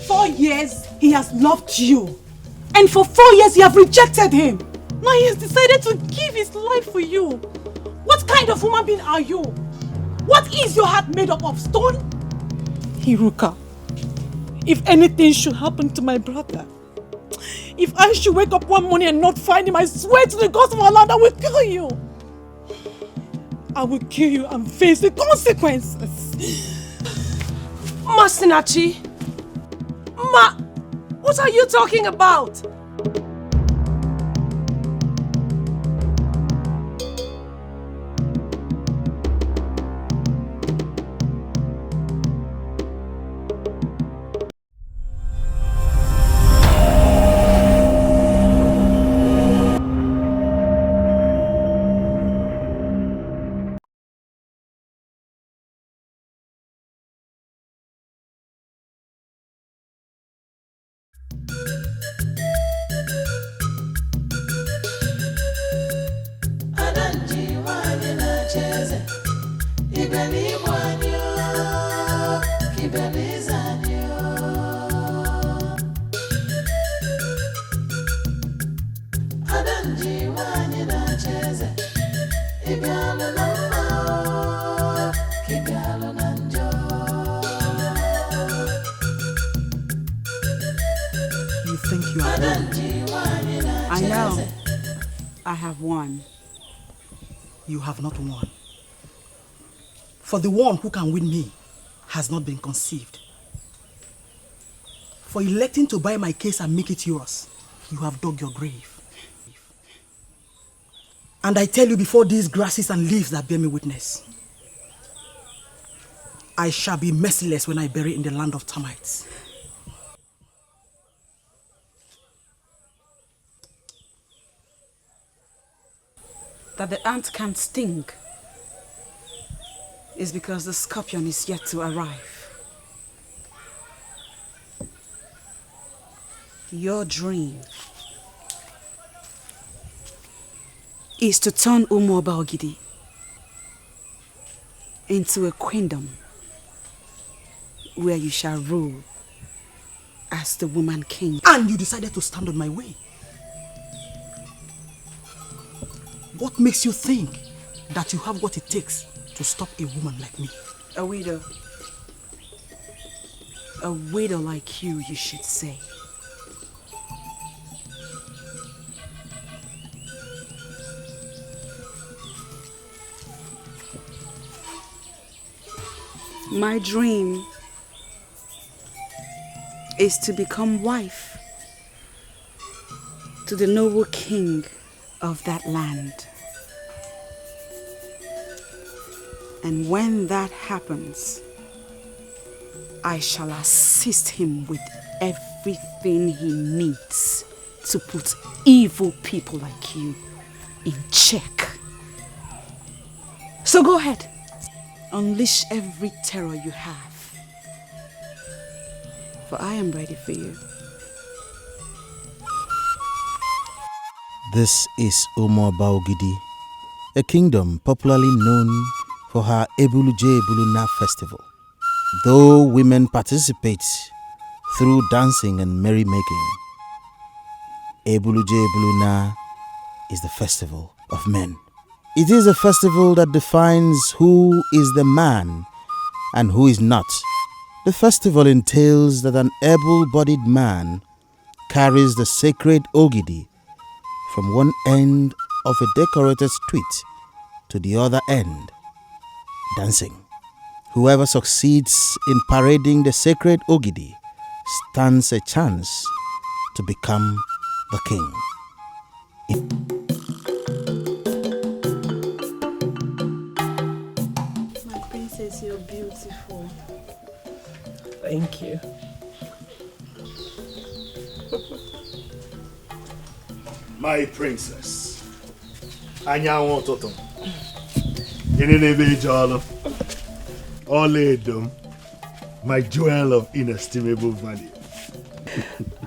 4 years, he has loved you. And for 4 years, you have rejected him. Now he has decided to give his life for you. What kind of human being are you? What is your heart made up of, stone? Hiruka, if anything should happen to my brother, if I should wake up one morning and not find him, I swear to the gods of Allah, I will kill you. I will kill you and face the consequences. Masinachi, what are you talking about? You have not won. For the one who can win me has not been conceived. For electing to buy my case and make it yours, you have dug your grave. And I tell you before these grasses and leaves that bear me witness, I shall be merciless when I bury in the land of termites. That the ant can't sting is because the scorpion is yet to arrive. Your dream is to turn Umoba Ogidi into a queendom where you shall rule as the woman king. And you decided to stand on my way. What makes you think that you have what it takes to stop a woman like me? A widow. A widow like you should say. My dream is to become wife to the noble king of that land. And when that happens, I shall assist him with everything he needs to put evil people like you in check. So go ahead, unleash every terror you have, for I am ready for you. This is Umoba Ogidi, a kingdom popularly known for her Ebulu festival. Though women participate through dancing and merrymaking, Ebulu is the festival of men. It is a festival that defines who is the man and who is not. The festival entails that an able-bodied man carries the sacred Ogidi from one end of a decorated street to the other end, dancing. Whoever succeeds in parading the sacred Ogidi stands a chance to become the king. My princess, you're beautiful. Thank you. My princess. Anyanwụ ụtụtụ. Gịnị na-ebe ije ọlụ? Ọlaedo, my jewel of inestimable value.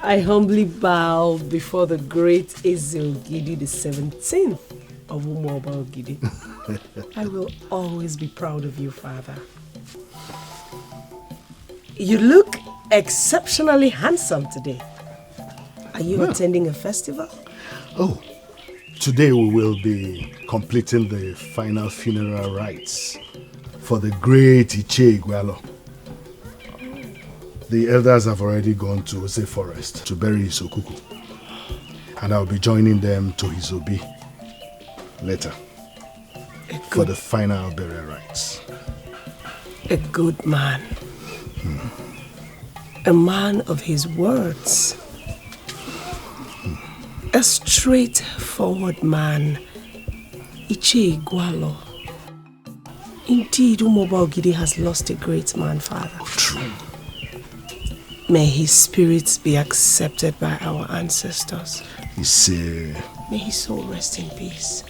I humbly bow before the great Ezogidi, the 17th of Umoba Ogidi. I will always be proud of you, father. You look exceptionally handsome today. Are you attending a festival? Oh, today we will be completing the final funeral rites for the great Iche Igualo. The elders have already gone to Ose Forest to bury his okuku. And I'll be joining them to his obi later for the final burial rites. A good man. A man of his words. A straightforward man. Iche Igualo. Indeed, Umoba Ogidi has lost a great man, Father. True. May his spirits be accepted by our ancestors. May his soul rest in peace.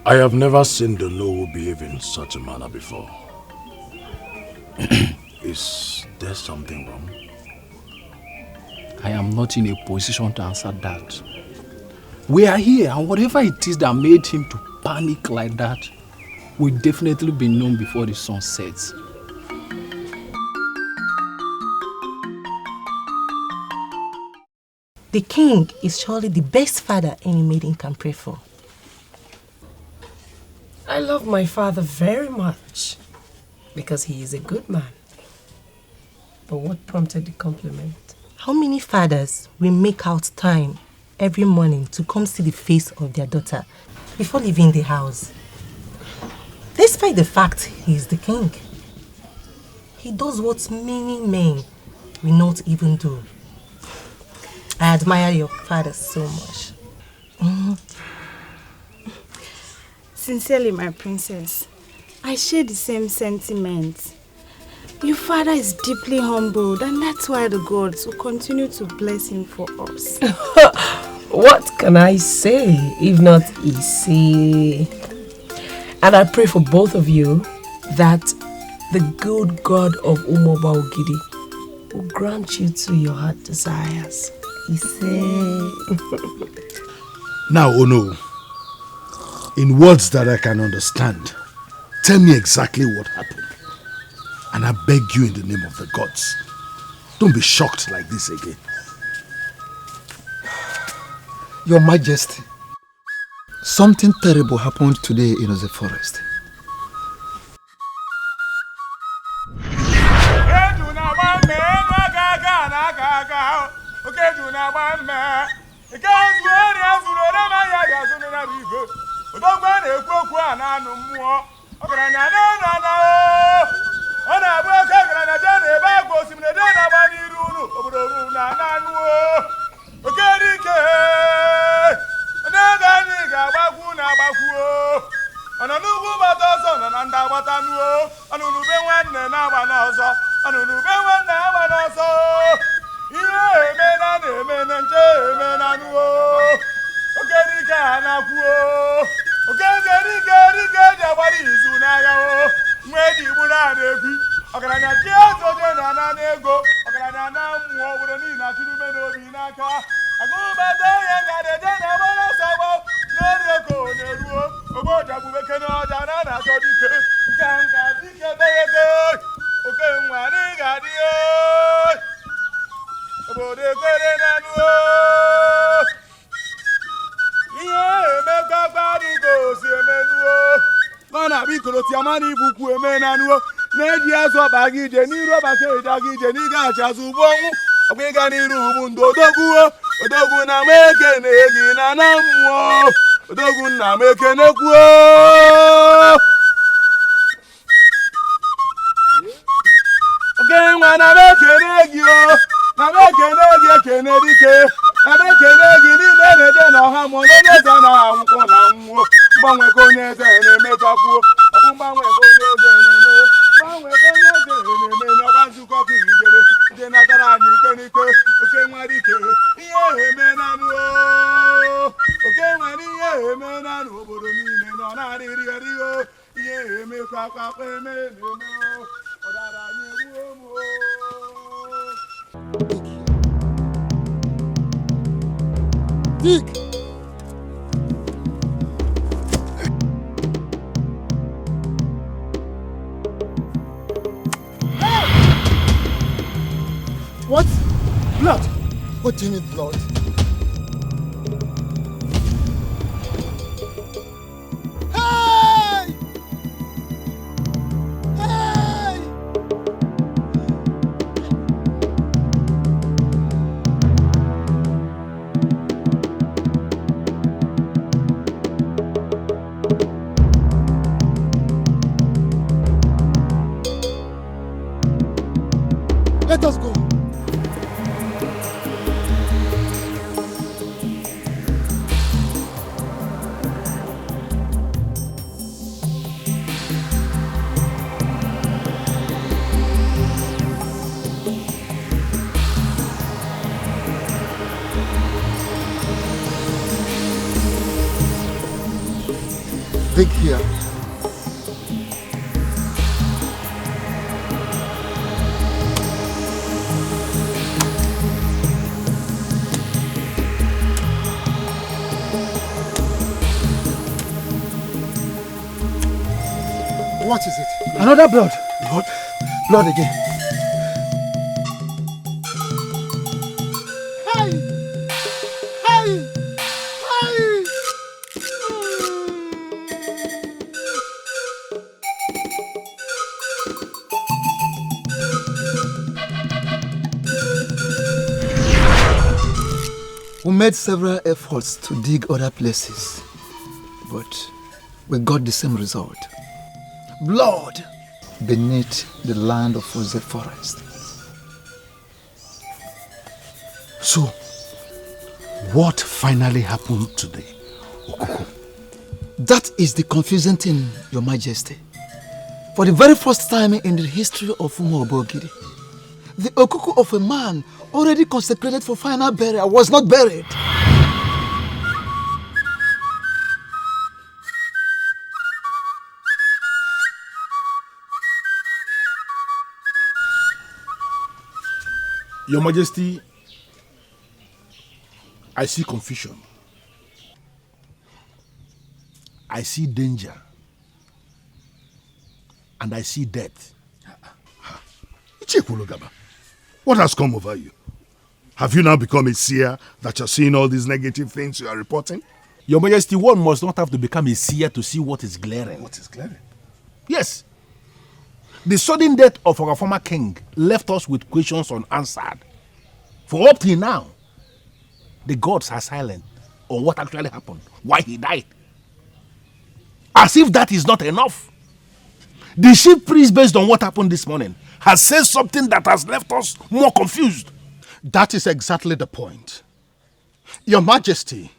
I have never seen the Noho behave in such a manner before. Is there something wrong? I am not in a position to answer that. We are here, and whatever it is that made him to panic like that will definitely be known before the sun sets. The king is surely the best father any maiden can pray for. I love my father very much because he is a good man. But what prompted the compliment? How many fathers will make out time every morning to come see the face of their daughter before leaving the house? Despite the fact he is the king, he does what many men will not even do. I admire your father so much. Sincerely, my princess, I share the same sentiments. Your father is deeply humbled, and that's why the gods will continue to bless him for us. What can I say if not easy? And I pray for both of you that the good God of Umoba Ogidi will grant you to your heart desires. Now, Ono, in words that I can understand, tell me exactly what happened. And I beg you in the name of the gods, don't be shocked like this again. Your Majesty, something terrible happened today in the forest. Dig! What? Blood! What do you mean blood? Hey! Hey! Let us go. Dig here. What is it? Another blood. Blood? Blood again. Hey! Hey! Hey! We made several efforts to dig other places, but we got the same result. Blood beneath the land of the forest. So, what finally happened today, Okuku? That is the confusing thing, Your Majesty. For the very first time in the history of Umobogiri, the Okuku of a man already consecrated for final burial was not buried. Your Majesty, I see confusion. I see danger. And I see death. Ichekulogaba, what has come over you? Have you now become a seer that you're seeing all these negative things you are reporting? Your Majesty, one must not have to become a seer to see what is glaring. What is glaring? Yes. The sudden death of our former king left us with questions unanswered. For up till now, the gods are silent on what actually happened, why he died. As if that is not enough. The chief priest, based on what happened this morning, has said something that has left us more confused. That is exactly the point. Your Majesty,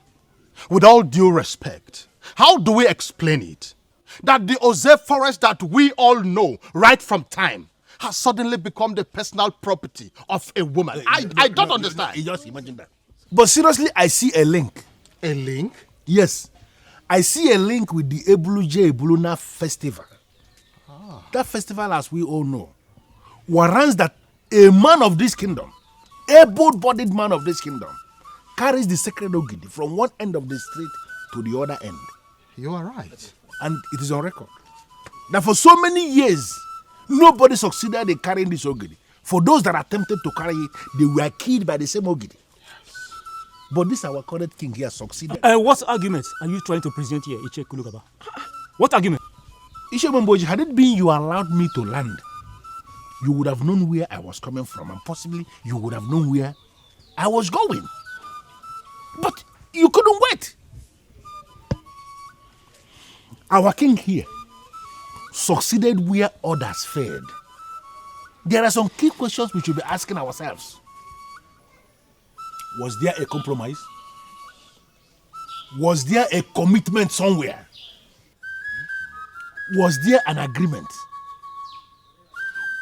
with all due respect, how do we explain it? That the Oze forest that we all know right from time has suddenly become the personal property of a woman. I don't understand. You just imagine that. But seriously, I see a link. A link? Yes. I see a link with the Ebuluna festival. That festival, as we all know, warrants that a man of this kingdom, able-bodied man of this kingdom, carries the sacred Ogidi from one end of the street to the other end. You are right. And it is on record that for so many years, nobody succeeded in carrying this Ogidi. For those that attempted to carry it, they were killed by the same Ogidi. But this our current king here succeeded. What arguments are you trying to present here, Iche Kulugaba? What argument? Ishe Momboji, had it been you allowed me to land, you would have known where I was coming from, and possibly you would have known where I was going. But you couldn't wait. Our king here succeeded where others failed. There are some key questions we should be asking ourselves. Was there a compromise? Was there a commitment somewhere? Was there an agreement?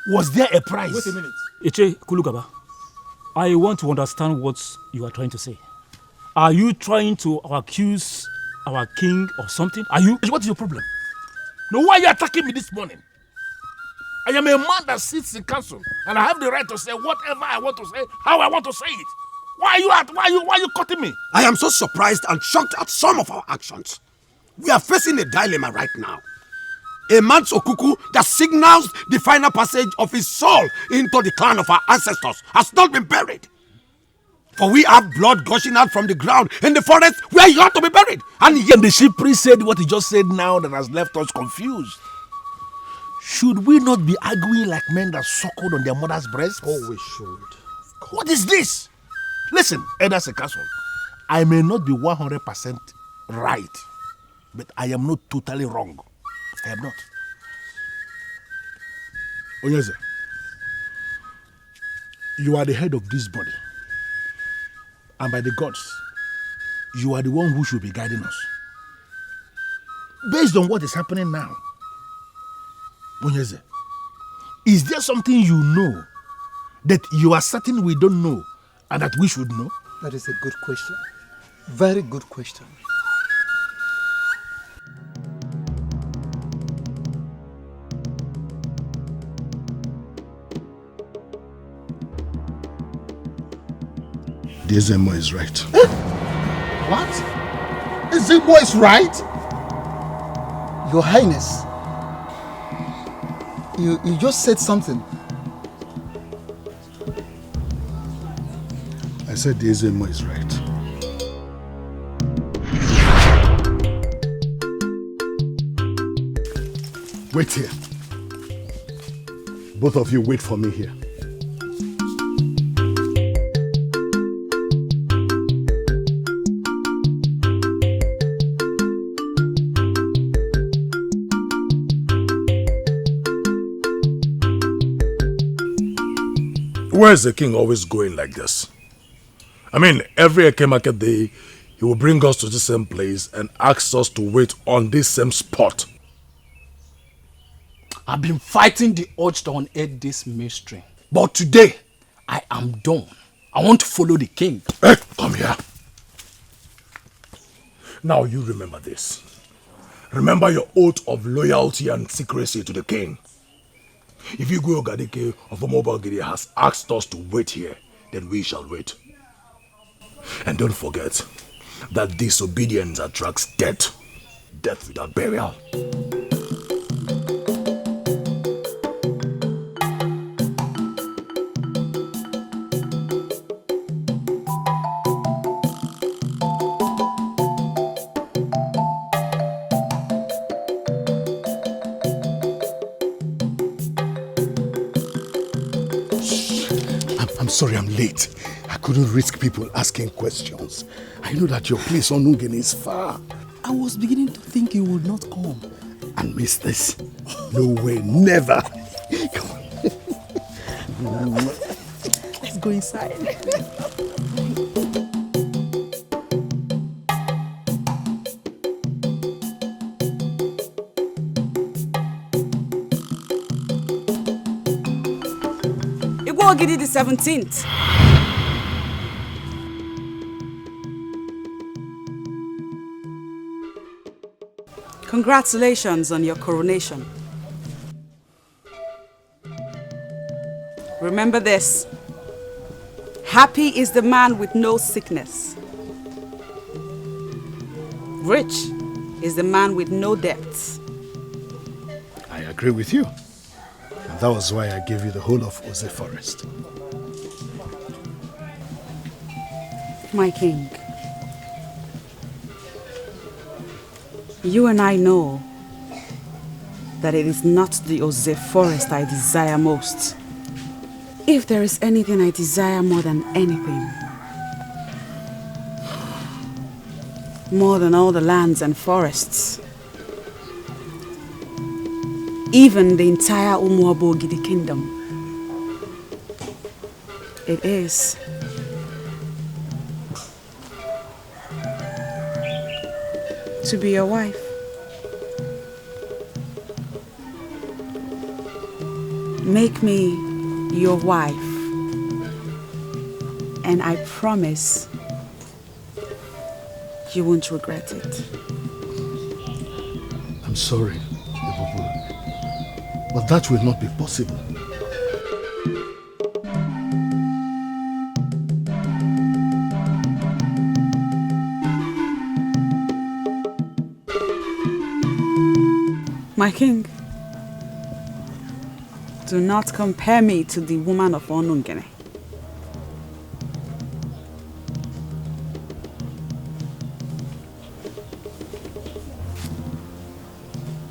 Was there a price? Wait a minute. Iche Kulugaba, I want to understand what you are trying to say. Are you trying to accuse our king or something? Are you? What is your problem? No, why are you attacking me this morning? I am a man that sits in council and I have the right to say whatever I want to say, how I want to say it. Why are you cutting me? I am so surprised and shocked at some of our actions. We are facing a dilemma right now. A man's okuku that signals the final passage of his soul into the clan of our ancestors has not been buried. For we have blood gushing out from the ground in the forest where he ought to be buried. And yet the chief priest said what he just said now that has left us confused. Should we not be arguing like men that suckled on their mother's breast? Oh, we should. What is this? Listen, Elder Sekason, I may not be 100% right, but I am not totally wrong. I am not. Ugezu, you are the head of this body. And by the gods, you are the one who should be guiding us. Based on what is happening now, Ugezu, is there something you know that you are certain we don't know and that we should know? That is a good question. Very good question. The Ezemo is right. What? Ezemo is right? Your Highness, you just said something. I said the Ezemo is right. Wait here. Both of you wait for me here. Where's the king always going like this? I mean, every Eke market day, he will bring us to the same place and ask us to wait on this same spot. I've been fighting the urge to unearth this mystery. But today, I am done. I want to follow the king. Hey, come here. Now you remember this. Remember your oath of loyalty and secrecy to the king. If Igwe Ogadike of Omobagiri has asked us to wait here, then we shall wait. And don't forget that disobedience attracts death. Death without burial. I'm sorry I'm late. I couldn't risk people asking questions. I know that your place on Ungen is far. I was beginning to think you would not come. And miss this? No way, never. Come on. Let's go inside. Igwe the 17th. Congratulations on your coronation. Remember this. Happy is the man with no sickness. Rich is the man with no debts. I agree with you. And that was why I gave you the whole of Ose Forest. My king, you and I know that it is not the Ose Forest I desire most. If there is anything I desire more than anything, more than all the lands and forests, even the entire Umuabogidi kingdom, it is to be your wife. Make me your wife, and I promise you won't regret it. I'm sorry, Ebube, but that will not be possible. My king, do not compare me to the woman of Onungene.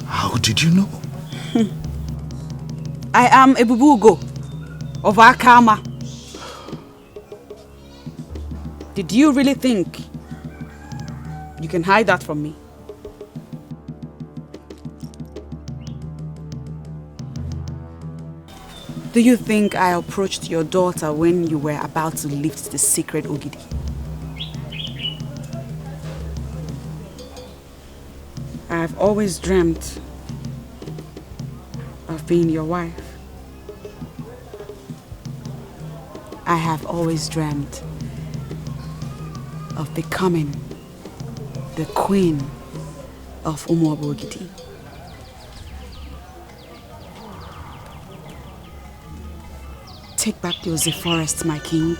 How did you know? I am Ebube Ego of Akama. Did you really think you can hide that from me? Do you think I approached your daughter when you were about to lift the sacred Ogidi? I've always dreamt of being your wife. I have always dreamt of becoming the queen of Ogidi. Take back the Oze forest, my king,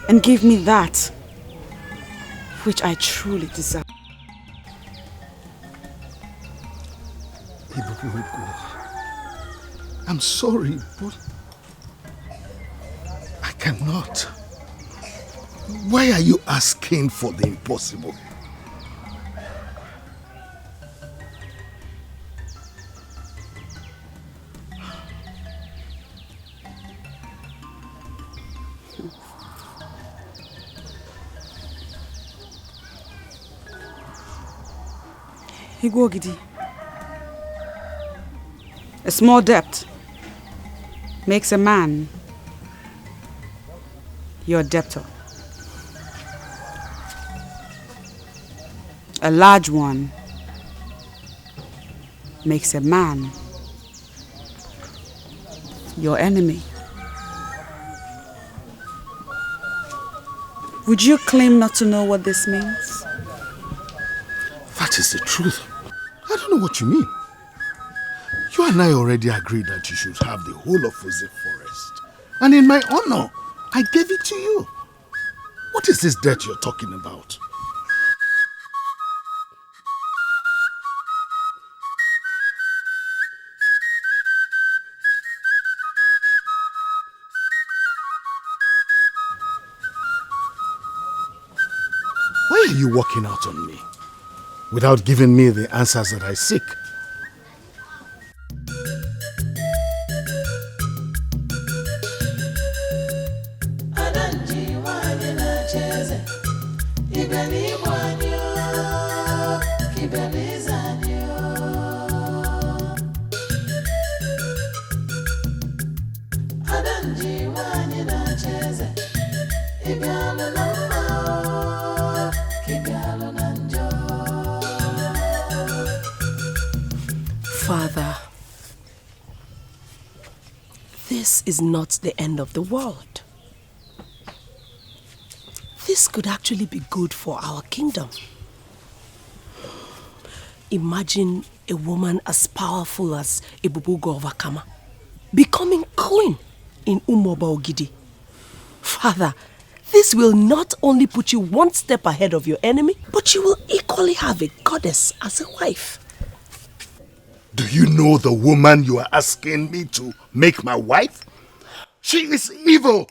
and give me that which I truly deserve. Ebube Ego, I'm sorry, but I cannot. Why are you asking for the impossible? Ogidi. A small debt makes a man your debtor. A large one makes a man your enemy. Would you claim not to know what this means? That is the truth. I don't know what you mean. You and I already agreed that you should have the whole of Oze Forest. And in my honor, I gave it to you. What is this debt you're talking about? Why are you walking out on me without giving me the answers that I seek? Father, this is not the end of the world. This could actually be good for our kingdom. Imagine a woman as powerful as Ebube Ego of Akama becoming queen in Ogidi. Father, this will not only put you one step ahead of your enemy, but you will equally have a goddess as a wife. Do you know the woman you are asking me to make my wife? She is evil.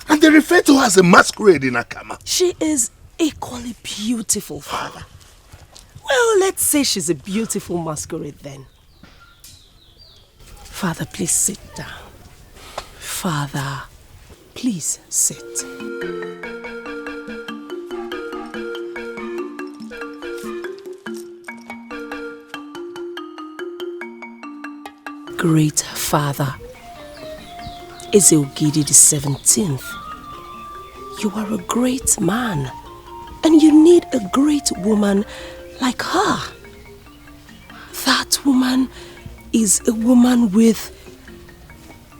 And they refer to her as a masquerade in Akama. She is equally beautiful, Father. Well, let's say she's a beautiful masquerade then. Father, please sit down. Father, please sit. Great Father, Eze Ogidi the 17th, you are a great man and you need a great woman like her. That woman is a woman with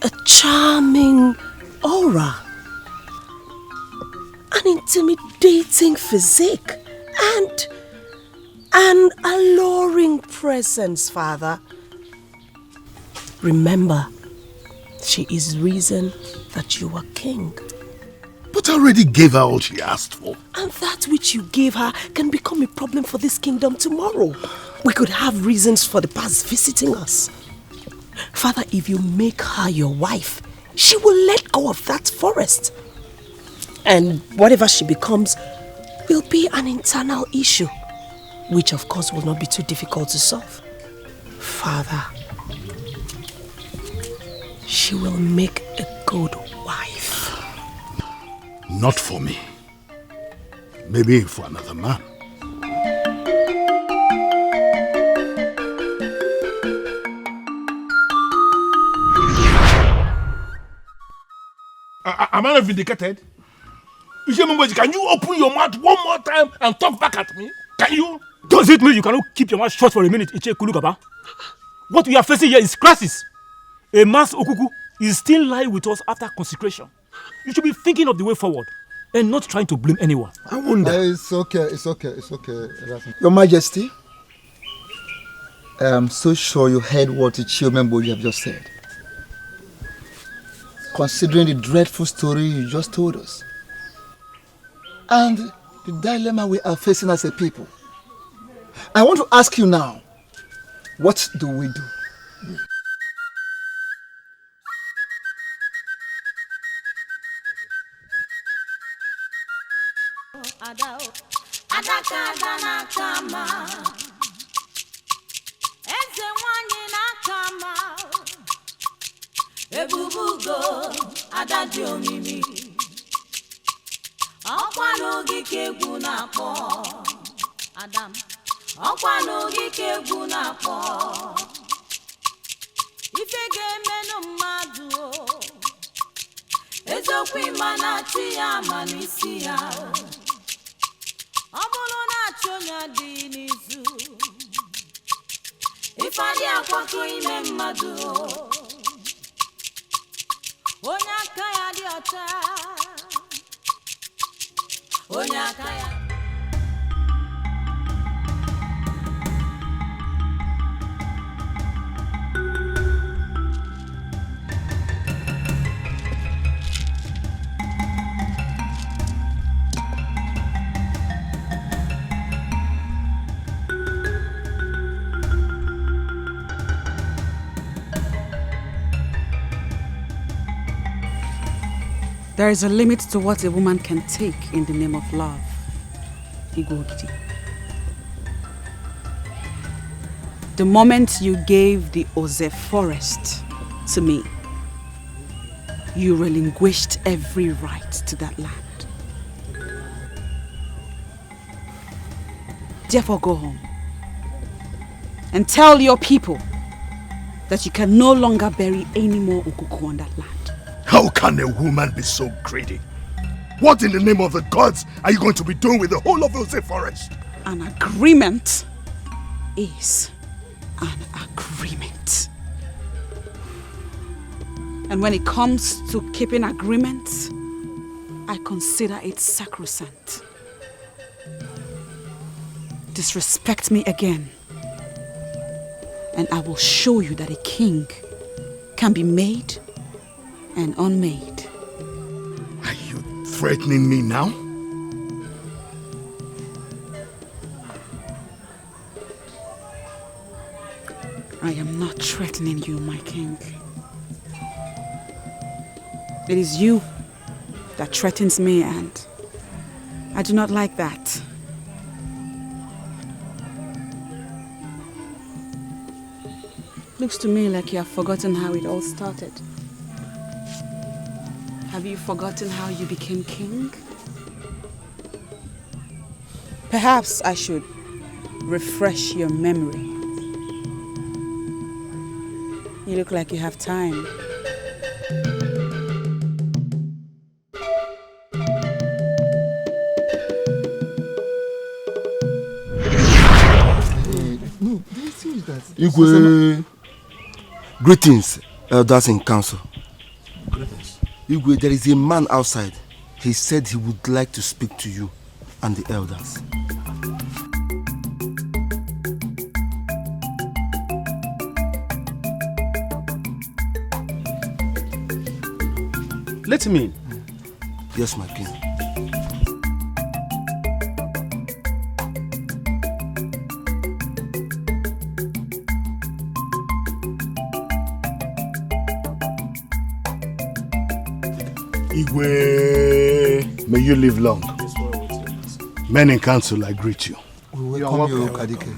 a charming aura, an intimidating physique, and an alluring presence, Father. Remember, she is reason that you are king. But But I already gave her all she asked for. And that which you gave her can become a problem for this kingdom tomorrow. We could have reasons for the past visiting us. Father, if you make her your wife, she will let go of that forest. And whatever she becomes will be an internal issue, which of course will not be too difficult to solve. Father, she will make a good wife. Not for me. Maybe for another man. Am I not vindicated? Can you open your mouth one more time and talk back at me? Can you? Does it mean you cannot keep your mouth shut for a minute, Iche Kulukaba? What we are facing here is crisis. A mass Okuku is still lying with us after consecration. You should be thinking of the way forward and not trying to blame anyone. I wonder. It's okay. Your Majesty, I am so sure you heard what Ichiomembo have just said. Considering the dreadful story you just told us, and the dilemma we are facing as a people, I want to ask you now, what do we do? Ebube Ego, Adadi Omimi. Ọkwa n'oge ka egwu na-akpọ Adam. Ọkwa n'oge ka egwu na-akpọ. Ife ga-emenụ mmadụ o. Eziokwu ịma na-achị ya ma n'isi ya. Ọ bụrụ na-achị onye dị n'izu. Ife adị akwakọ ime mmadụ o. Onye aka ya dị ọcha. Onye aka ya. There is a limit to what a woman can take in the name of love. Igogidi. The moment you gave the Oze forest to me, you relinquished every right to that land. Therefore, go home and tell your people that you can no longer bury any more Okuku on that land. How can a woman be so greedy? What in the name of the gods are you going to be doing with the whole of Ose Forest? An agreement is an agreement. And when it comes to keeping agreements, I consider it sacrosanct. Disrespect me again, and I will show you that a king can be made and unmade. Are you threatening me now? I am not threatening you, my king. It is you that threatens me, and I do not like that. Looks to me like you have forgotten how it all started. Have you forgotten how you became king? Perhaps I should refresh your memory. You look like you have time. Igwe, greetings, elders in council. Igwe, there is a man outside. He said he would like to speak to you and the elders. Let him in. Yes, my king. Igwe, may you live long. Men in council, I greet you. We welcome you, Kadike.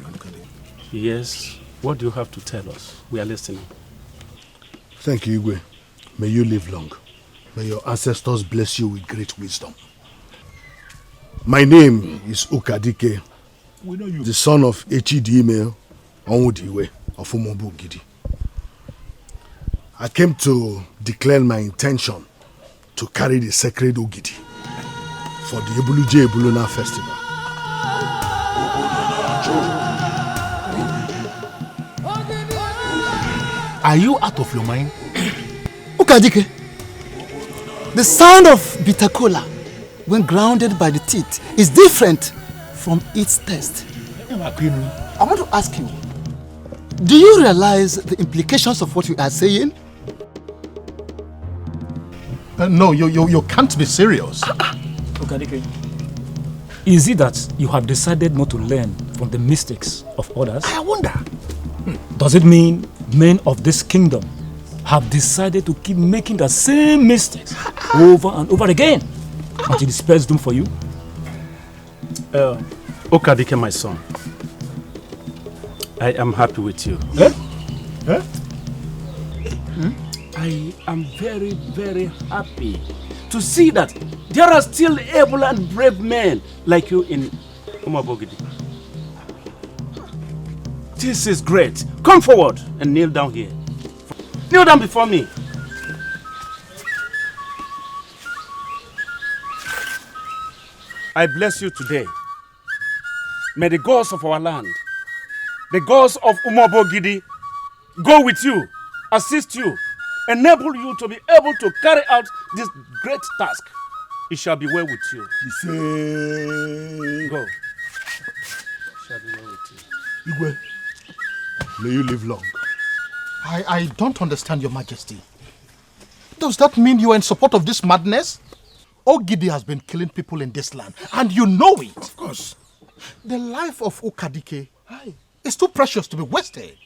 Yes, what do you have to tell us? We are listening. Thank you, Igwe. May you live long. May your ancestors bless you with great wisdom. My name is Ukadike, the son of Echidime Onwudiwe of Umobogidi. I came to declare my intention to carry the sacred Ogidi for the Ebuluje Ebuluna festival. Are you out of your mind? Ukadike, the sound of bitter cola when grounded by the teeth is different from its taste. I want to ask you, do you realize the implications of what you are saying? No, you can't be serious. Ukadike, is it that you have decided not to learn from the mistakes of others? I wonder. Does it mean men of this kingdom have decided to keep making the same mistakes over and over again until it spells doom for you? Ukadike, my son, I am happy with you. I am very, very happy to see that there are still able and brave men like you in Umabogidi. This is great. Come forward and kneel down here. Kneel down before me. I bless you today. May the gods of our land, the gods of Umabogidi, go with you, assist you, enable you to be able to carry out this great task. It shall be well with you. Go. It shall be well with you. Igwe, may you live long. I don't understand, Your Majesty. Does that mean you are in support of this madness? Ogidi has been killing people in this land, and you know it. Of course. The life of Ukadike is too precious to be wasted.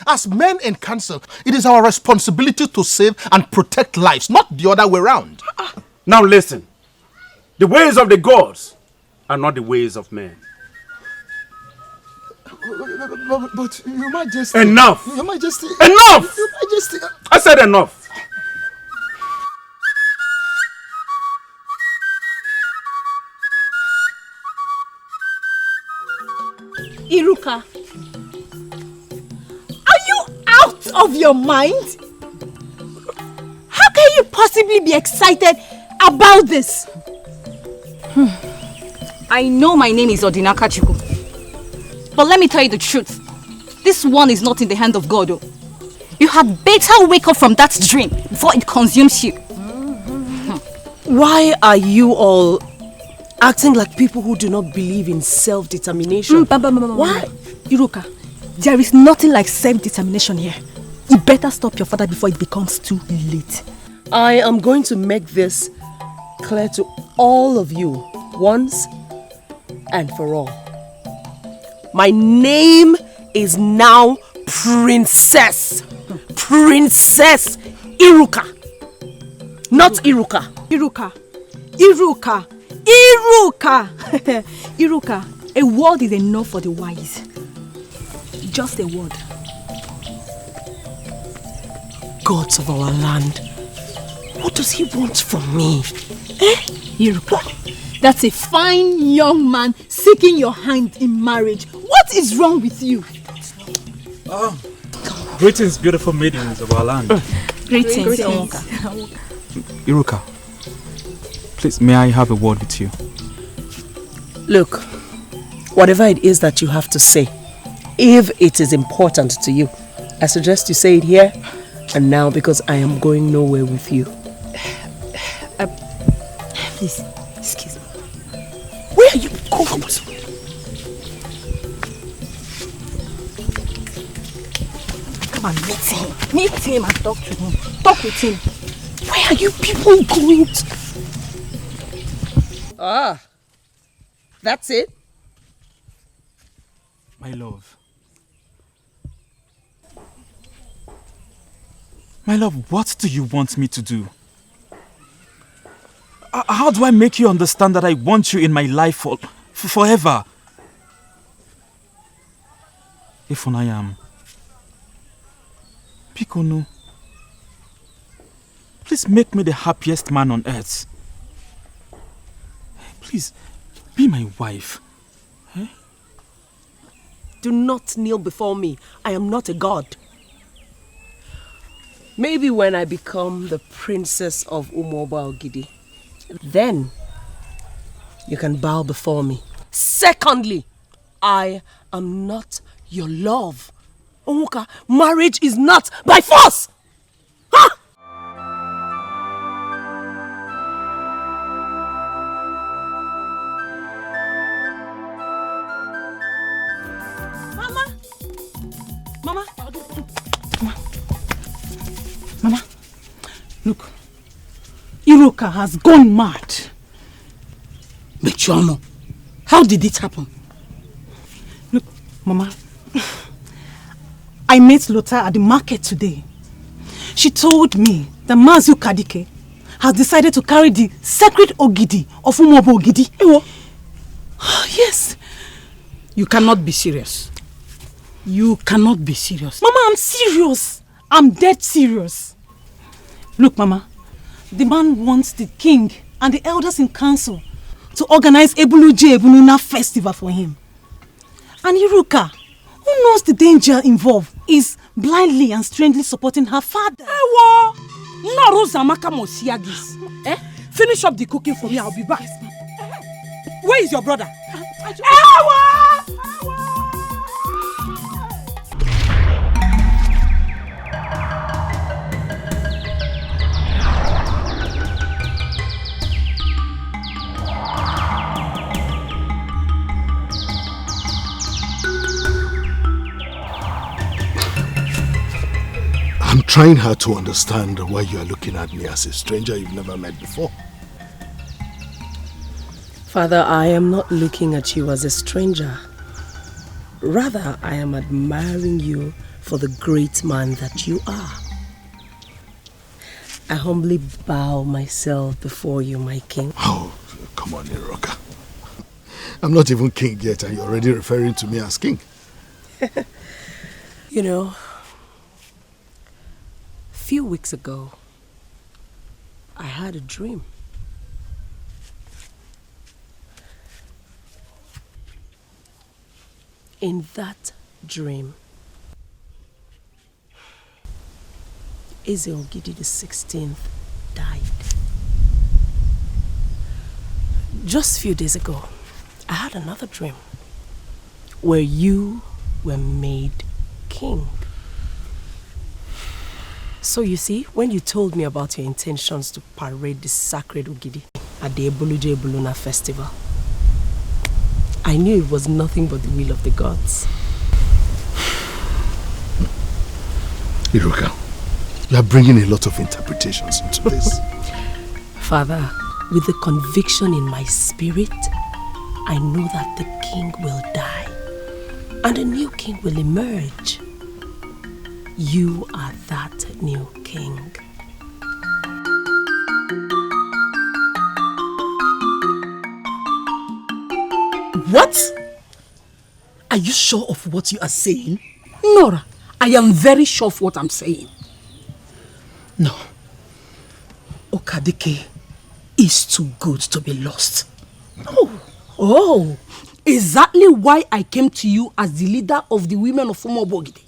As men in council, it is our responsibility to save and protect lives, not the other way around. Now listen. The ways of the gods are not the ways of men. But Your Majesty... Enough! Your Majesty... Enough! Your Majesty... I said enough. Iruka, are you out of your mind? How can you possibly be excited about this? I know my name is Odinaka Chiku, but let me tell you the truth. This one is not in the hand of God. Oh. You had better wake up from that dream before it consumes you. Why are you all acting like people who do not believe in self-determination? Why? Iruka, there is nothing like self-determination here. You better stop your father before it becomes too late. I am going to make this clear to all of you once and for all. My name is now Princess Iruka. Not Iruka. Iruka. Iruka, a word is enough for the wise. Just a word. Gods of our land, what does he want from me? Iruka, that's a fine young man seeking your hand in marriage. What is wrong with you? Greetings, beautiful maidens of our land. Greetings. Iruka, please, may I have a word with you? Look, whatever it is that you have to say, if it is important to you, I suggest you say it here and now, because I am going nowhere with you. Please, excuse me. Where are you going? Come and meet him. Meet him and talk to him. Talk with him. Where are you people going to? Ah, that's it? My love. My love, what do you want me to do? How do I make you understand that I want you in my life forever? Ifunayam. Pikonu. Please make me the happiest man on earth. Please, be my wife. Eh? Do not kneel before me. I am not a god. Maybe when I become the princess of Ogidi, then you can bow before me. Secondly, I am not your love. Onwuka, marriage is not by force! Huh? Mama, look. Iruka has gone mad. Mechuano, how did it happen? Look, Mama, I met Lota at the market today. She told me that Mazu Kadike has decided to carry the sacred Ogidi of Umobo Ogidi. Yes. You cannot be serious. You cannot be serious. Mama, I'm serious. I'm dead serious. Look, Mama, the man wants the king and the elders in council to organize Ebununa festival for him. And Iruka, who knows the danger involved, is blindly and strangely supporting her father. Ewo! No Zamaka Mosiagis. Finish up the cooking for me, I'll be back. Where is your brother? Ewo! I'm trying hard to understand why you are looking at me as a stranger you've never met before. Father, I am not looking at you as a stranger. Rather, I am admiring you for the great man that you are. I humbly bow myself before you, my king. Oh, come on, Iroka. I'm not even king yet and you're already referring to me as king. You know, a few weeks ago, I had a dream. In that dream, Eze Ogidi the 16th died. Just a few days ago, I had another dream where you were made king. So you see, when you told me about your intentions to parade the sacred Ogidi at the Ebuluna festival, I knew it was nothing but the will of the gods. Iruka, you are bringing a lot of interpretations into this. Father, with the conviction in my spirit, I know that the king will die and a new king will emerge. You are that new king. What? Are you sure of what you are saying? Nora, I am very sure of what I'm saying. No. Okadike is too good to be lost. No. Oh, exactly why I came to you as the leader of the women of Umobogide.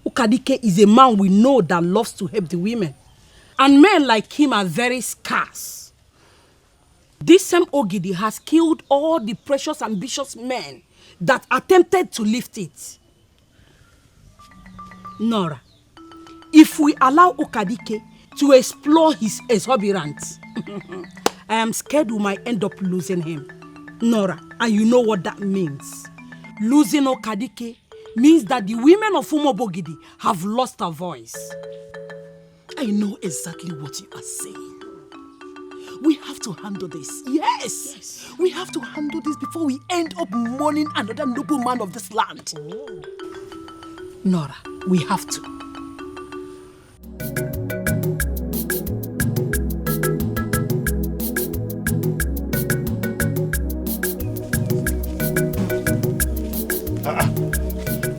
Okadike is a man we know that loves to help the women. And men like him are very scarce. This same Ogidi has killed all the precious ambitious men that attempted to lift it. Nora, if we allow Okadike to explore his exuberance, I am scared we might end up losing him. Nora, and you know what that means. Losing Okadike means that the women of Umobogidi have lost their voice. I know exactly what you are saying. We have have to handle this. Yes. We have to handle this before we end up mourning another noble man of this land. Oh. Nora, we have to.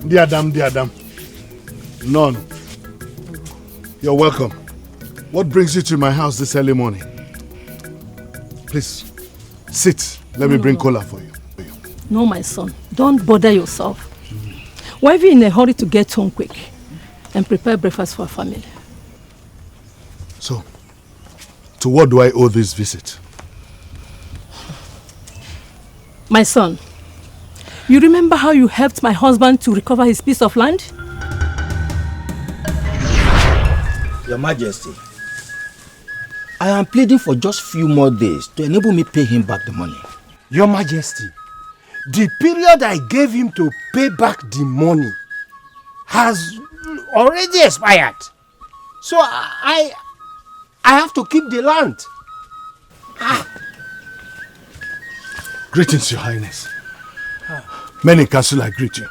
Dear Adam. None. You're welcome. What brings you to my house this early morning? Please, sit. Let me bring cola for you. No, my son. Don't bother yourself. Why are you in a hurry to get home quick and prepare breakfast for our family? So, to what do I owe this visit? My son, you remember how you helped my husband to recover his piece of land? Your Majesty, I am pleading for just few more days to enable me pay him back the money. Your Majesty, the period I gave him to pay back the money has already expired. So I have to keep the land. Greetings, Your Highness. Men in council, I greet you.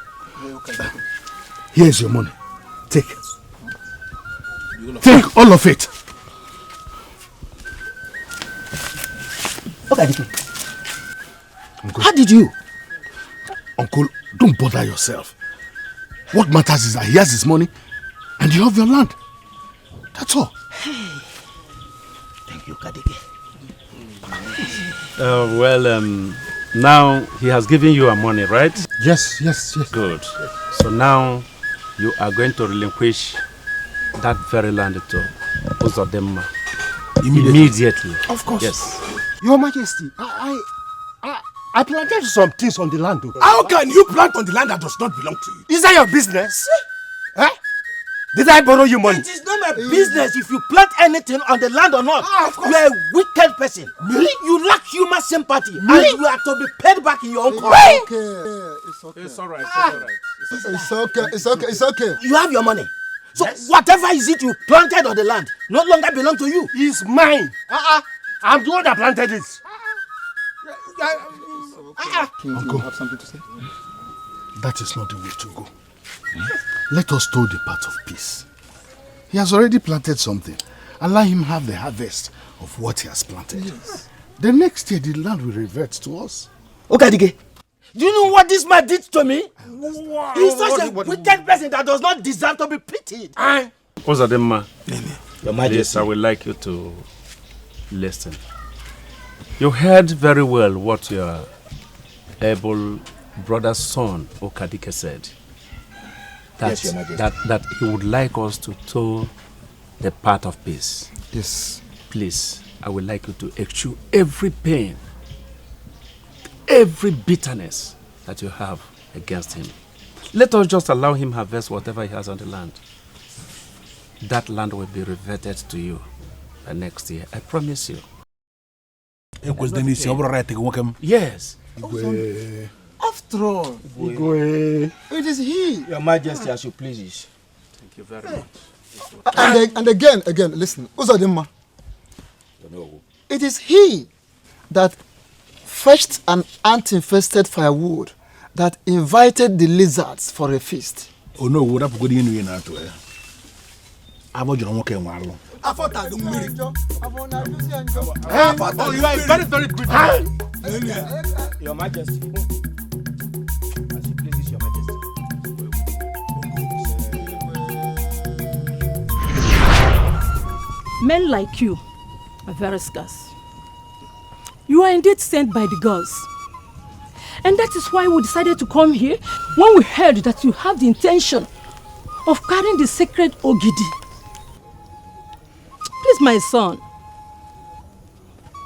Here's your money. Take. Take all of it. Okay. Uncle. How did you? Uncle, don't bother yourself. What matters is that he has his money and you have your land. That's all. Thank you, Kadike. Now he has given you our money, right? Yes. Good. So now you are going to relinquish that very land to Uzodema immediately. Of course. Yes. Your Majesty, I planted some things on the land. How can you plant on the land that does not belong to you? Is that your business? Eh? Did I borrow you money? It is not my business if you plant anything on the land or not. You are a wicked person. Me? You lack human sympathy. And you are to be paid back in your own coin. It's okay. It's alright. It's okay. You have your money. So whatever is it you planted on the land no longer belong to you. It's mine. I'm the one that planted it. Uncle, you have something to say? That is not the way to go. Let us tow the path of peace. He has already planted something. Allow him have the harvest of what he has planted. Yes. The next year, the land will revert to us. Okay, Dige. Do you know what this man did to me? He's such a wicked person that does not deserve to be pitied. Uzodema, Your Majesty, please, I would like you to listen. You heard very well what your able brother's son, Okadike, said. Yes, Your Majesty. That he would like us to tow the path of peace. Yes. Please, I would like you to eschew every pain, every bitterness that you have against him. Let us just allow him harvest whatever he has on the land. That land will be reverted to you by next year. I promise you. Yes. After all, it is he. Your Majesty, as you please. Thank you very much. And again, listen, Uzodema. It is he that fetched an ant-infested firewood that invited the lizards for a feast. Oh no, what up good in na to eh. Abo joro nwoke nwaalo. Afota do mmiri. Oh, you are very, very good. Your Majesty. As you please, Your Majesty. Men like you are very scarce. You are indeed sent by the gods. And that is why we decided to come here when we heard that you have the intention of carrying the sacred Ogidi. Please, my son,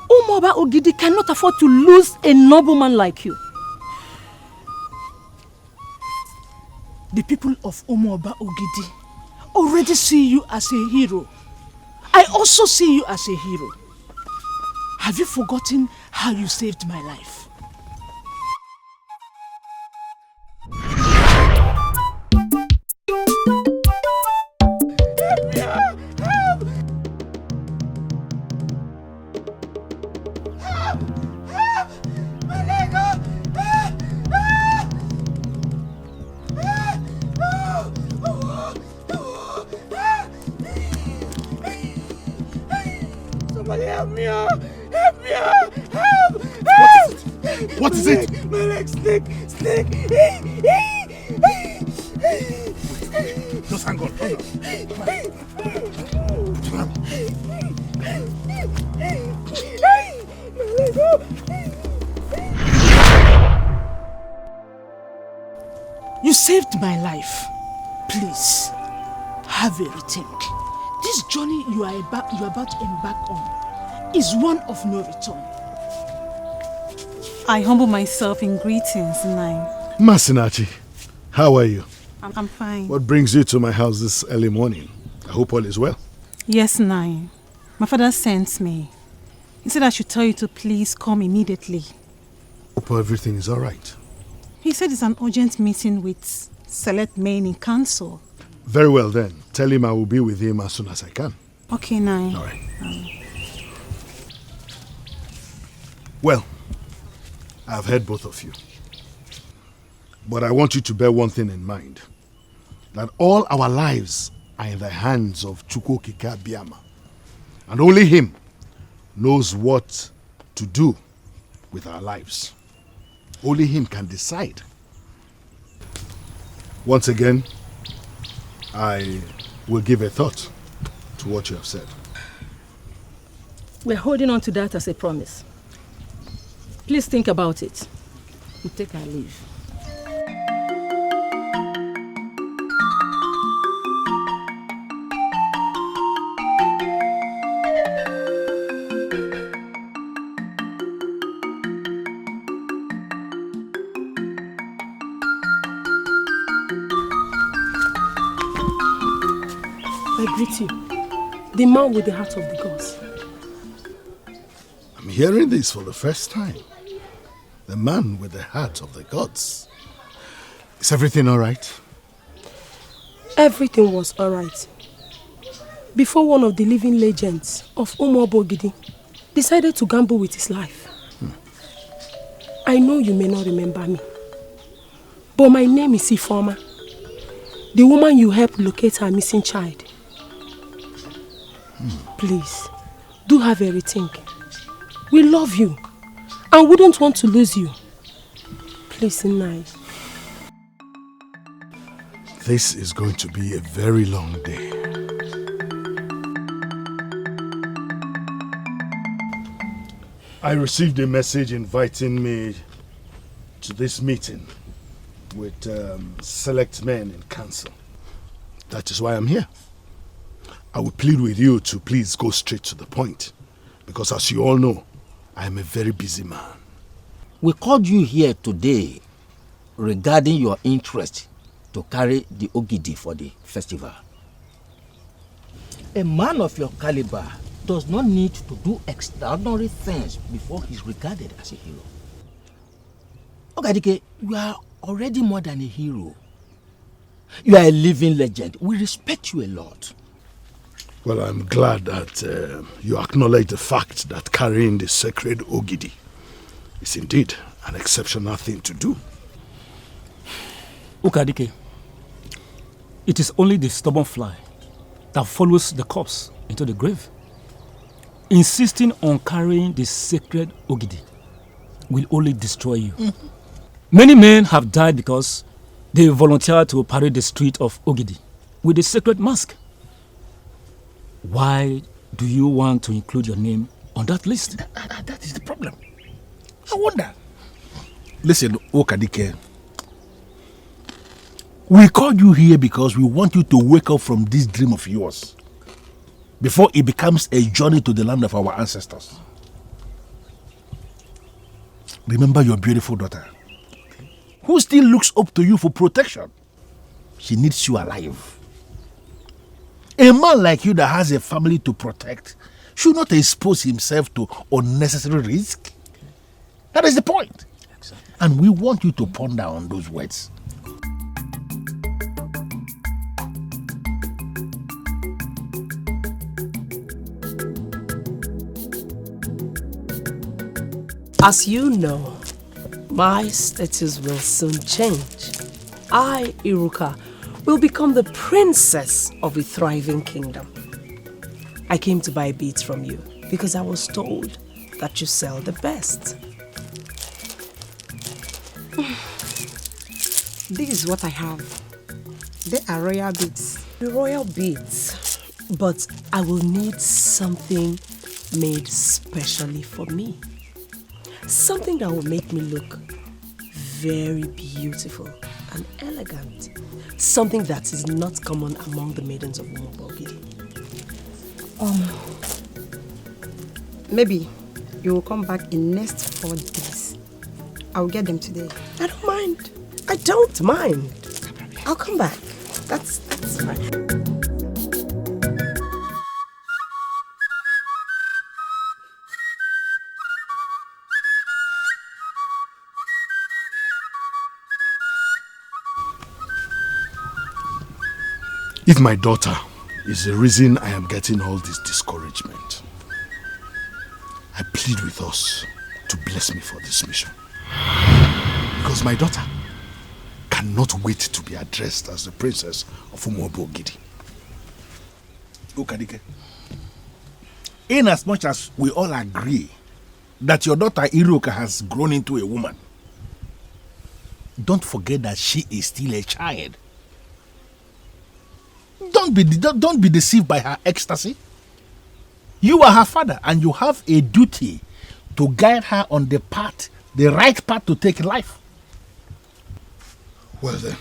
Umoba Ogidi cannot afford to lose a nobleman like you. The people of Umoba Ogidi already see you as a hero. I also see you as a hero. Have you forgotten how you saved my life? Somebody help me! Help me! Help! What is it? My leg, snake! Just hang on. You saved my life. Please, have a rethink. This journey you are about to embark on is one of no return. I humble myself in greetings, Nine. Masinachi, how are you? I'm fine. What brings you to my house this early morning? I hope all is well. Yes, Nine. My father sent me. He said I should tell you to please come immediately. Hope everything is all right. He said it's an urgent meeting with select men in council. Very well then. Tell him I will be with him as soon as I can. Okay, Nine. All right. Well, I've heard both of you. But I want you to bear one thing in mind. That all our lives are in the hands of Chukwokika Biama. And only him knows what to do with our lives. Only him can decide. Once again, I will give a thought to what you have said. We're holding on to that as a promise. Please think about it. We take our leave. I greet you, the man with the heart of the gods. I'm hearing this for the first time. The man with the heart of the gods. Is everything all right? Everything was all right. Before one of the living legends of Umobogidi decided to gamble with his life. I know you may not remember me, but my name is Ifoma, the woman you helped locate her missing child. Please, do have a rethink. We love you and wouldn't want to lose you. Please, Nai. This is going to be a very long day. I received a message inviting me to this meeting with select men in council. That is why I'm here. I would plead with you to please go straight to the point, because as you all know, I am a very busy man. We called you here today regarding your interest to carry the Ogidi for the festival. A man of your caliber does not need to do extraordinary things before he's regarded as a hero. Ogadike, you are already more than a hero. You are a living legend. We respect you a lot. Well, I'm glad that you acknowledge the fact that carrying the sacred Ogidi is indeed an exceptional thing to do. Ukadike, it is only the stubborn fly that follows the corpse into the grave. Insisting on carrying the sacred Ogidi will only destroy you. Many men have died because they volunteered to parade the street of Ogidi with the sacred mask. Why do you want to include your name on that list? That is the problem. I wonder. Listen, Okadike. We called you here because we want you to wake up from this dream of yours before it becomes a journey to the land of our ancestors. Remember your beautiful daughter, who still looks up to you for protection. She needs you alive. A man like you that has a family to protect should not expose himself to unnecessary risk. That is the point. Exactly. And we want you to ponder on those words. As you know, my status will soon change. I, Iruka, will become the princess of a thriving kingdom. I came to buy beads from you because I was told that you sell the best. This is what I have. They are royal beads. The royal beads. But I will need something made specially for me. Something that will make me look very beautiful and elegant. Something that is not common among the maidens of Umobogidi. Maybe you will come back in next 4 days. I will get them today. I don't mind. I don't mind. I'll come back. That's fine. If my daughter is the reason I am getting all this discouragement, I plead with us to bless me for this mission. Because my daughter cannot wait to be addressed as the princess of Umobogidi. Ukadike, in as much as we all agree that your daughter Iruka has grown into a woman, don't forget that she is still a child. Don't be deceived by her ecstasy. You are her father and you have a duty to guide her on the right path to take in life. Well then,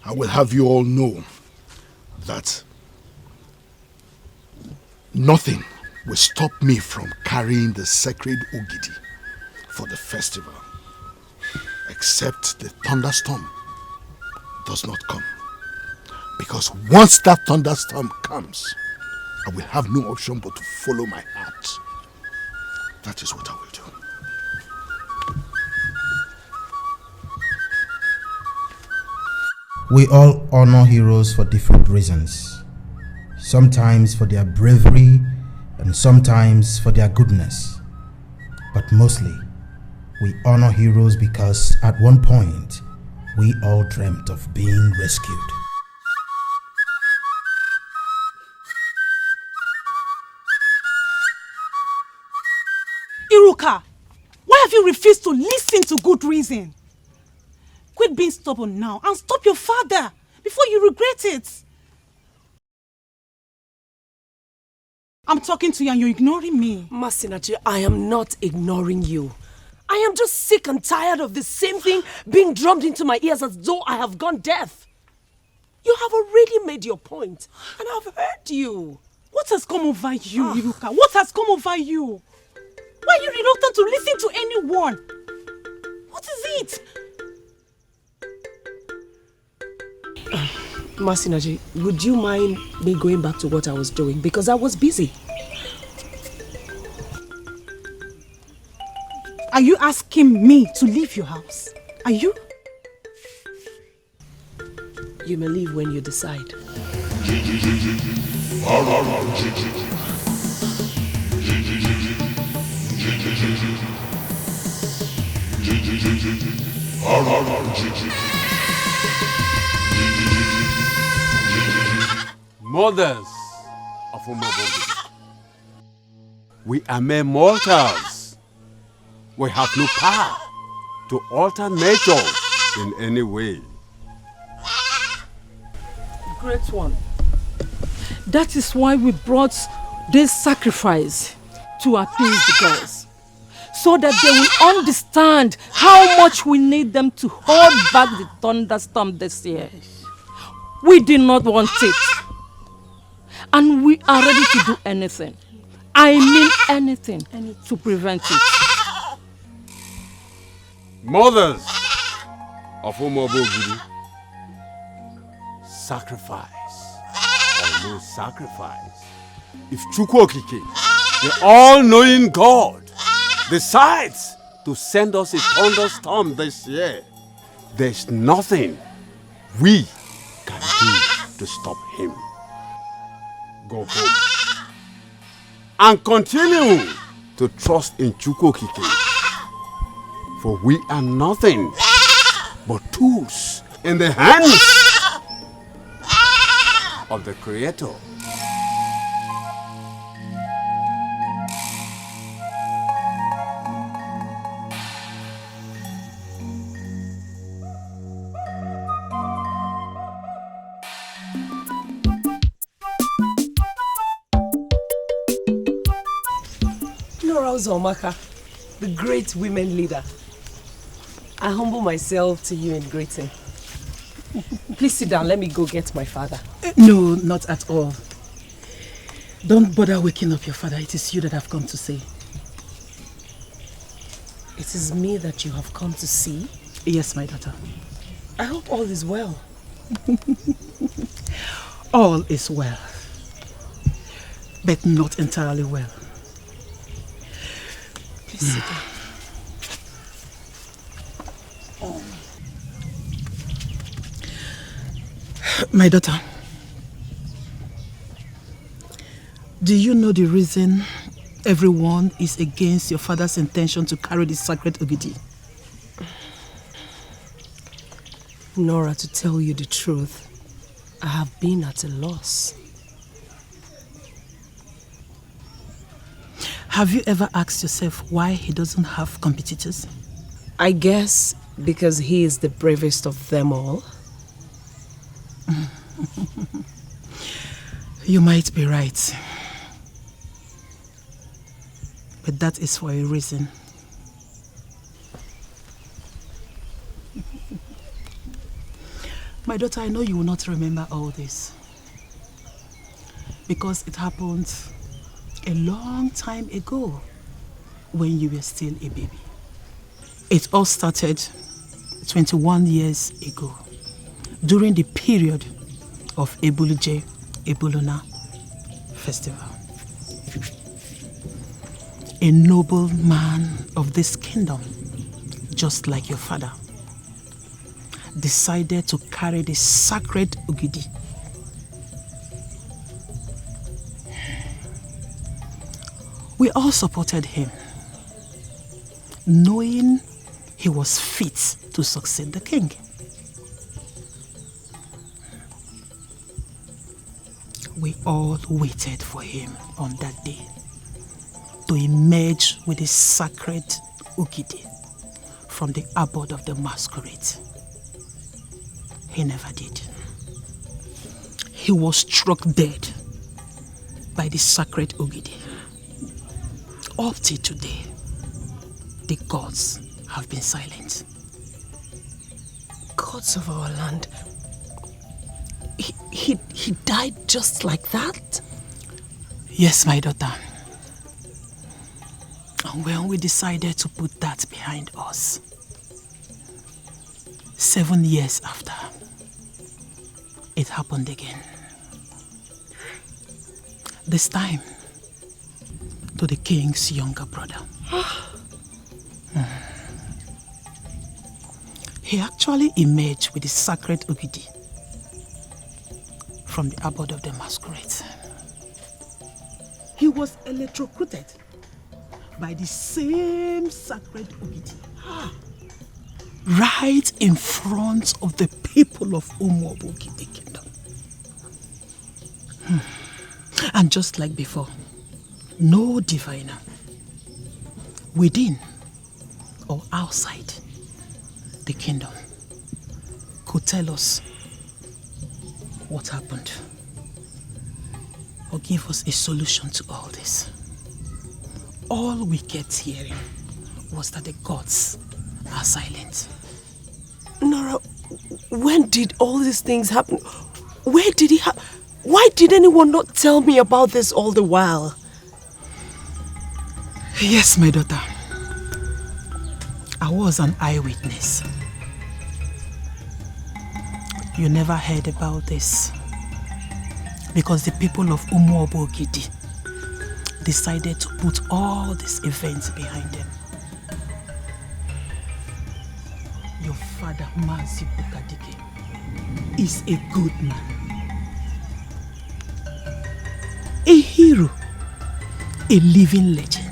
I will have you all know that nothing will stop me from carrying the sacred Ugidi for the festival, except the thunderstorm does not come. Because once that thunderstorm comes, I will have no option but to follow my heart. That is what I will do. We all honor heroes for different reasons. Sometimes for their bravery and sometimes for their goodness. But mostly, we honor heroes because at one point, we all dreamt of being rescued. Iruka, why have you refused to listen to good reason? Quit being stubborn now and stop your father before you regret it. I'm talking to you and you're ignoring me. Masinachi, I am not ignoring you. I am just sick and tired of the same thing being drummed into my ears as though I have gone deaf. You have already made your point and I've heard you. What has come over you, Iruka? What has come over you? Why are you reluctant to listen to anyone? What is it? Masinaji, would you mind me going back to what I was doing? Because I was busy. Are you asking me to leave your house? Are you? You may leave when you decide. Mothers of Umobogidi, we are mere mortals. We have no power to alter nature in any way. Great one. That is why we brought this sacrifice to appease the girls, so that they will understand how much we need them to hold back the thunderstorm this year. We did not want it. And we are ready to do anything. I mean anything to prevent it. Mothers of Umobogidi, sacrifice or no sacrifice. If Chukwokike, the all-knowing God, decides to send us a thunderstorm this year, there's nothing we can do to stop him. Go home and continue to trust in Chukwokike, for we are nothing but tools in the hands of the Creator. Nora Uzomaka, the great women leader. I humble myself to you in greeting. Please sit down, let me go get my father. No, not at all. Don't bother waking up your father. It is you that I've come to see. It is me that you have come to see? Yes, my daughter. I hope all is well. All is well. But not entirely well. Please sit down. Oh. My daughter, do you know the reason everyone is against your father's intention to carry the sacred Ogidi? Nora, to tell you the truth, I have been at a loss. Have you ever asked yourself why he doesn't have competitors? I guess because he is the bravest of them all. You might be right. But that is for a reason. My daughter, I know you will not remember all this. Because it happened a long time ago when you were still a baby. It all started 21 years ago during the period of Ebuluje Ebuluna festival. A noble man of this kingdom, just like your father, decided to carry the sacred Ogidi. We all supported him, knowing he was fit to succeed the king. We all waited for him on that day to emerge with the sacred Ogidi from the abode of the masquerade. He never did. He was struck dead by the sacred Ogidi. Up till today, the gods have been silent. Gods of our land. He died just like that? Yes, my daughter. And when we decided to put that behind us, 7 years after, it happened again. This time, to the king's younger brother. He actually emerged with the sacred Ogidi from the abode of the masquerade. He was electrocuted by the same sacred Ogidi. Right in front of the people of Umuobogidi kingdom. And just like before, no diviner, within or outside the kingdom, could tell us what happened or give us a solution to all this. All we kept hearing was that the gods are silent. Nora, when did all these things happen? Where did it happen? Why did anyone not tell me about this all the while? Yes, my daughter. I was an eyewitness. You never heard about this because the people of Umuobogidi decided to put all these events behind them. Your father, Mansi Bukadike, is a good man. A hero. A living legend.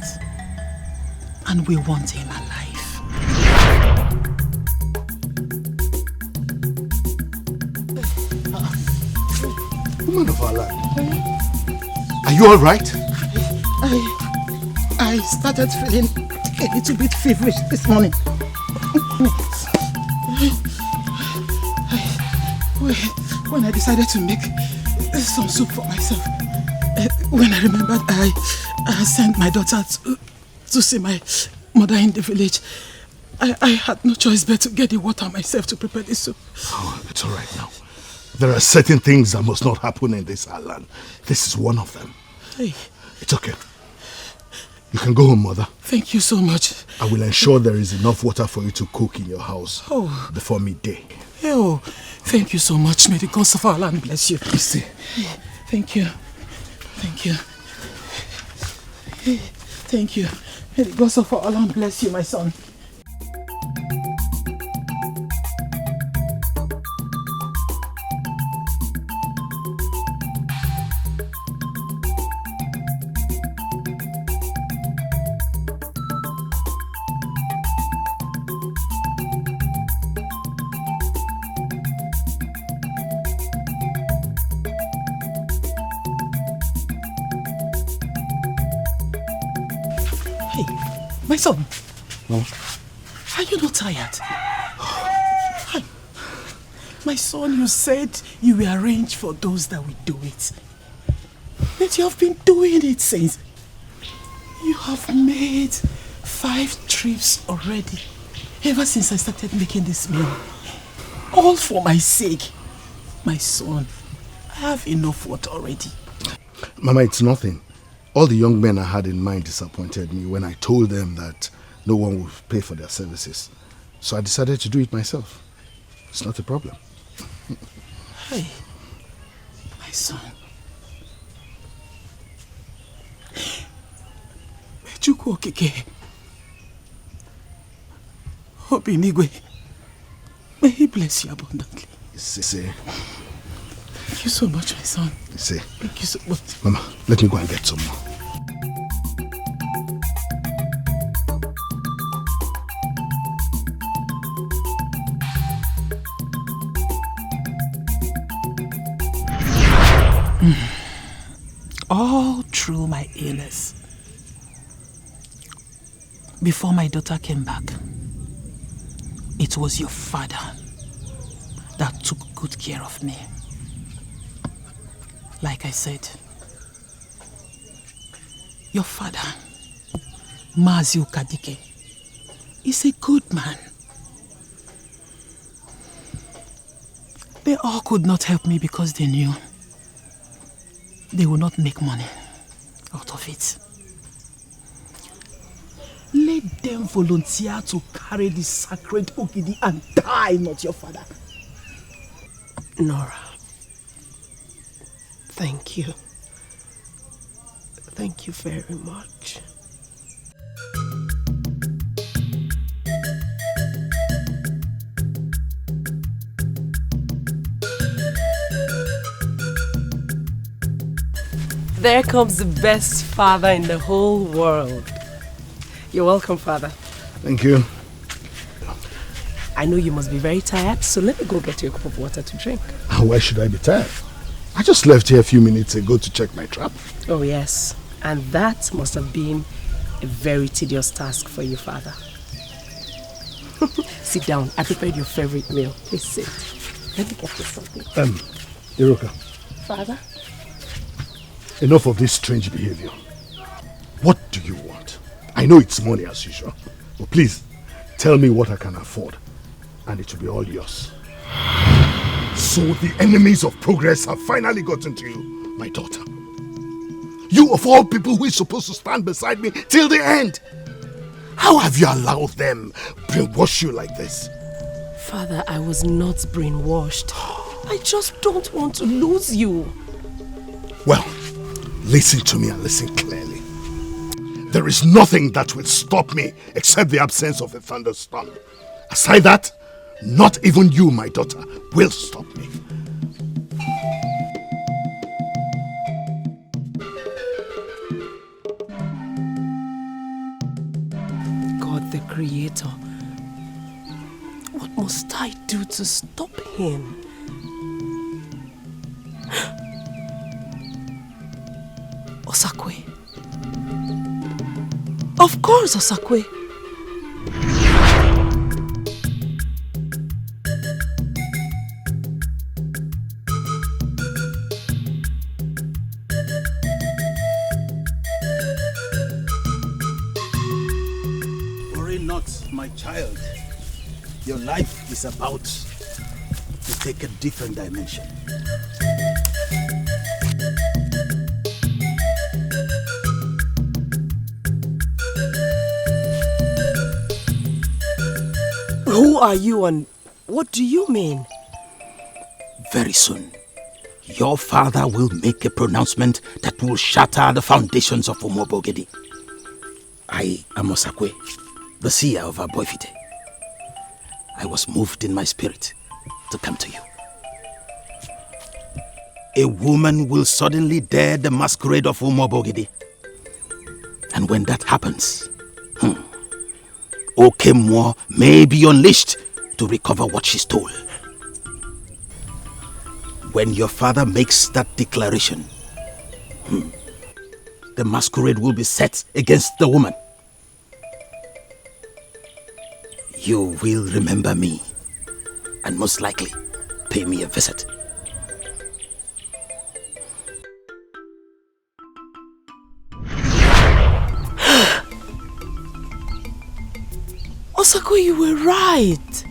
And we want him alive. Woman of our land, are you all right? I started feeling a little bit feverish this morning. When I decided to make some soup for myself, when I remembered I sent my daughter to see my mother in the village. I had no choice but to get the water myself to prepare the soup. Oh, it's all right now. There are certain things that must not happen in this island. This is one of them. Hey. It's okay. You can go home, Mother. Thank you so much. I will ensure there is enough water for you to cook in your house before midday. Oh, thank you so much. May the gods of our land bless you. See. Thank you. Thank you. Thank you. May the gods of our land bless you, my son. My son, are you not tired? My son, you said you will arrange for those that will do it. But you have been doing it since. You have made 5 trips already, ever since I started making this meal. All for my sake. My son, I have enough water already. Mama, it's nothing. All the young men I had in mind disappointed me when I told them that no one would pay for their services. So I decided to do it myself. It's not a problem. Hey, my son. Chukwu Okike. Obinigwe. May he bless you abundantly. See. Thank you so much, my son. See. Thank you so much. Mama, let me go and get some more. All through my illness, before my daughter came back, it was your father that took good care of me. Like I said, your father, Mazi Ukadike, is a good man. They all could not help me because they knew they will not make money out of it. Let them volunteer to carry the sacred Ogidi and die, not your father. Nora, thank you. Thank you very much. There comes the best father in the whole world. You're welcome, Father. Thank you. I know you must be very tired, so let me go get you a cup of water to drink. Why should I be tired? I just left here a few minutes ago to check my trap. Oh yes, and that must have been a very tedious task for you, Father. Sit down. I prepared your favorite meal. Please sit. Let me get you something. Iroka. Father? Enough of this strange behavior. What do you want? I know it's money as usual, but please tell me what I can afford, and it will be all yours. So the enemies of progress have finally gotten to you, my daughter. You of all people who is supposed to stand beside me till the end. How have you allowed them brainwash you like this? Father, I was not brainwashed. I just don't want to lose you. Well, listen to me and listen clearly. There is nothing that will stop me except the absence of a thunderstorm. Aside that, not even you, my daughter, will stop me. God the Creator, what must I do to stop him? Osakwe. Of course, Osakwe. not, my child. Your life is about to take a different dimension. Who are you and what do you mean? Very soon, your father will make a pronouncement that will shatter the foundations of Umobogedi. I am Osakwe, the seer of Aboifite. I was moved in my spirit to come to you. A woman will suddenly dare the masquerade of Umobogedi. And when that happens, Okemwo may be unleashed to recover what she stole. When your father makes that declaration, the masquerade will be set against the woman. You will remember me and most likely pay me a visit. Osako, you were right.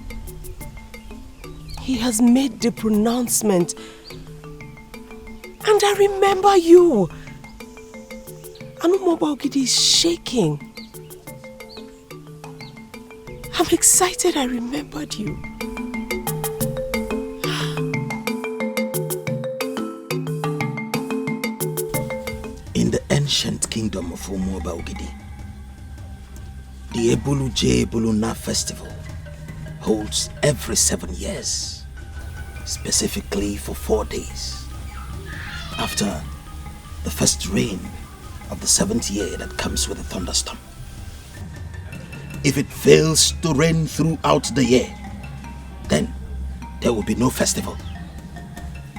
He has made the pronouncement. And I remember you. Anumobogidi is shaking. I'm excited I remembered you. In the ancient kingdom of Umuobaogidi, the Ebulu J. Ebuluna festival holds every 7 years, specifically for 4 days, after the first rain of the 7th year that comes with a thunderstorm. If it fails to rain throughout the year, then there will be no festival.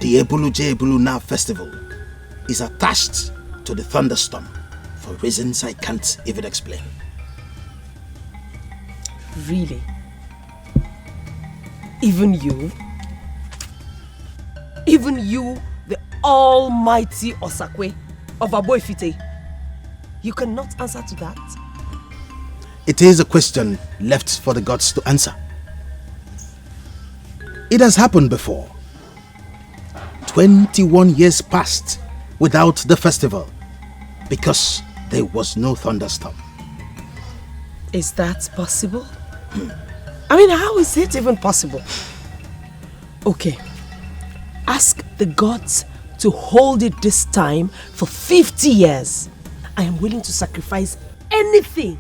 The Ebulu J. Ebuluna festival is attached to the thunderstorm for reasons I can't even explain. Really? Even you? Even you, the almighty Osakwe of Aboifite? You cannot answer to that? It is a question left for the gods to answer. It has happened before. 21 years passed without the festival because there was no thunderstorm. Is that possible? I mean, how is it even possible? Okay, ask the gods to hold it this time for 50 years. I am willing to sacrifice anything.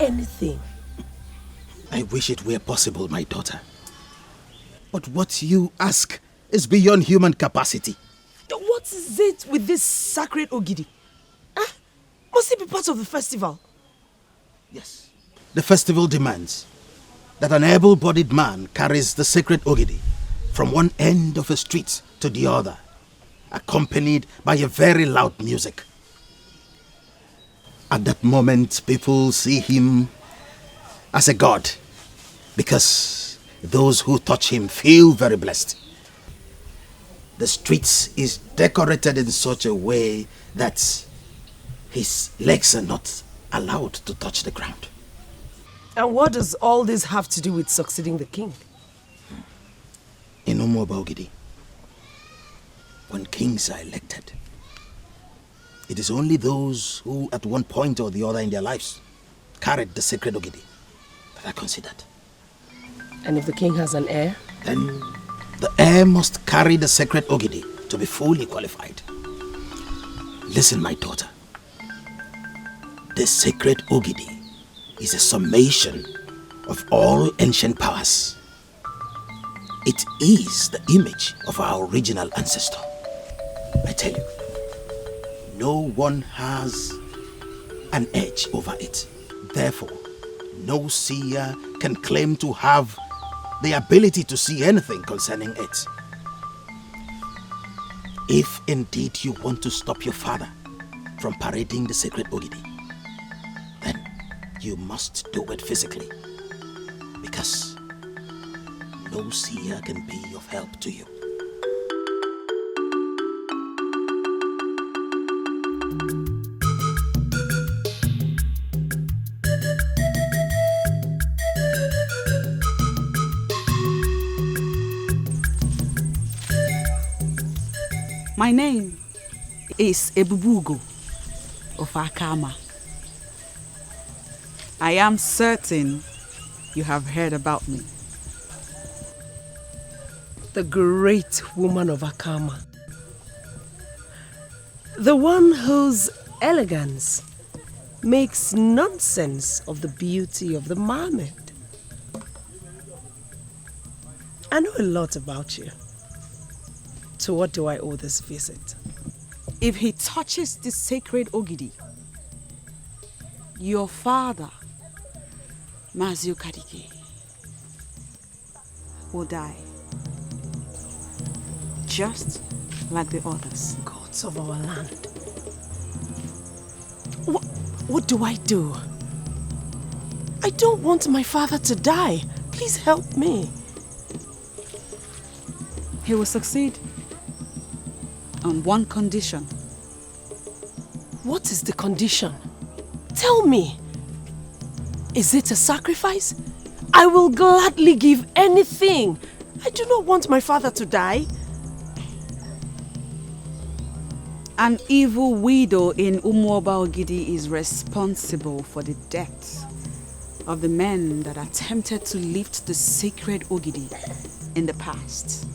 Anything. I wish it were possible, my daughter. But what you ask is beyond human capacity. What is it with this sacred Ogidi? Huh? Must it be part of the festival? Yes. The festival demands that an able-bodied man carries the sacred Ogidi from one end of a street to the other, accompanied by a very loud music. At that moment, people see him as a god, because those who touch him feel very blessed. The street is decorated in such a way that his legs are not allowed to touch the ground. And what does all this have to do with succeeding the king? In Umuobaogidi, when kings are elected, it is only those who at one point or the other in their lives carried the sacred Ogidi that are considered. And if the king has an heir? Then the heir must carry the sacred Ogidi to be fully qualified. Listen, my daughter. The sacred Ogidi is a summation of all ancient powers. It is the image of our original ancestor. I tell you, no one has an edge over it. Therefore, no seer can claim to have the ability to see anything concerning it. If indeed you want to stop your father from parading the sacred Ogidi, then you must do it physically, because no seer can be of help to you. My name is Ebube Ego of Akama. I am certain you have heard about me. The great woman of Akama. The one whose elegance makes nonsense of the beauty of the mermaid. I know a lot about you. To what do I owe this visit? If he touches the sacred Ogidi, your father, Mazi Okadike, will die. Just like the others. Gods of our land. What do I do? I don't want my father to die. Please help me. He will succeed on one condition. What is the condition? Tell me. Is it a sacrifice? I will gladly give anything. I do not want my father to die. An evil widow in Umuoba Ogidi is responsible for the death of the men that attempted to lift the sacred Ogidi in the past.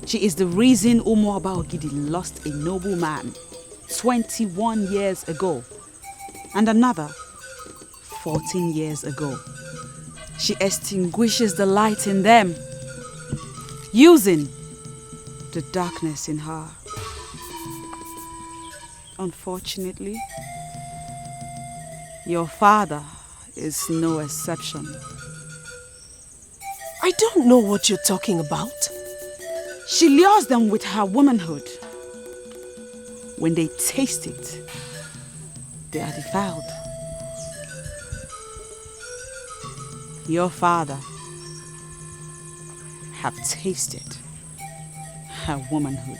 She is the reason Umuoba Ogidi lost a noble man 21 years ago and another 14 years ago. She extinguishes the light in them using the darkness in her. Unfortunately, your father is no exception. I don't know what you're talking about. She lures them with her womanhood. When they taste it, they are defiled. Your father have tasted her womanhood.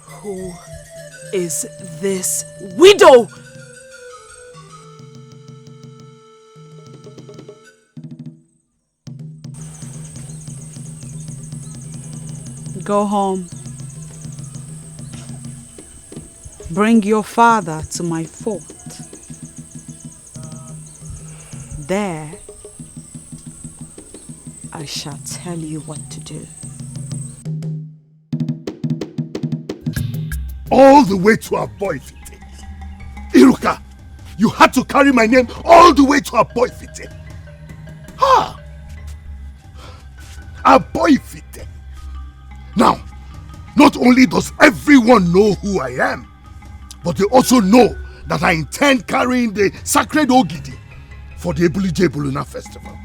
Who is this widow? Go home. Bring your father to my fort. There, I shall tell you what to do. All the way to Aboifite. Iruka, you had to carry my name all the way to Aboifite. Ha! Aboifite. Now, not only does everyone know who I am, but they also know that I intend carrying the sacred Ogidi for the Ebulije Buluna festival.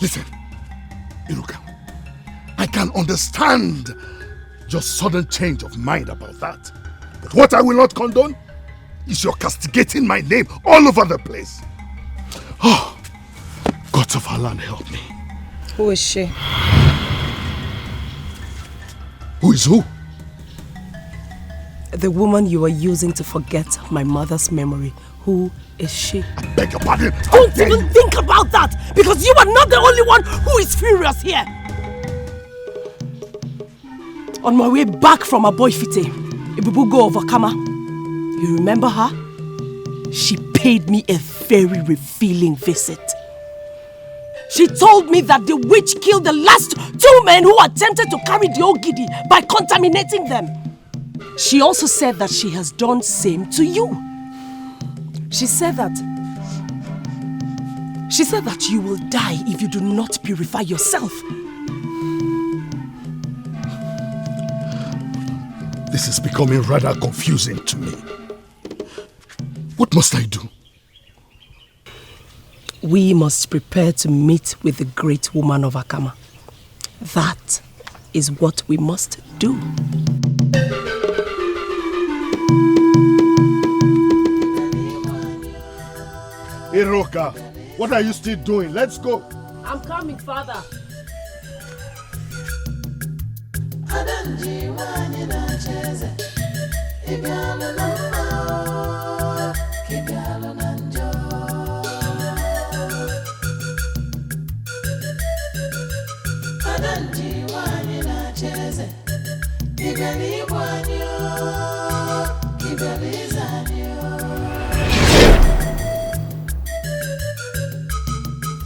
Listen, Iruka, I can understand your sudden change of mind about that. But what I will not condone is your castigating my name all over the place. Oh, gods of our land, help me. Who is she? Who is who? The woman you are using to forget my mother's memory. Who is she? I beg your pardon. Don't even think about that, because you are not the only one who is furious here. On my way back from Aboifite, Ebube Ego of Akama, you remember her? She paid me a very revealing visit. She told me that the witch killed the last 2 men who attempted to carry the Ogidi by contaminating them. She also said that she has done same to you. She said that you will die if you do not purify yourself. This is becoming rather confusing to me. What must I do? We must prepare to meet with the great woman of Akama. That is what we must do. Iroka, what are you still doing? Let's go. I'm coming, Father.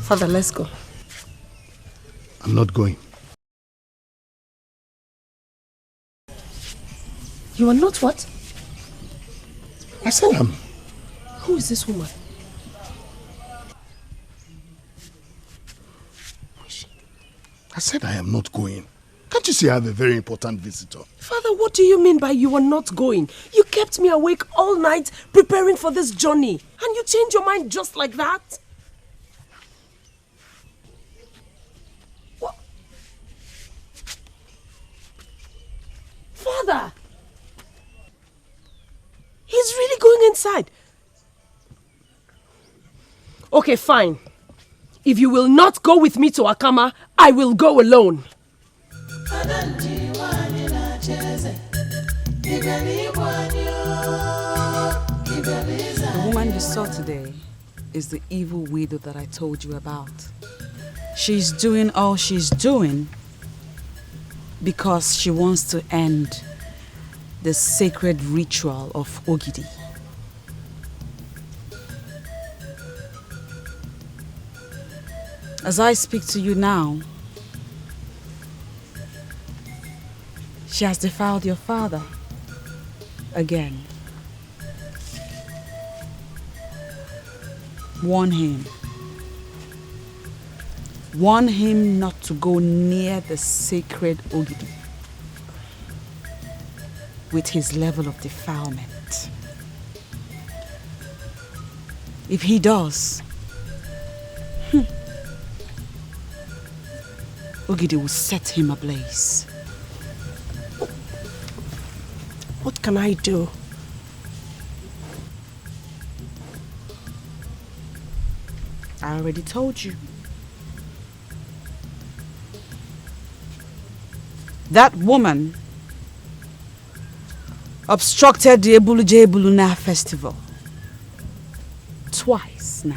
Father, let's go. I'm not going. You are not what? I said I'm... Who is this woman? I said I am not going. Can't you see I have a very important visitor? Father, what do you mean by you are not going? You kept me awake all night preparing for this journey. And you change your mind just like that? What? Father! He's really going inside. Okay, fine. If you will not go with me to Akama, I will go alone. The woman you saw today is the evil widow that I told you about. She's doing all she's doing because she wants to end the sacred ritual of Ogidi. As I speak to you now, she has defiled your father again. Warn him. Warn him not to go near the sacred Ogidi with his level of defilement. If he does, Ogidi will set him ablaze. What can I do? I already told you. That woman obstructed the Ebuluje Ebuluna festival twice now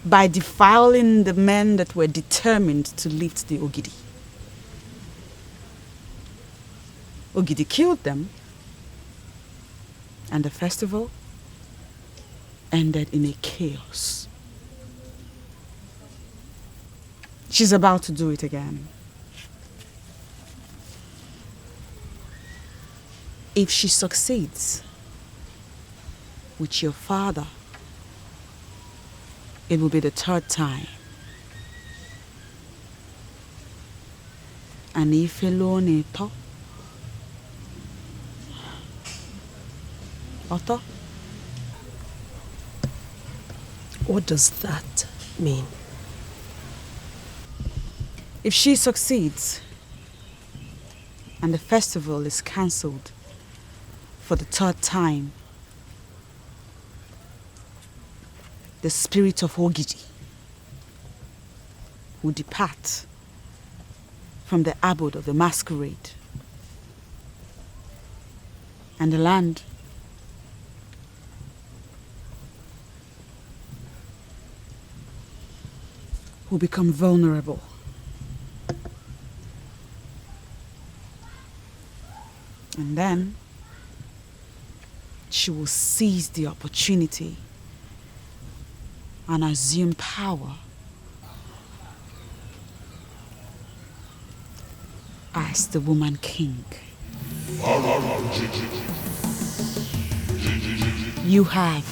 by defiling the men that were determined to lift the Ogidi. Ogidi killed them, and the festival ended in a chaos. She's about to do it again. If she succeeds with your father, it will be the third time. And if alone Otto? What does that mean? If she succeeds and the festival is cancelled for the third time, the spirit of Ogidi will depart from the abode of the masquerade, and the land will become vulnerable. And then she will seize the opportunity and assume power as the woman king. You have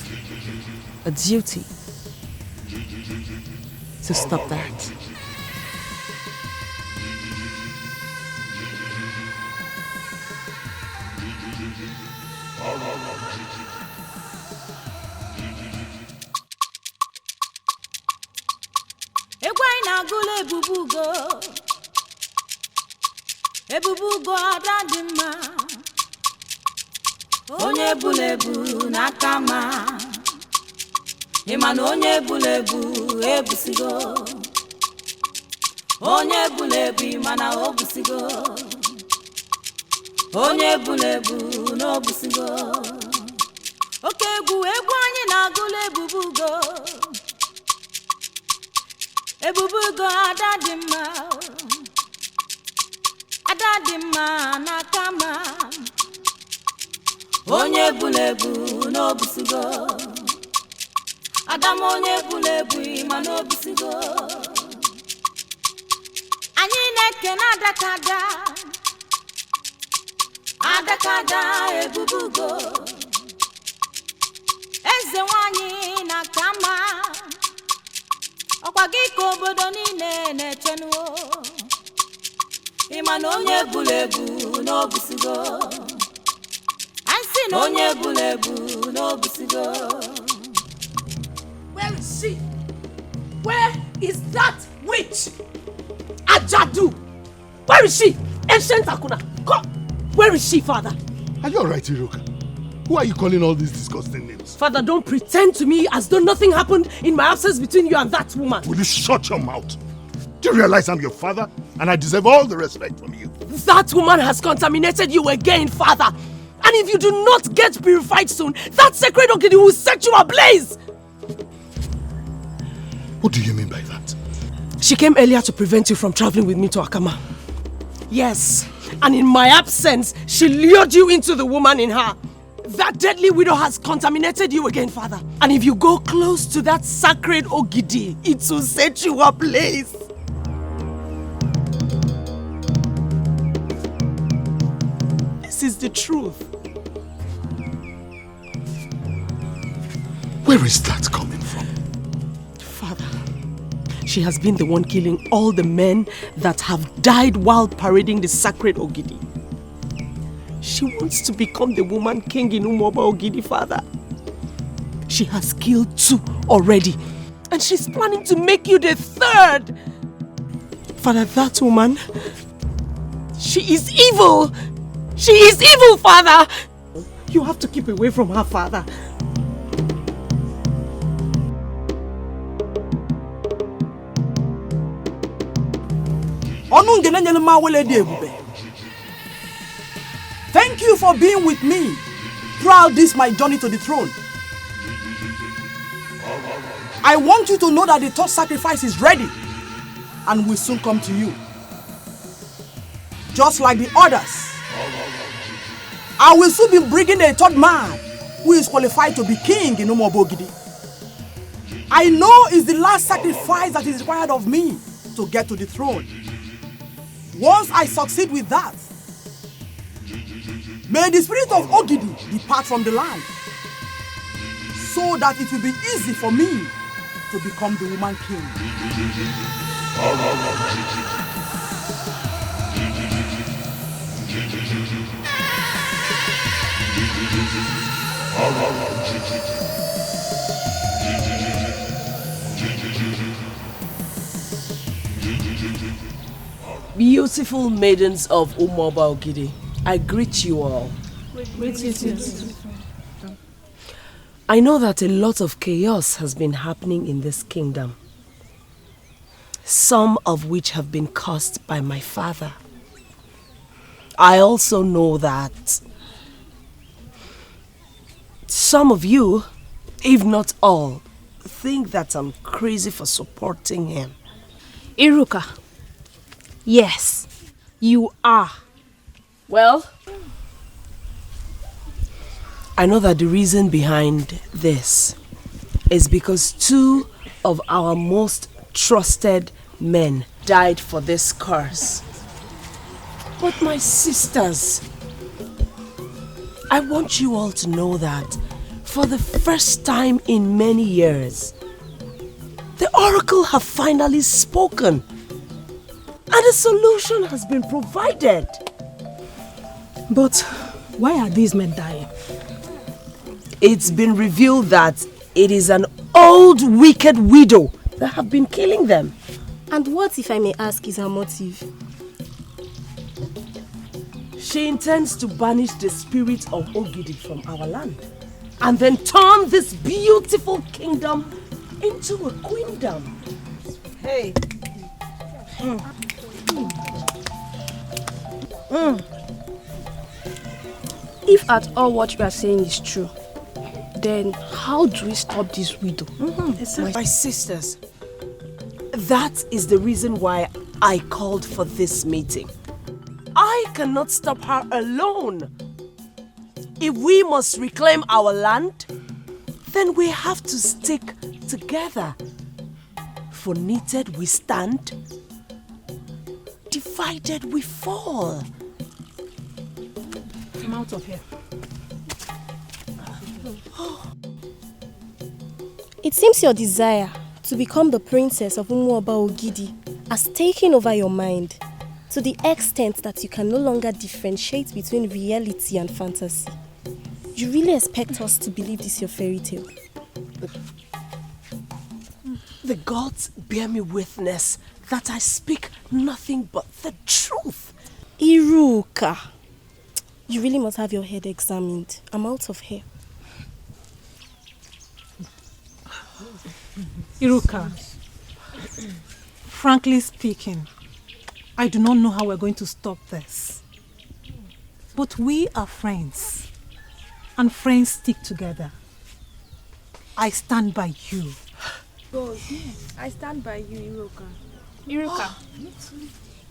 a duty to stop that. Ebube Ego adadima onye bulebu n'akama ịmana onye bulebu ebusigo onye bulebu ịmana obusigo onye bulebu n'obusigo oke egwu anyị na-agụla Ebube Ego adadima n'akama onye bulebu n'obusigo Adam onye bulebu mana obisigo. Anyị na-eke na adakada. Adakada Ebube Ego. Eze nwanyị na kama. Ọkwa gị ka obodo niile na-echenuo. Ịma na onye bulebu n'obisigo. Ansi na onye bulebu n'obisigo. Where is she? Where is that witch? Ajadu! Where is she? Ancient Akuna! Come! Where is she, Father? Are you alright, Iruka? Who are you calling all these disgusting names? Father, don't pretend to me as though nothing happened in my absence between you and that woman. Will you shut your mouth? Do you realize I'm your father and I deserve all the respect from you? That woman has contaminated you again, Father. And if you do not get purified soon, that sacred Ogidi will set you ablaze. What do you mean by that? She came earlier to prevent you from traveling with me to Akama. Yes, and in my absence, she lured you into the woman in her. That deadly widow has contaminated you again, Father. And if you go close to that sacred Ogidi, it will set you ablaze. This is the truth. Where is that coming from? Father, she has been the one killing all the men that have died while parading the sacred Ogidi. She wants to become the woman king in Umoba Ogidi, Father. She has killed 2 already, and she's planning to make you the 3rd. Father, that woman, she is evil. She is evil, Father. You have to keep away from her, Father. Thank you for being with me throughout this my journey to the throne. I want you to know that the 3rd sacrifice is ready and will soon come to you. Just like the others, I will soon be bringing a 3rd man who is qualified to be king in Umobogidi. I know it's the last sacrifice that is required of me to get to the throne. Once I succeed with that, may the spirit of Ogidi depart from the land, so that it will be easy for me to become the woman king. Beautiful maidens of Umoba Ogidi, I greet you all. I know that a lot of chaos has been happening in this kingdom, some of which have been caused by my father. I also know that some of you, if not all, think that I'm crazy for supporting him. Iruka, yes, you are. Well, I know that the reason behind this is because 2 of our most trusted men died for this curse. But my sisters, I want you all to know that for the first time in many years, the oracle have finally spoken and a solution has been provided. But why are these men dying? It's been revealed that it is an old wicked widow that have been killing them. And what, if I may ask, is her motive? She intends to banish the spirit of Ogidi from our land and then turn this beautiful kingdom into a queendom. Hey. If at all what you are saying is true, then how do we stop this widow? My sisters, that is the reason why I called for this meeting. I cannot stop her alone. If we must reclaim our land, then we have to stick together. For knitted we stand, divided we fall. I'm out of here. It seems your desire to become the princess of Umuoba Ogidi has taken over your mind to the extent that you can no longer differentiate between reality and fantasy. You really expect us to believe this your fairy tale? The gods bear me witness that I speak nothing but the truth. Iruka, you really must have your head examined. I'm out of here. Iruka, frankly speaking, I do not know how we're going to stop this. But we are friends, and friends stick together. I stand by you. God, I stand by you, Iruka. Iruka,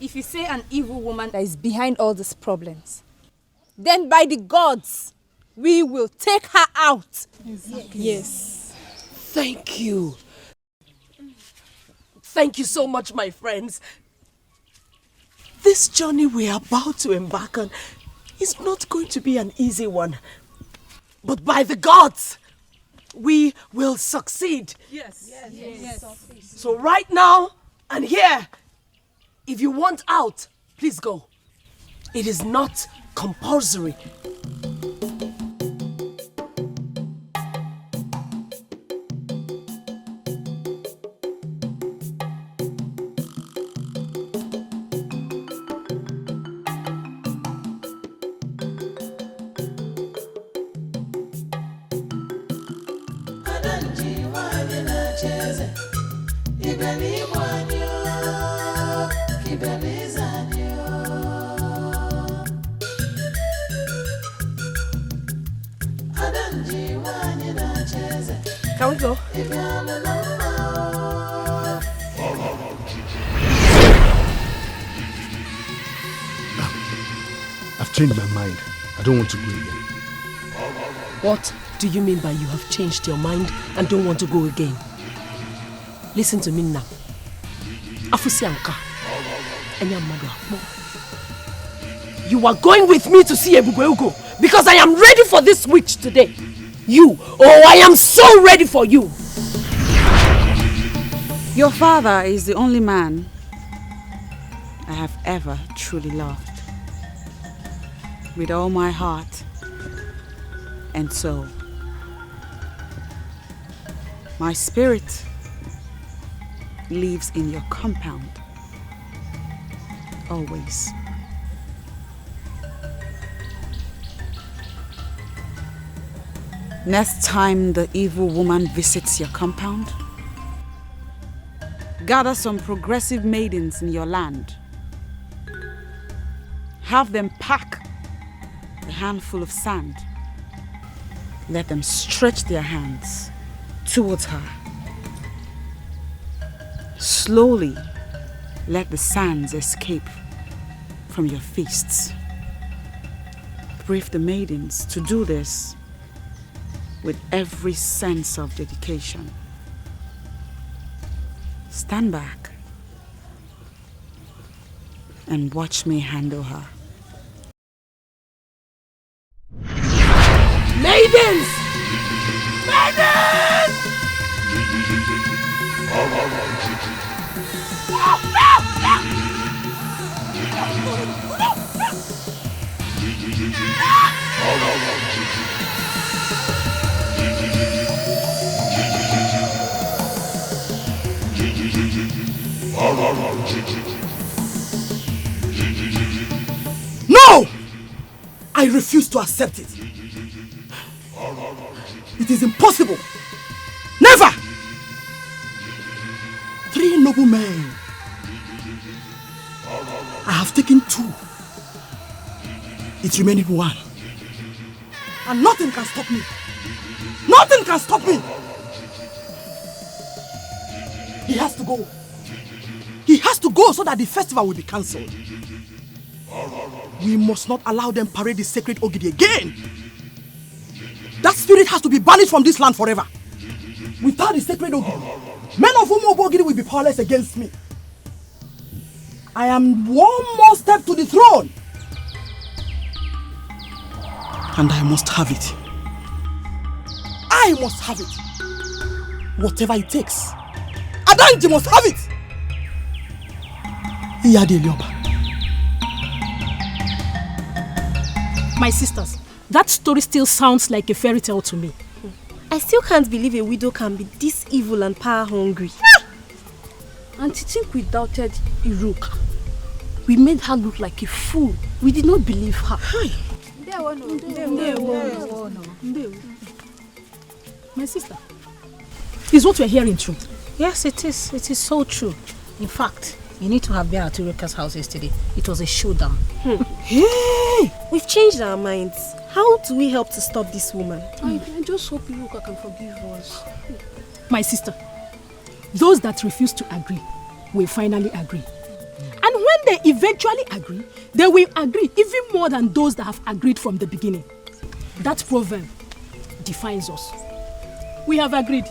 if you say an evil woman that is behind all these problems, then by the gods, we will take her out. Exactly. Yes. Thank you. Thank you so much, my friends. This journey we are about to embark on is not going to be an easy one. But by the gods, we will succeed. Yes. So right now and here, if you want out, please go. It is not compulsory. Can we go? I've changed my mind. I don't want to go again. What do you mean by you have changed your mind and don't want to go again? Listen to me now. Afusianka. You are going with me to see Ebube Ego because I am ready for this witch today. I am so ready for you. Your father is the only man I have ever truly loved. With all my heart and soul. My spirit lives in your compound. Always. Next time the evil woman visits your compound, gather some progressive maidens in your land. Have them pack a handful of sand. Let them stretch their hands towards her. Slowly let the sands escape from your fists. Brief the maidens to do this with every sense of dedication. Stand back and watch me handle her. Maidens! Maidens! No! I refuse to accept it. It is impossible. Never! 3 noble men. I have taken 2. It remaining 1. And nothing can stop me. Nothing can stop me. He has to go. He has to go so that the festival will be cancelled. We must not allow them parade the sacred Ogidi again. That spirit has to be banished from this land forever. without the sacred Ogidi, men of Umu Ogidi will be powerless against me. I am one more step to the throne. And I must have it. I must have it. Whatever it takes. Adanji must have it. My sisters, that story still sounds like a fairy tale to me. I still can't believe a widow can be this evil and power hungry. And to think we doubted Iruka. We made her look like a fool. We did not believe her. My sister, is what we're hearing true? Yes, it is. It is so true. In fact, you need to have been at Iruka's house yesterday. It was a showdown. Hey! We've changed our minds. How do we help to stop this woman? I just hope Iruka can forgive us. My sister, those that refuse to agree will finally agree. And when they eventually agree, they will agree even more than those that have agreed from the beginning. That proverb defines us. We have agreed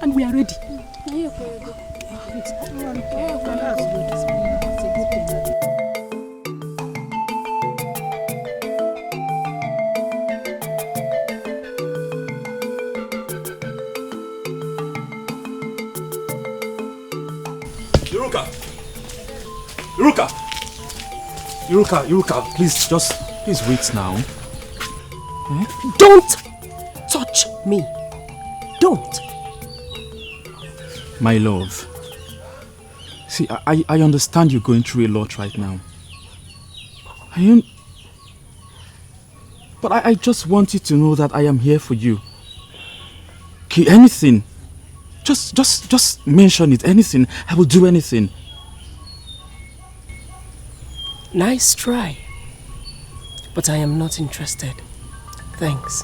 and we are ready. Iruka, please wait now. Don't touch me. Don't. My love. See, I understand you're going through a lot right now. But I just want you to know that I am here for you. Okay, anything. Just mention it. Anything. I will do anything. Nice try. But I am not interested. Thanks.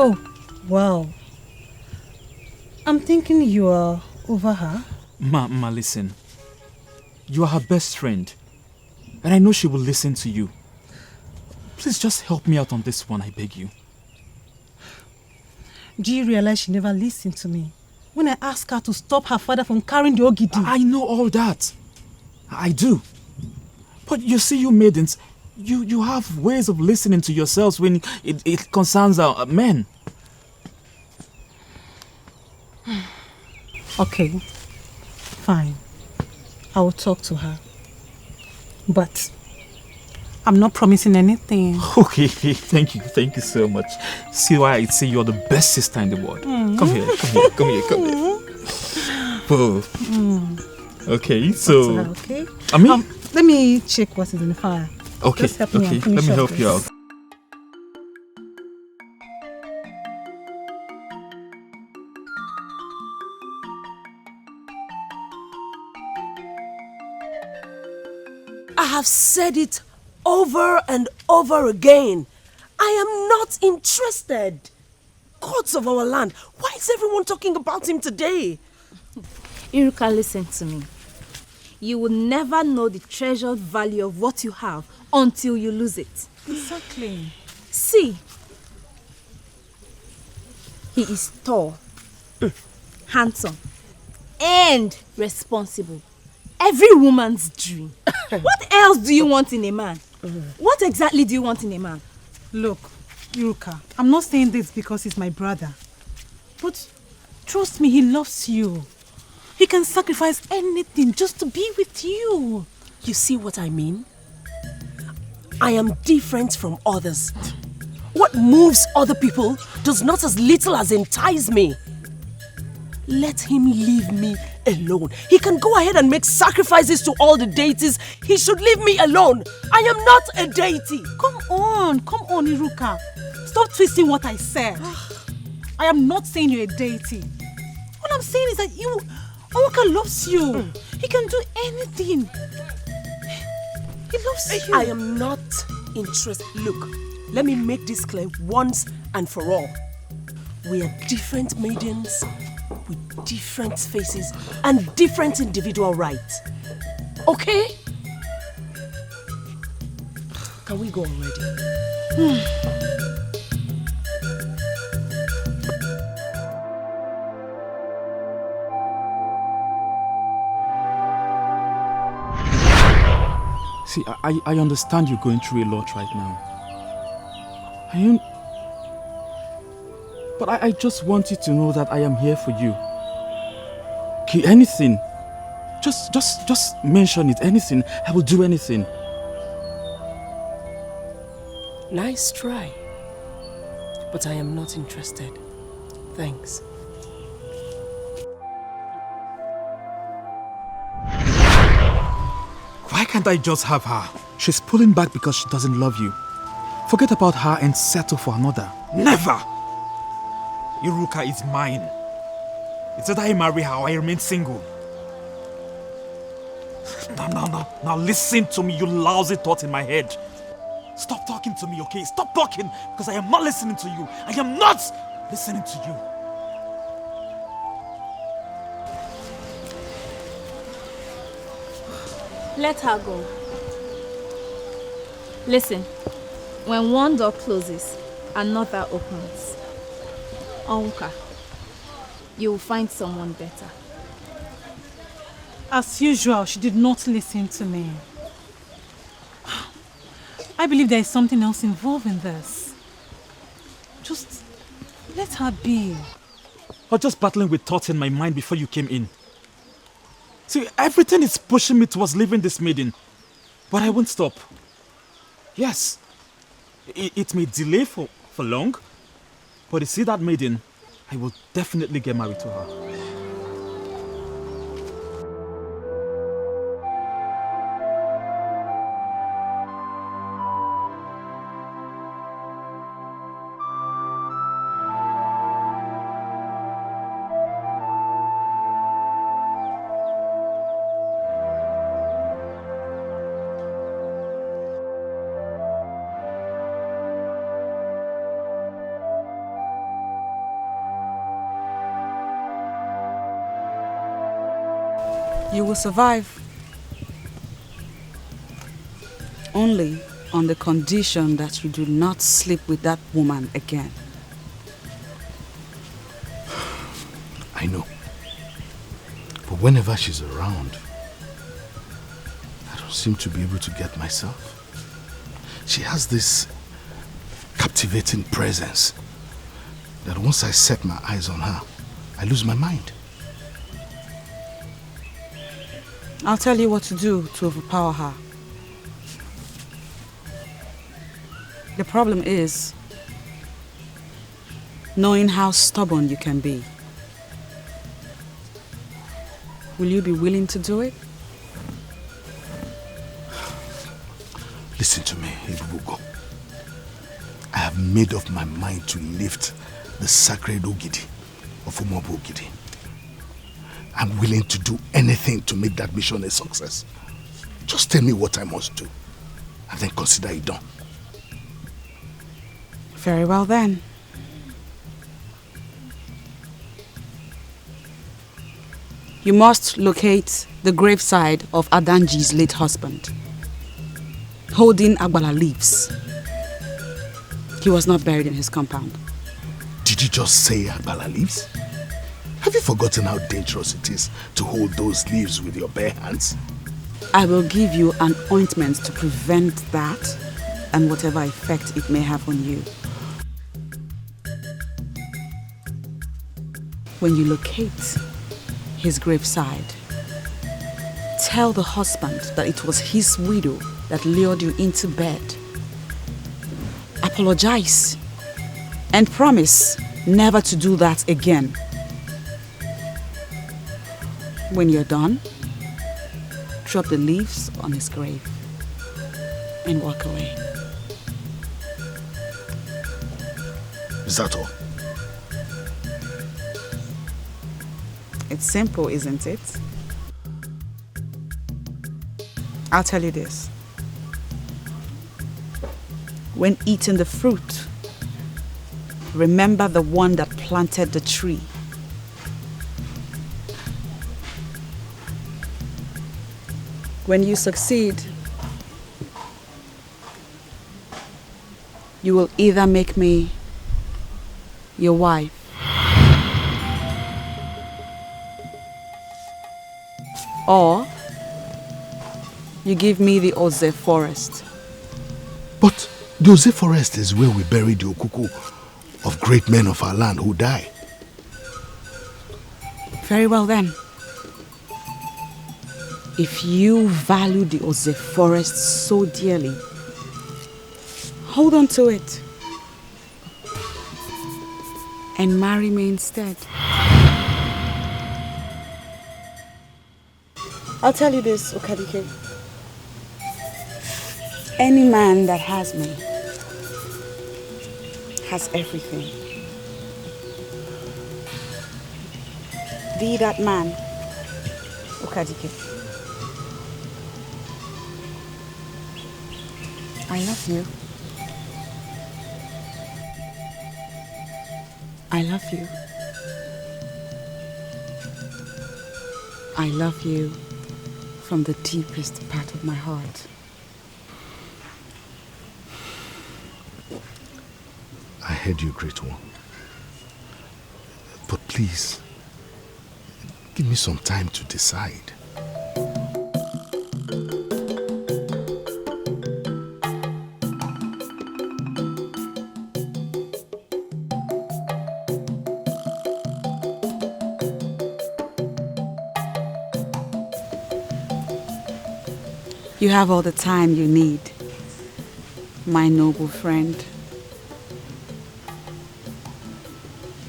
Oh, wow. I'm thinking you are over her. Ma, listen. You are her best friend. And I know she will listen to you. Please just help me out on this one, I beg you. Do you realize she never listened to me? When I asked her to stop her father from carrying the Ogidi. I know all that. I do. But you see, you maidens, you have ways of listening to yourselves when it concerns men. Okay, fine. I will talk to her. But I'm not promising anything. Okay, thank you so much. See why I say you're the best sister in the world. Come here. Oh. Okay, so... Okay. I mean... let me check what is in the fire. Okay, Just help me let me help you out. I have said it over and over again. I am not interested. Gods of our land, why is everyone talking about him today? Iruka, listen to me. You will never know the treasured value of what you have until you lose it. Exactly. See, he is tall, handsome, and responsible. Every woman's dream. What else do you want in a man? What exactly do you want in a man? Look, Iruka, I'm not saying this because he's my brother. But trust me, he loves you. He can sacrifice anything just to be with you. You see what I mean? I am different from others. What moves other people does not as little as entice me. Let him leave me alone. He can go ahead and make sacrifices to all the deities. He should leave me alone. I am not a deity. Come on, Iruka. Stop twisting what I said. I am not saying you're a deity. All I'm saying is that Onwuka loves you. He can do anything. He loves you. I am not interested. Look, let me make this clear once and for all. We are different maidens with different faces and different individual rights. Okay? Can we go already? See, I understand you're going through a lot right now. But I just want you to know that I am here for you. Okay, anything. Just mention it. Anything. I will do anything. Nice try. But I am not interested. Thanks. Why can't I just have her? She's pulling back because she doesn't love you. Forget about her and settle for another. Never! Iruka is mine. It's either I marry her or I remain single. Now listen to me, you lousy thought in my head. Stop talking to me, okay? Stop talking, because I am not listening to you. I am not listening to you. Let her go. Listen, when one door closes, another opens. Onwuka, you will find someone better. As usual, she did not listen to me. I believe there is something else involved in this. Just let her be. I was just battling with thoughts in my mind before you came in. See, everything is pushing me towards leaving this maiden. But I won't stop. Yes, it may delay for long. But you see that maiden, I will definitely get married to her. You will survive. Only on the condition that you do not sleep with that woman again. I know. But whenever she's around, I don't seem to be able to get myself. She has this captivating presence that once I set my eyes on her, I lose my mind. I'll tell you what to do to overpower her. The problem is knowing how stubborn you can be. Will you be willing to do it? Listen to me, Ebube Ego. I have made up my mind to lift the sacred Ogidi of Umobo Ogidi. I'm willing to do anything to make that mission a success. Just tell me what I must do, and then consider it done. Very well then. You must locate the graveside of Adanji's late husband, holding Agbala leaves. He was not buried in his compound. Did you just say Agbala leaves? Have you forgotten how dangerous it is to hold those leaves with your bare hands? I will give you an ointment to prevent that and whatever effect it may have on you. When you locate his graveside, tell the husband that it was his widow that lured you into bed. Apologize and promise never to do that again. When you're done, drop the leaves on his grave and walk away. Is that all? It's simple, isn't it? I'll tell you this. When eating the fruit, remember the one that planted the tree. When you succeed, you will either make me your wife or you give me the Oze forest. But the Oze forest is where we bury the Okuku of great men of our land who die. Very well then. If you value the Oze forest so dearly, hold on to it and marry me instead. I'll tell you this, Okadike. Any man that has me has everything. Be that man, Okadike. I love you. I love you. I love you from the deepest part of my heart. I heard you, great one. But please, give me some time to decide. You have all the time you need, my noble friend.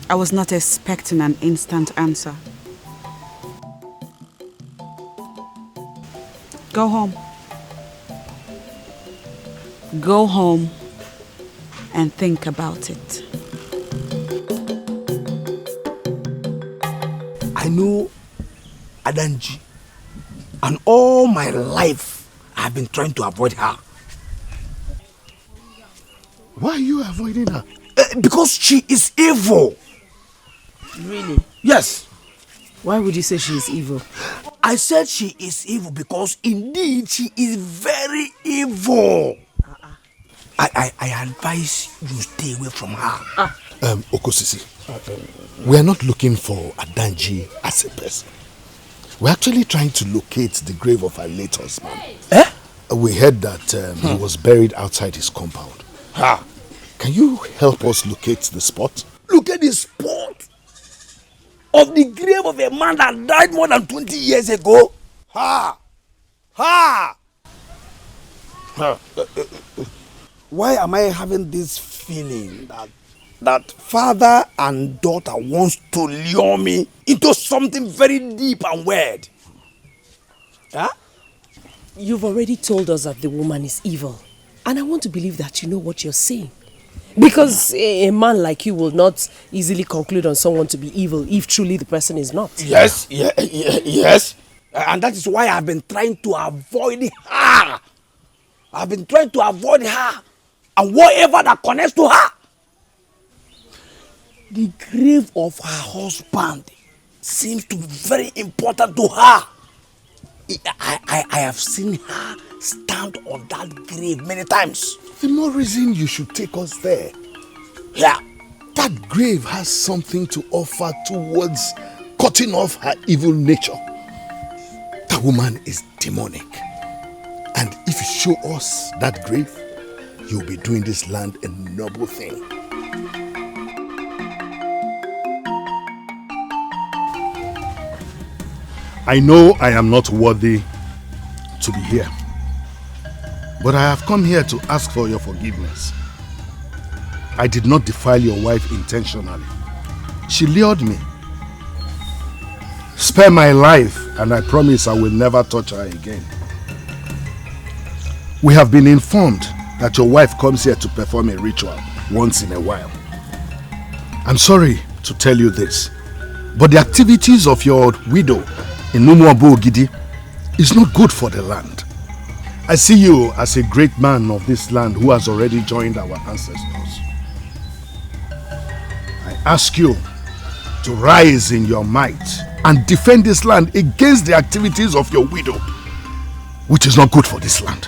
I was not expecting an instant answer. Go home. Go home and think about it. I know Adanji, and all my life I've been trying to avoid her. Why are you avoiding her? Because she is evil. Really? Yes. Why would you say she is evil? I said she is evil because indeed she is very evil. I advise you stay away from her. Okosisi, we are not looking for Adanji as a person. We're actually trying to locate the grave of our late husband. We heard that he was buried outside his compound. Can you help us locate the spot? Look at the spot of the grave of a man that died more than 20 years ago. Why am I having this feeling that father and daughter wants to lure me into something very deep and weird? You've already told us that the woman is evil. And I want to believe that you know what you're saying. Because a man like you will not easily conclude on someone to be evil if truly the person is not. Yes. And that is why I've been trying to avoid her. I've been trying to avoid her and whatever that connects to her. The grave of her husband seems to be very important to her. I have seen her stand on that grave many times. The more reason you should take us there. Yeah. That grave has something to offer towards cutting off her evil nature. That woman is demonic. And if you show us that grave, you'll be doing this land a noble thing. I know I am not worthy to be here, but I have come here to ask for your forgiveness. I did not defile your wife intentionally. She lured me. Spare my life, and I promise I will never touch her again. We have been informed that your wife comes here to perform a ritual once in a while. I'm sorry to tell you this, But the activities of your widow in Umuabo Ogidi is not good for the land. I see you as a great man of this land who has already joined our ancestors. I ask you to rise in your might and defend this land against the activities of your widow, which is not good for this land.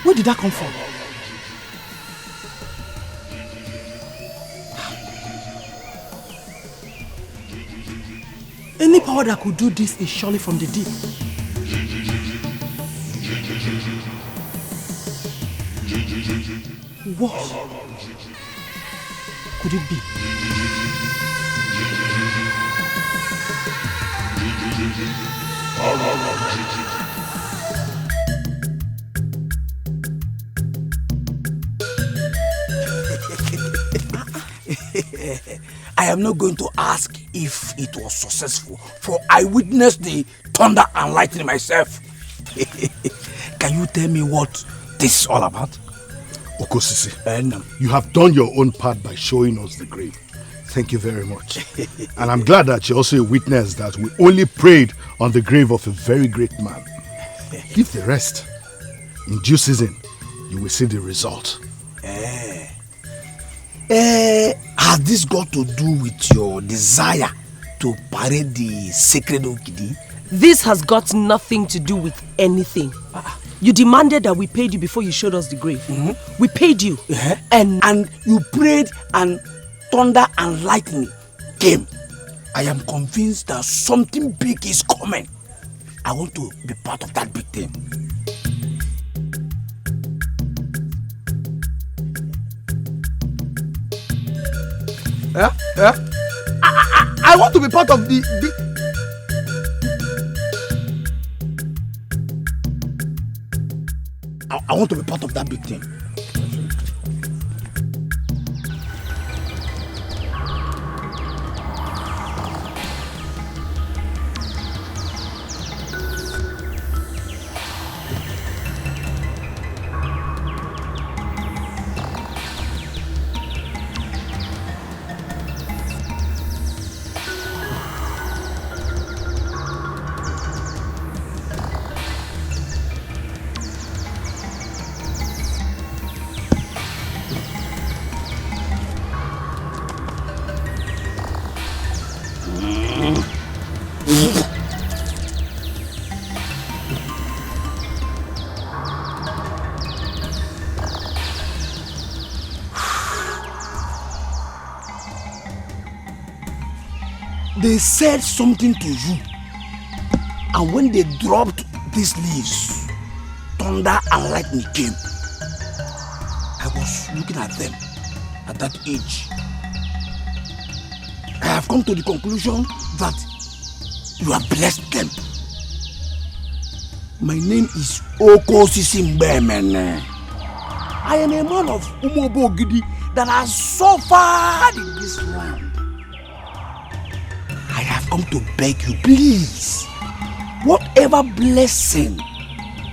Where did that come from? Any power that could do this is surely from the deep. What could it be? I am not going to ask if it was successful, for I witnessed the thunder and lightning myself. Can you tell me what this is all about? Okosisi, you have done your own part by showing us the grave. Thank you very much. And I'm glad that you also witnessed that we only prayed on the grave of a very great man. Leave the rest. In due season, you will see the result. Has this got to do with your desire to parade the sacred Ogidi? This has got nothing to do with anything. You demanded that we paid you before you showed us the grave. We paid you. And you prayed and thunder and lightning came. I am convinced that something big is coming. I want to be part of that big thing. I want to be part of the I want to be part of that big thing. They said something to you, and when they dropped these leaves, thunder and lightning came. I was looking at them at that age. I have come to the conclusion that you have blessed them. My name is Okosisi Mbemene. I am a man of Umuabo Ogidi that has suffered in this land. I have come to beg you, please, whatever blessing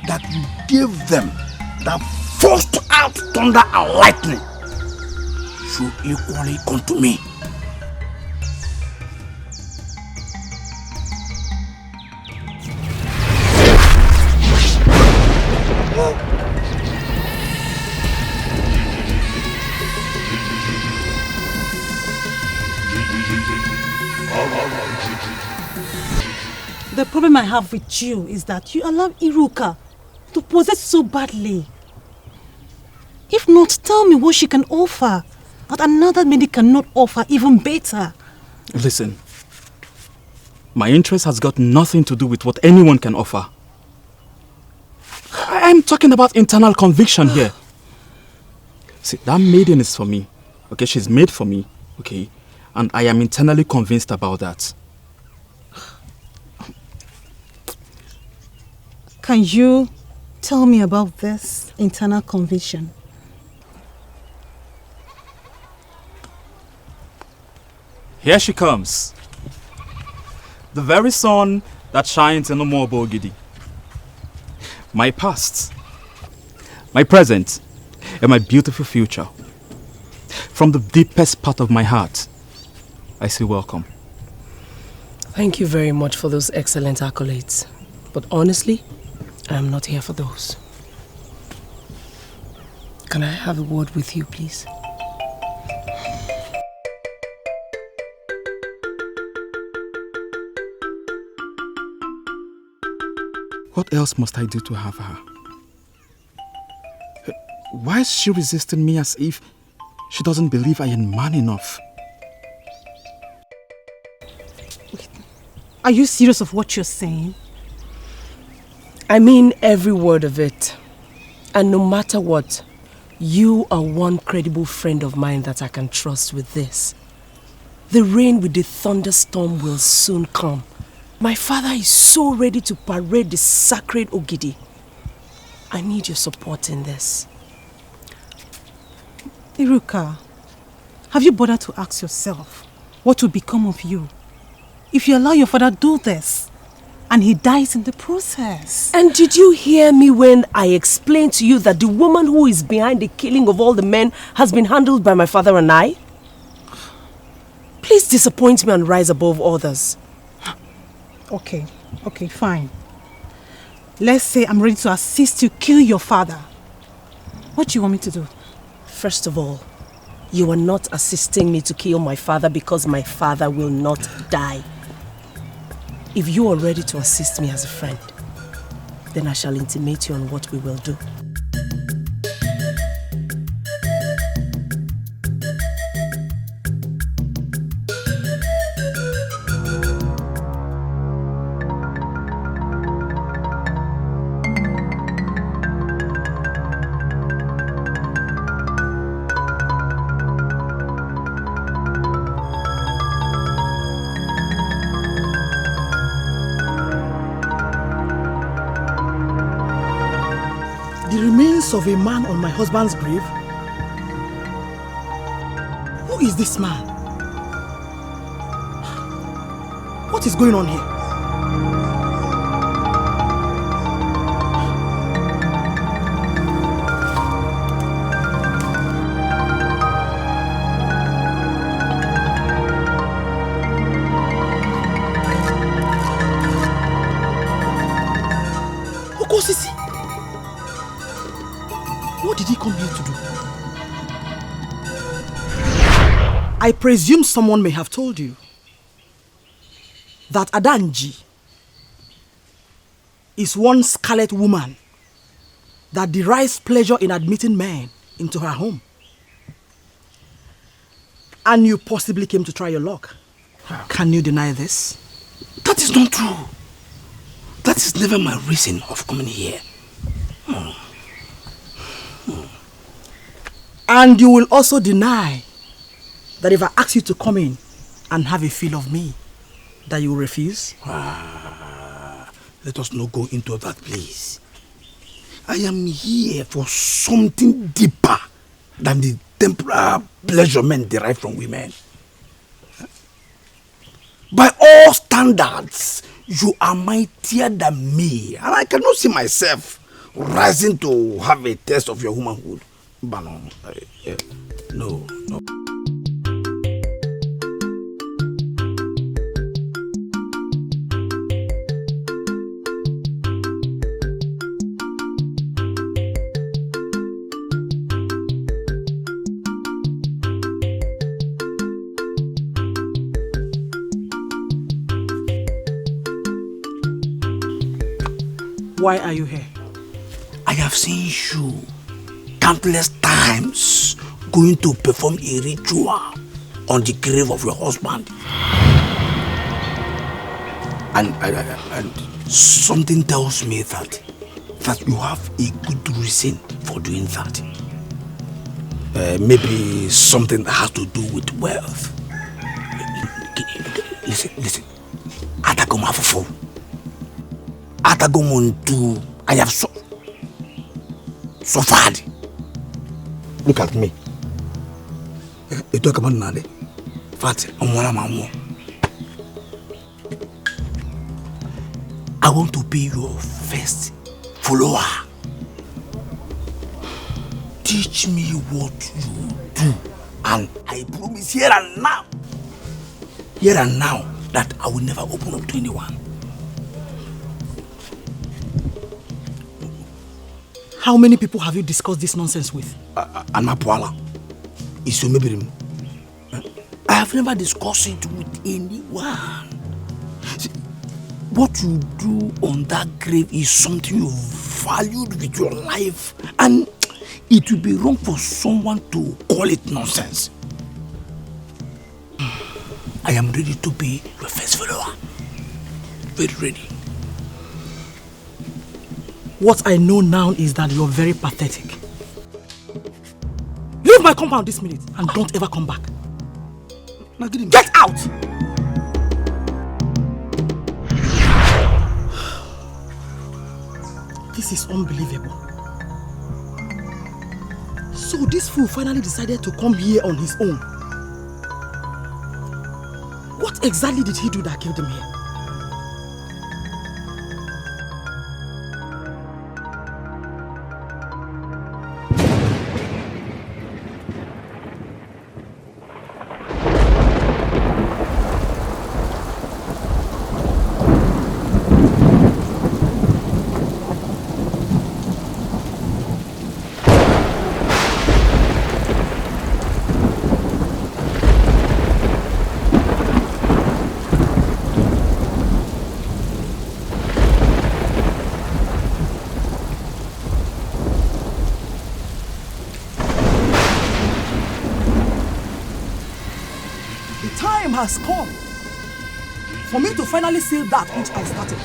that you gave them that forced out thunder and lightning should equally come to me. The problem I have with you is that you allow Iruka to possess so badly. If not, tell me what she can offer that another lady cannot offer even better. Listen, my interest has got nothing to do with what anyone can offer. I'm talking about internal conviction here. See, that maiden is for me. Okay, she's made for me. Okay, and I am internally convinced about that. Can you tell me about this internal conviction? Here she comes. The very sun that shines in Umuoba Ogidi. My past, my present, and my beautiful future. From the deepest part of my heart, I say welcome. Thank you very much for those excellent accolades. But honestly, I am not here for those. Can I have a word with you, please? What else must I do to have her? Why is she resisting me as if she doesn't believe I am man enough? Are you serious of what you're saying? I mean every word of it. And no matter what, you are one credible friend of mine that I can trust with this. The rain with the thunderstorm will soon come. My father is so ready to parade the sacred Ogidi. I need your support in this. Iruka, have you bothered to ask yourself what will become of you if you allow your father to do this and he dies in the process? And did you hear me when I explained to you that the woman who is behind the killing of all the men has been handled by my father and I? Please disappoint me and rise above others. Okay, fine. Let's say I'm ready to assist you kill your father. What do you want me to do? First of all, you are not assisting me to kill my father because my father will not die. If you are ready to assist me as a friend, then I shall intimate you on what we will do. The remains of a man on my husband's grave? Who is this man? What is going on here? Okosisi! What did he come here to do? I presume someone may have told you that Adanji is one scarlet woman that derives pleasure in admitting men into her home. And you possibly came to try your luck. Can you deny this? That is not true. That is never my reason of coming here. And you will also deny that if I ask you to come in and have a feel of me, that you will refuse? Let us not go into that, please. I am here for something deeper than the temporal pleasure men derive from women. By all standards, you are mightier than me, and I cannot see myself rising to have a taste of your womanhood. But no. Why are you here? I have seen you countless times going to perform a ritual on the grave of your husband. And something tells me that you have a good reason for doing that. Maybe something that has to do with wealth. Listen. Atagom afofo. Atagom unto I have suffered. Look at me. You talk about Nade. Fat, I want to be your first follower. Teach me what you do, and I promise here and now that I will never open up to anyone. How many people have you discussed this nonsense with? Anapwala. Isumebirim. I have never discussed it with anyone. See, what you do on that grave is something you valued with your life, and it would be wrong for someone to call it nonsense. I am ready to be your first follower. Very ready. What I know now is that you're very pathetic. Leave my compound this minute and don't ever come back. Get out! This is unbelievable. So this fool finally decided to come here on his own. What exactly did he do that killed him here? Has come for me to finally seal that which I started.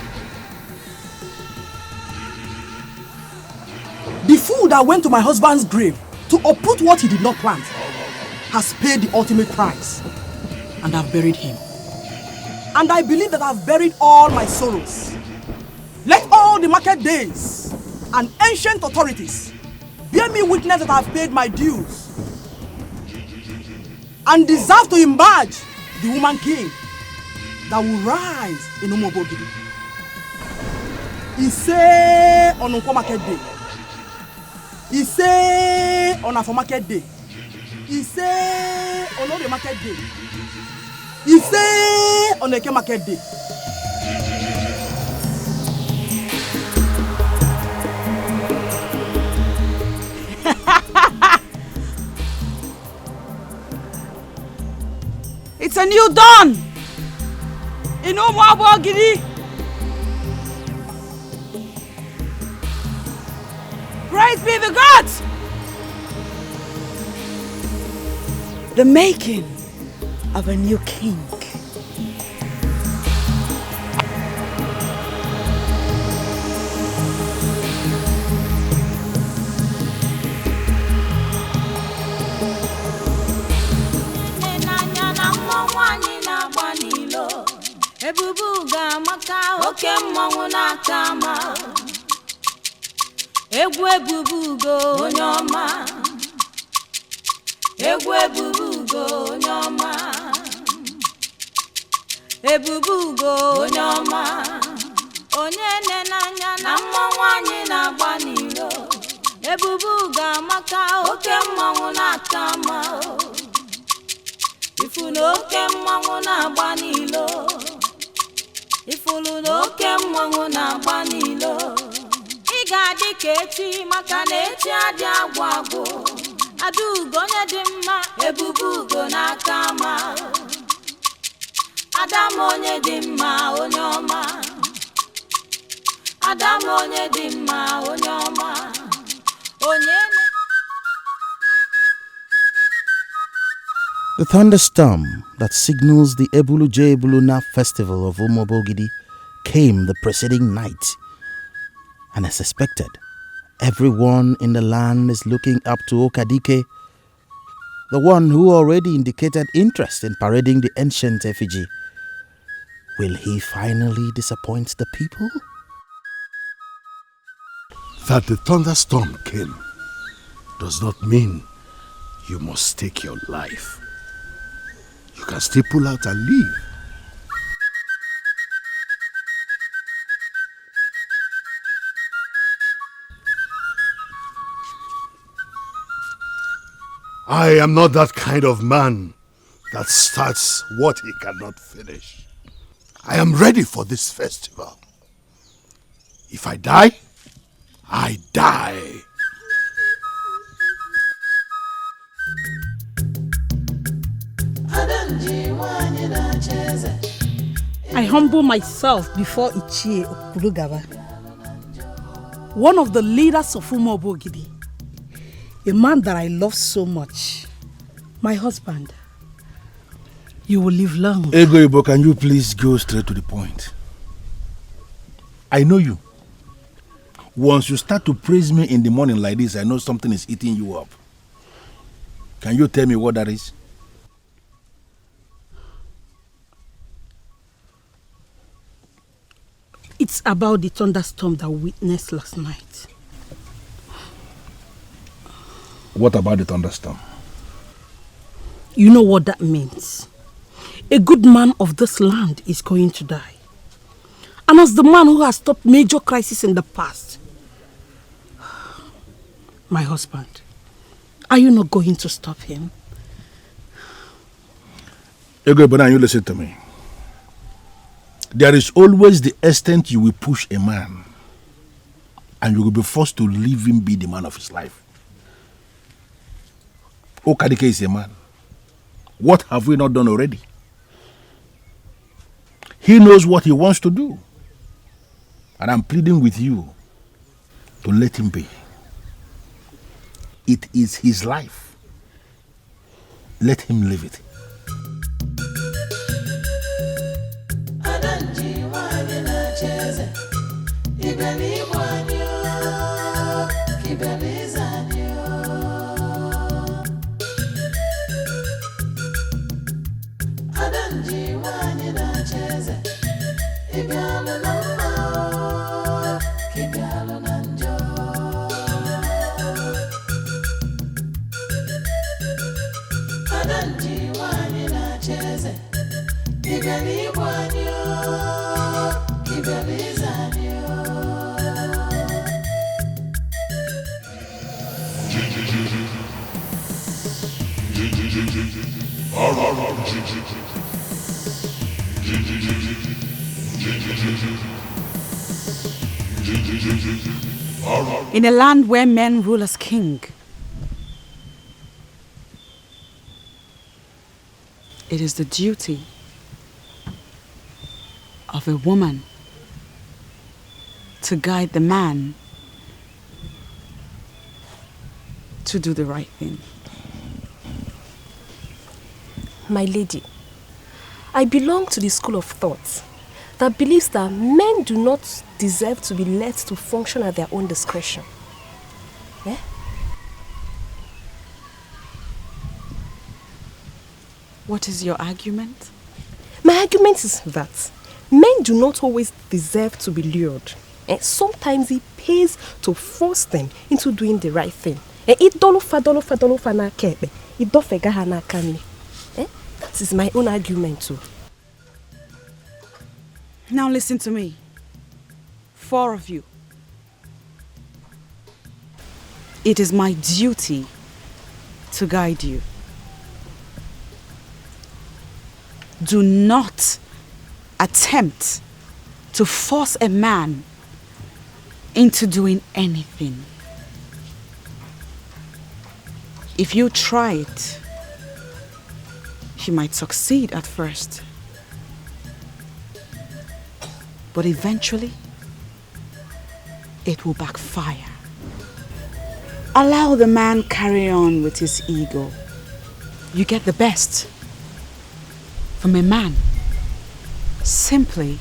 The fool that went to my husband's grave to uproot what he did not plant has paid the ultimate price, and I've buried him. And I believe that I've buried all my sorrows. Let all the market days and ancient authorities bear me witness that I've paid my dues and deserve to emerge the woman king that will rise in Umobogidi. He say on Unko market day. He say on Afo market day. He say on Ode market day. He say on Eke market day. It's a new dawn in Umobogidi. Praise be the gods. The making of a new king. Ebube Ego maka oke mmanwụ n'aka ma egwu Ebube Ego onye ọma egwu Ebube Ego onye ọma Ebube Ego onye ọma onye nenanya na mmanwụ anyị na-agba n'ilo Ebube Ego maka oke mmanwụ n'aka ma ifu na oke mmanwụ na-agba n'ilo ifulu n'oke mmanwụ na-agba n'ilo ị ga-adị ka echi maka na echi adị agwụ agwụ Adaugo onye dị mma Ebube Ego n'aka ma Adam onye dị mma onye ọma Adam onye dị mma onye ọma onye The thunderstorm that signals the Ebulu festival of Umobogidi came the preceding night. And as expected, everyone in the land is looking up to Okadike the one who already indicated interest in parading the ancient effigy. Will he finally disappoint the people? That the thunderstorm came does not mean you must take your life. You can still pull out and leave. I am not that kind of man that starts what he cannot finish. I am ready for this festival. If I die, I die. I humble myself before Ichie Okurugaba, one of the leaders of Umobogidi, a man that I love so much, my husband. You will live long. Ego, can you please go straight to the point? I know you. Once you start to praise me in the morning like this, I know something is eating you up. Can you tell me what that is? It's about the thunderstorm that we witnessed last night. What about the thunderstorm? You know what that means. A good man of this land is going to die. And as the man who has stopped major crises in the past, my husband, are you not going to stop him? Ego, but now you listen to me. There is always the extent you will push a man, and you will be forced to leave him be the man of his life. Okadike is a man. What have we not done already? He knows what he wants to do. And I'm pleading with you to let him be. It is his life. Let him live it. In a land where men rule as king, it is the duty of a woman to guide the man to do the right thing. My lady, I belong to the school of thought that believes that men do not deserve to be let to function at their own discretion. Eh? What is your argument? My argument is that men do not always deserve to be lured. Sometimes it pays to force them into doing the right thing. That is my own argument too. Now listen to me. 4 of you. It is my duty to guide you. Do not attempt to force a man into doing anything. If you try it, he might succeed at first. But eventually, it will backfire. Allow the man carry on with his ego. You get the best from a man simply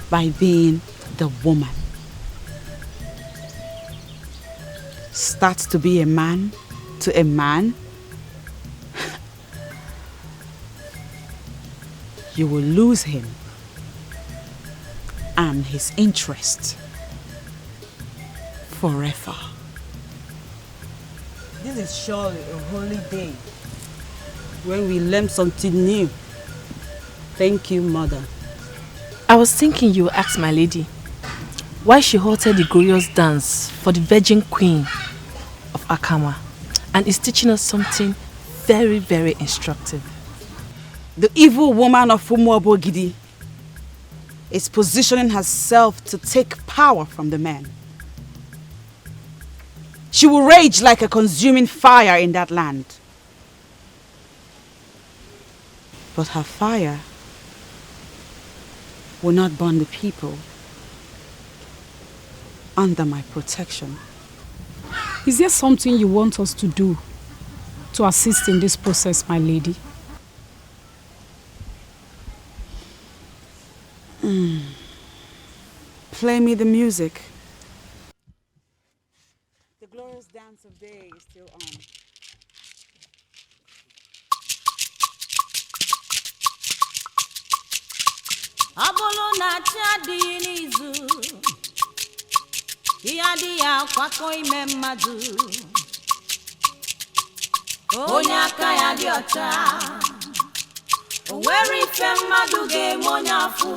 by being the woman. Start to be a man to a man. you will lose him and his interest forever. This is surely a holy day when we learn something new. Thank you, Mother. I was thinking you would ask my lady why she halted the glorious dance for the Virgin Queen of Akama and is teaching us something very, very instructive. The evil woman of Umuobogidi is positioning herself to take power from the men. She will rage like a consuming fire in that land. But her fire will not burn the people under my protection. Is there something you want us to do to assist in this process, my lady? Play me the music. The glorious dance of day is still on. Abolo na chadi nizu Iyadi ya kwako ime mmadu Onye aka ya dị ọcha O nwere ife mmadu ga-eme onye afụ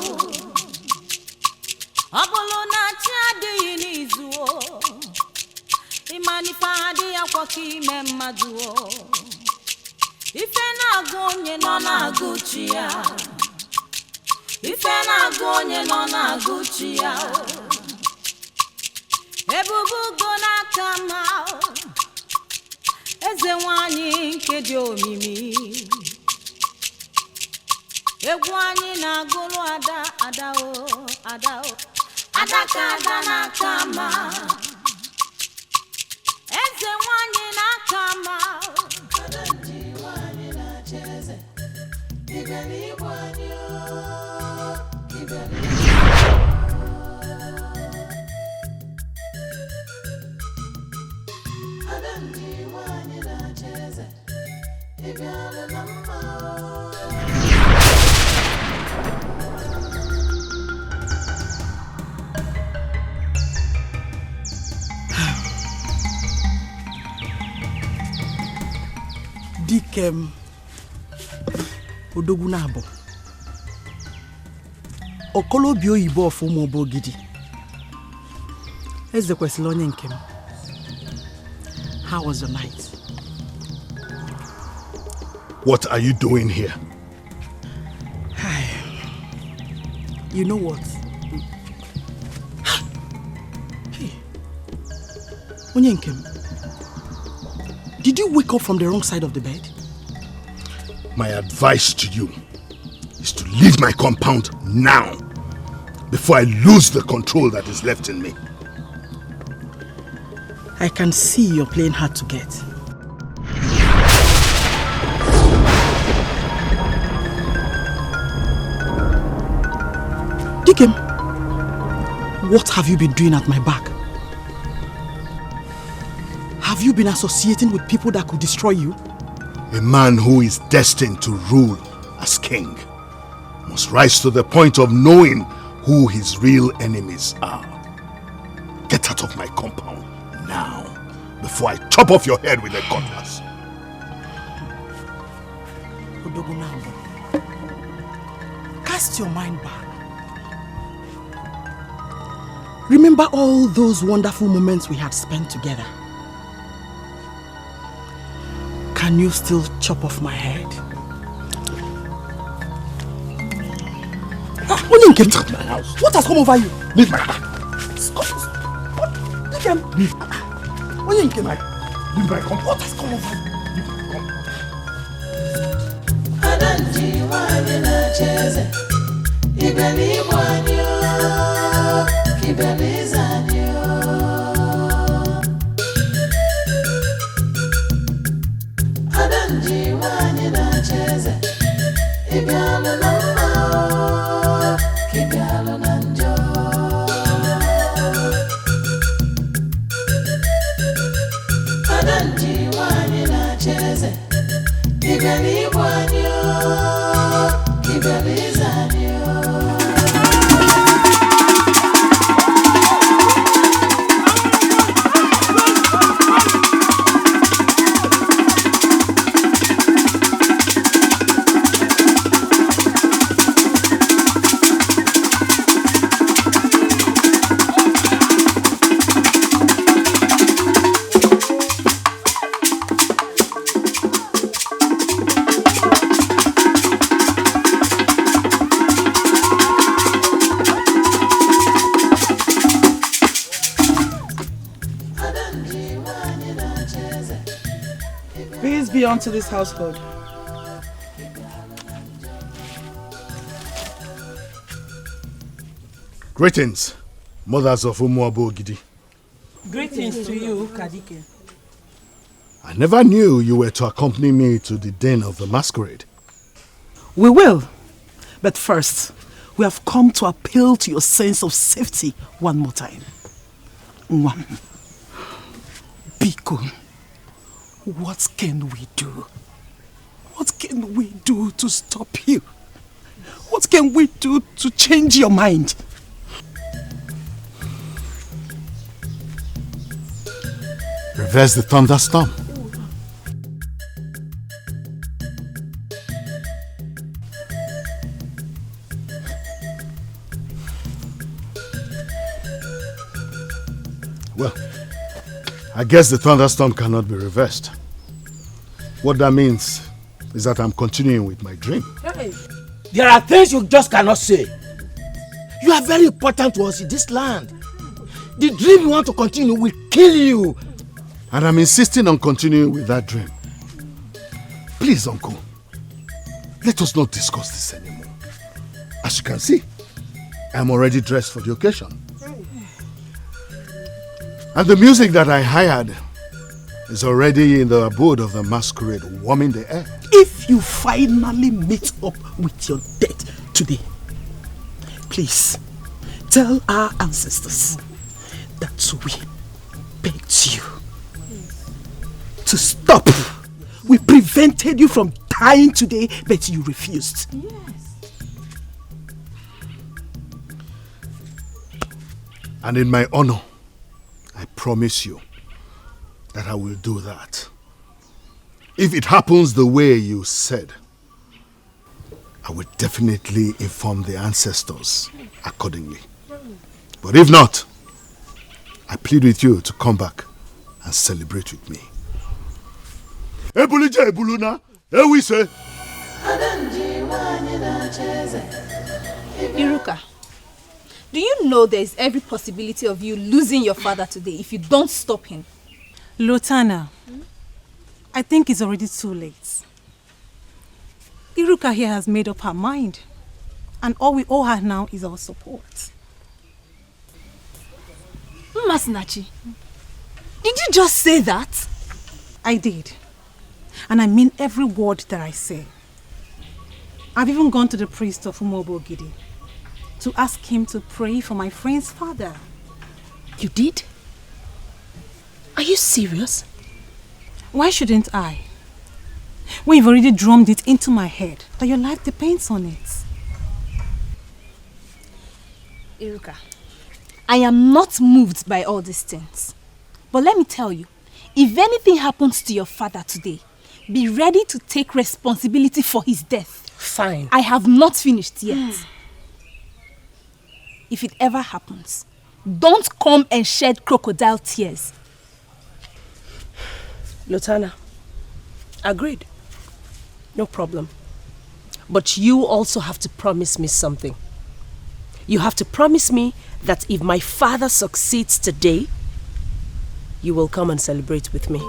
Abolo na chadi nizu Imanife adị ya kwako ime mmadu Ife na-agụ onye nọ na-agụ chi ya Ife na-agụ onye nọ na-agụ chi ya Ebube Ego n'aka ma Eze nwanyị nke dị omimi Egwu anyị na-agụrụ ada ka ada n'aka ma Eze nwanyị n'aka ma Ada ndị nwanyị na-achị eze Ibe n'igwe anyị Dikem Odogwu na-abụ Okolobi oyibo of Umuobogidi Eze kwesịrị onye nke m. How was the night? What are you doing here? You know what? Hey, onye nke m, did you wake up from the wrong side of the bed? My advice to you is to leave my compound now before I lose the control that is left in me. I can see you're playing hard to get. Dikem, what have you been doing at my back? Have you been associating with people that could destroy you? A man who is destined to rule as king must rise to the point of knowing who his real enemies are. Get out of my compound now, before I chop off your head with a cutlass. Odogunambo, cast your mind back. Remember all those wonderful moments we had spent together. Can you still chop off my head? Get out of my house. What has come over you? Leave my house. Leave my compound. What has come over you? Adanji wani na cheze Ibeli wanyo Kibeli zanyo Adanji wani na cheze Ibeli mama Kibeli nanjo Adanji wani na cheze Ibeli wanyo Kibeli zanyo Peace be unto this household. Greetings, mothers of Umuabo Ogidi. Greetings to you, Kadike. I never knew you were to accompany me to the den of the masquerade. We will. But first, we have come to appeal to your sense of safety one more time. One. Biko, what can we do? What can we do to stop you? What can we do to change your mind? Reverse the thunderstorm. Well, I guess the thunderstorm cannot be reversed. What that means is that I'm continuing with my dream. Hey. There are things you just cannot say. You are very important to us in this land. The dream you want to continue will kill you. And I'm insisting on continuing with that dream. Please, Uncle, let us not discuss this anymore. As you can see, I'm already dressed for the occasion. And the music that I hired is already in the abode of the masquerade, warming the air. If you finally meet up with your death today, please tell our ancestors that we begged you to stop. We prevented you from dying today, but you refused. Yes. And in my honor, I promise you that I will do that. If it happens the way you said, I will definitely inform the ancestors accordingly. But if not, I plead with you to come back and celebrate with me. Ebulija ebuluna, we say. Iruka, do you know there is every possibility of you losing your father today if you don't stop him? Lotana, I think it's already too late. Iruka here has made up her mind, and all we owe her now is our support. Masinachi, did you just say that? I did. And I mean every word that I say. I've even gone to the priest of Umuabo Ogidi to ask him to pray for my friend's father. You did? Are you serious? Why shouldn't I? When you've already drummed it into my head that your life depends on it. Iruka, I am not moved by all these things. But let me tell you, if anything happens to your father today, be ready to take responsibility for his death. Fine. I have not finished yet. If it ever happens, don't come and shed crocodile tears. Lotana, agreed. No problem. But you also have to promise me something. You have to promise me that if my father succeeds today, you will come and celebrate with me.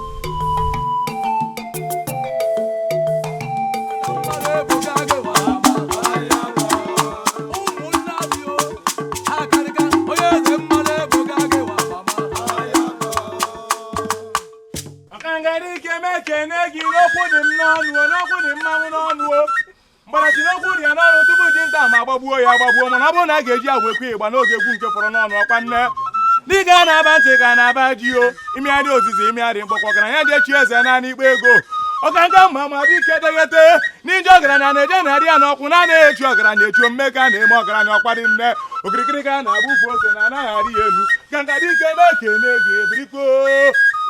Diga na banti kana badio imi ade ozizi imi ade mkpokokana ya je chieze na ni Ebube Ego okanga mama bi kedegete ni jogara na neje na ri ana okuna na echu ogara na echu mmeka na eme ogara na okwadi nne okirikiri ka na abufu ose na na hari enu kanga dike na kene ge briko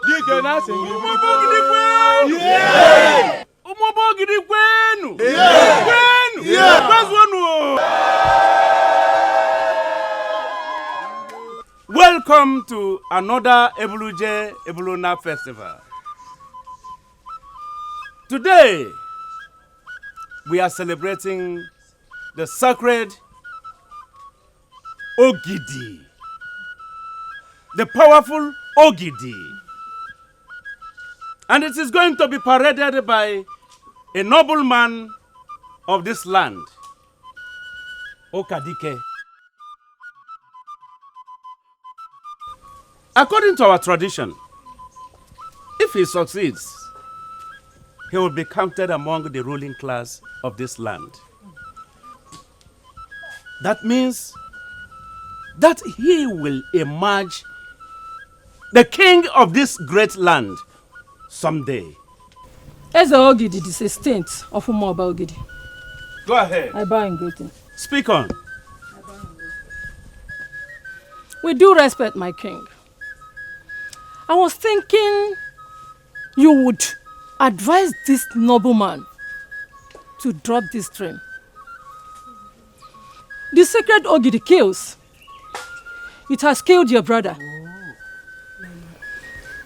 dike na singi briko yeah Umuabo Ogidi kwenu yeah kwenu yeah kwazwonu. Welcome to another Ebuluje Ebuluna festival. Today, we are celebrating the sacred Ogidi, the powerful Ogidi. And it is going to be paraded by a nobleman of this land, Okadike. According to our tradition, if he succeeds, he will be counted among the ruling class of this land. That means that he will emerge the king of this great land someday. Eze Ogidi, the 16th of Umuoba Ogidi. Go ahead. I bow in greeting. Speak on. With due respect, my king, I was thinking you would advise this nobleman to drop this dream. The sacred Ogidi kills. It has killed your brother.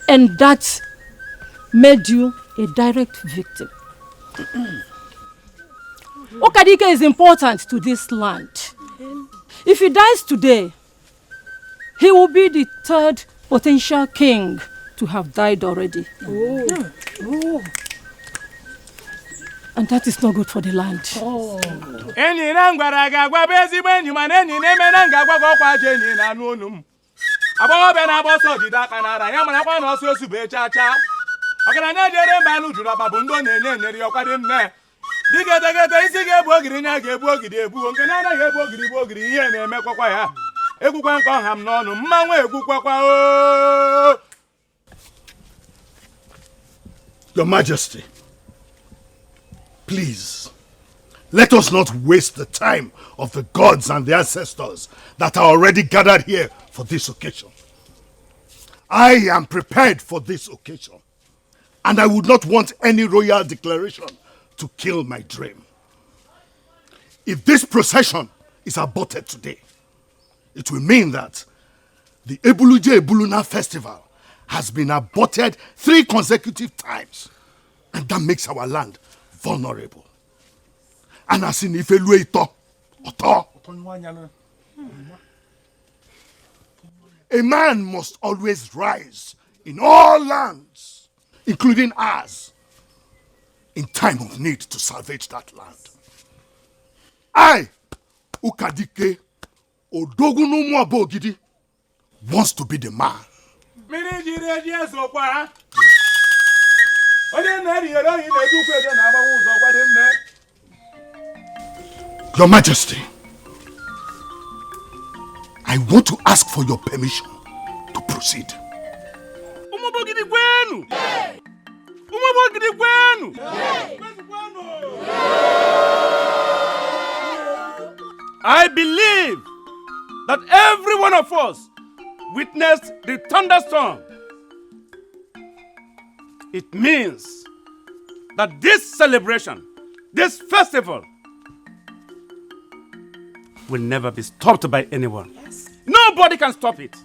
And that made you a direct victim. Okadike is important to this land. If he dies today, he will be the third potential king to have died already. And that is not good for the land. Enyi na ngwara ga-agwa bụ ezigbo enyi mana enyi na-eme na ngagwa gị ọkwa aja enyi na anụ onu m. Agbọghọbịa na-agba ọsọ jide aka n'ara ya marakwa na ọsọ osu bụ Chacha. Ọgaranya jere mba anụ juru ọba bụ ndị ọ na-enye enyere ya ọkwa dị nne. Dị getegete isi ga-ebu ogiri nya ga-ebu ogidi ebu nke na-anaghị ebu ogiri bụ ogiri ihe na-emekwakwa ya. Egwukwa nke ọha m n'ọnụ mmanwụ egwukwakwa o. Your Majesty, please, let us not waste the time of the gods and the ancestors that are already gathered here for this occasion. I am prepared for this occasion, and I would not want any royal declaration to kill my dream. If this procession is aborted today, it will mean that the Ebuluje Ebuluna festival has been aborted 3 consecutive times, and that makes our land vulnerable. And as in Ifelue Ito, a man must always rise in all lands, including ours, in time of need to salvage that land. I, Ukadike Odogunu Muabogidi, wants to be the man. Your Majesty, I want to ask for your permission to proceed. I believe that every one of us witnessed the thunderstorm. It means that this celebration, this festival, will never be stopped by anyone. Yes. Nobody can stop it.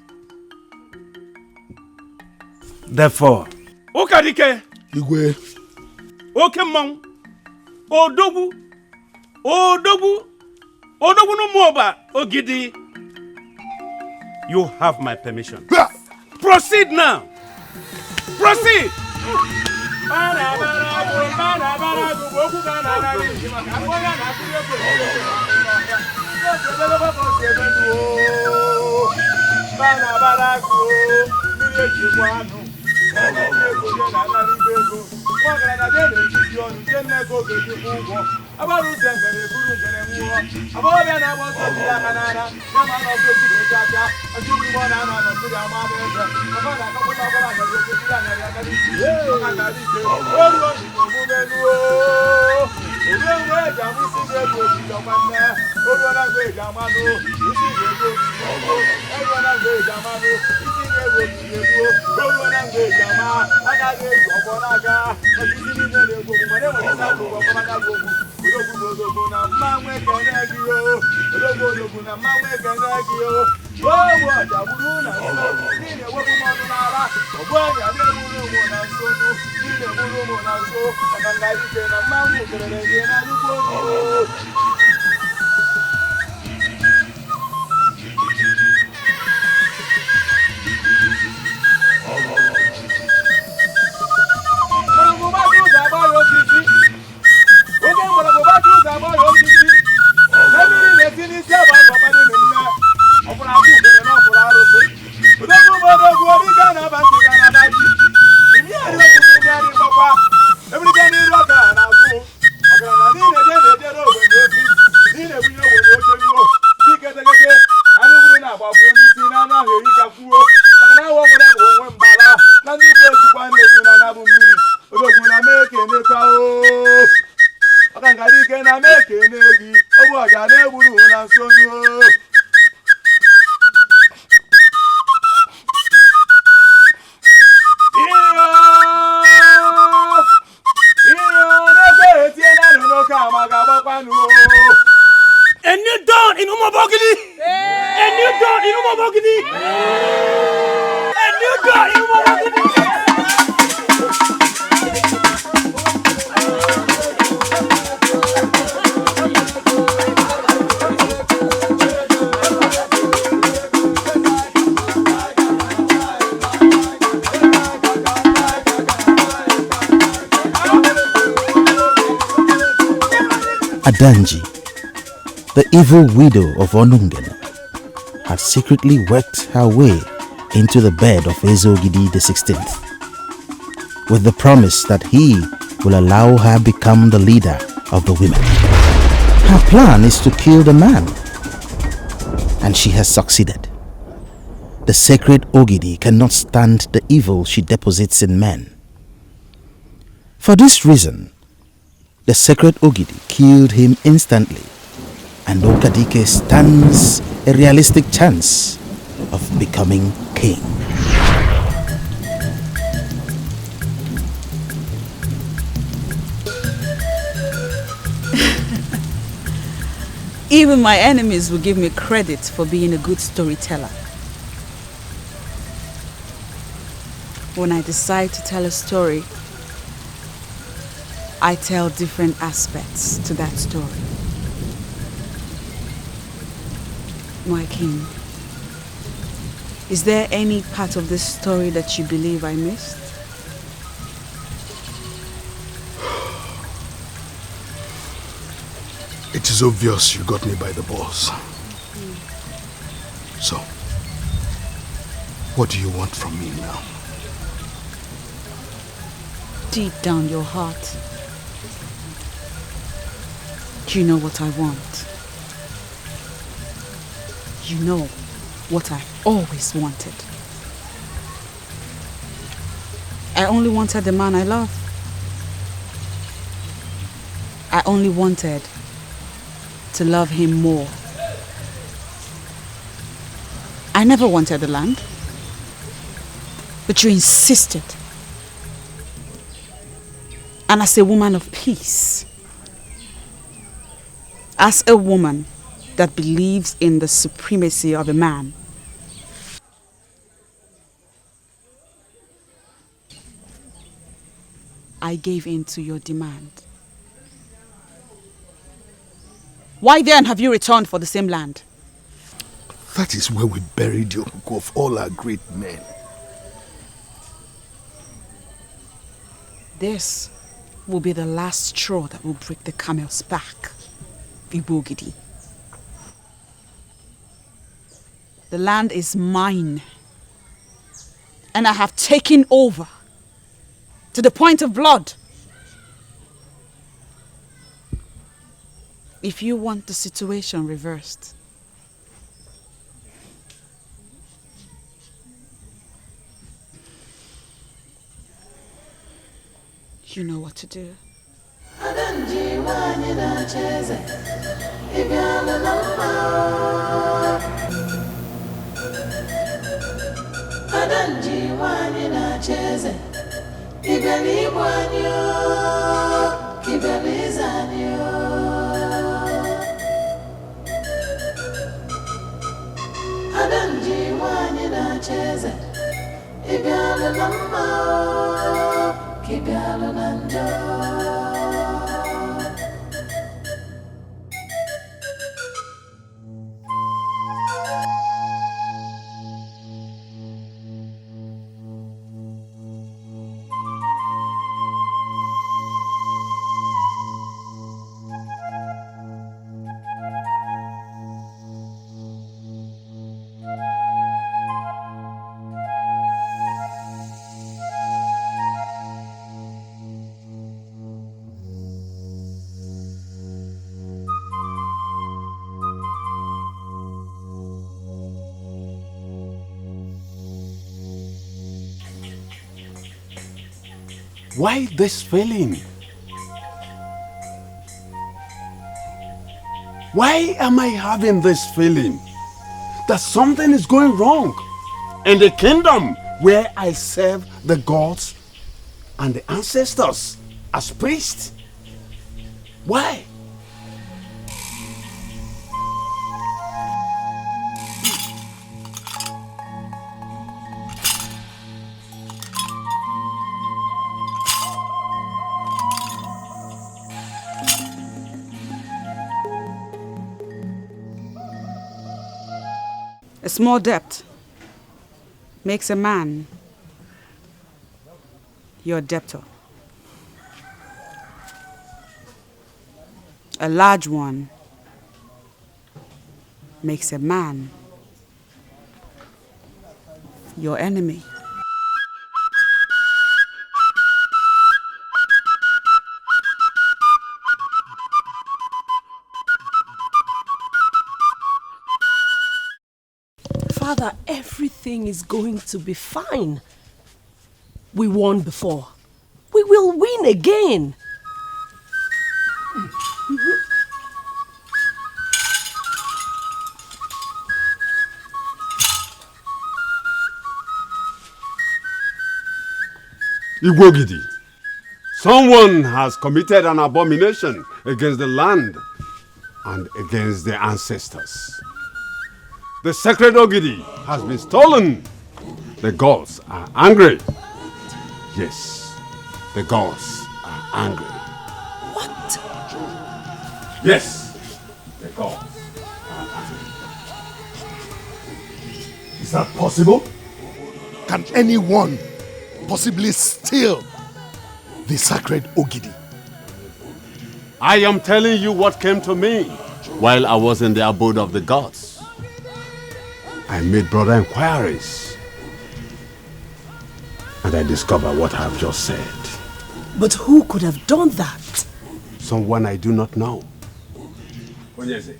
Therefore, Okadike, Igwe, Okemong, Odogu no Muoba Ogidi, you have my permission. Proceed now. Proceed. A new dawn in Umobogidi! A new dawn in Umobogidi! A new dawn in Umobogidi! Adanji, the evil widow of Onungene, had secretly worked her way into the bed of Ezogidi the 16th, with the promise that he will allow her become the leader of the women. Her plan is to kill the man, and she has succeeded. The sacred Ogidi cannot stand the evil she deposits in men. For this reason, the sacred Ogidi killed him instantly, and Okadike stands a realistic chance of becoming king. Even my enemies will give me credit for being a good storyteller. When I decide to tell a story, I tell different aspects to that story. My king, is there any part of this story that you believe I missed? It is obvious you got me by the balls. So, what do you want from me now? Deep down your heart, do you know what I want? You know what I've always wanted. I only wanted the man I love. I only wanted to love him more. I never wanted the land, but you insisted. And as a woman of peace, as a woman that believes in the supremacy of a man, I gave in to your demand. Why then have you returned for the same land? That is where we buried the Okuku of all our great men. This will be the last straw that will break the camel's back, Ibogidi. The land is mine, and I have taken over to the point of blood. If you want the situation reversed, you know what to do. Why this feeling? Why am I having this feeling that something is going wrong in the kingdom where I serve the gods and the ancestors as priests? Why? A small debt makes a man your debtor. A large one makes a man your enemy. Father, everything is going to be fine. We won before. We will win again. Igwogidi, someone has committed an abomination against the land and against the ancestors. The sacred Ogidi has been stolen. The gods are angry. Yes, the gods are angry. What? Yes, the gods are angry. Is that possible? Can anyone possibly steal the sacred Ogidi? I am telling you what came to me while I was in the abode of the gods. I made broader inquiries and I discovered what I have just said. But who could have done that? Someone I do not know. Ugezu,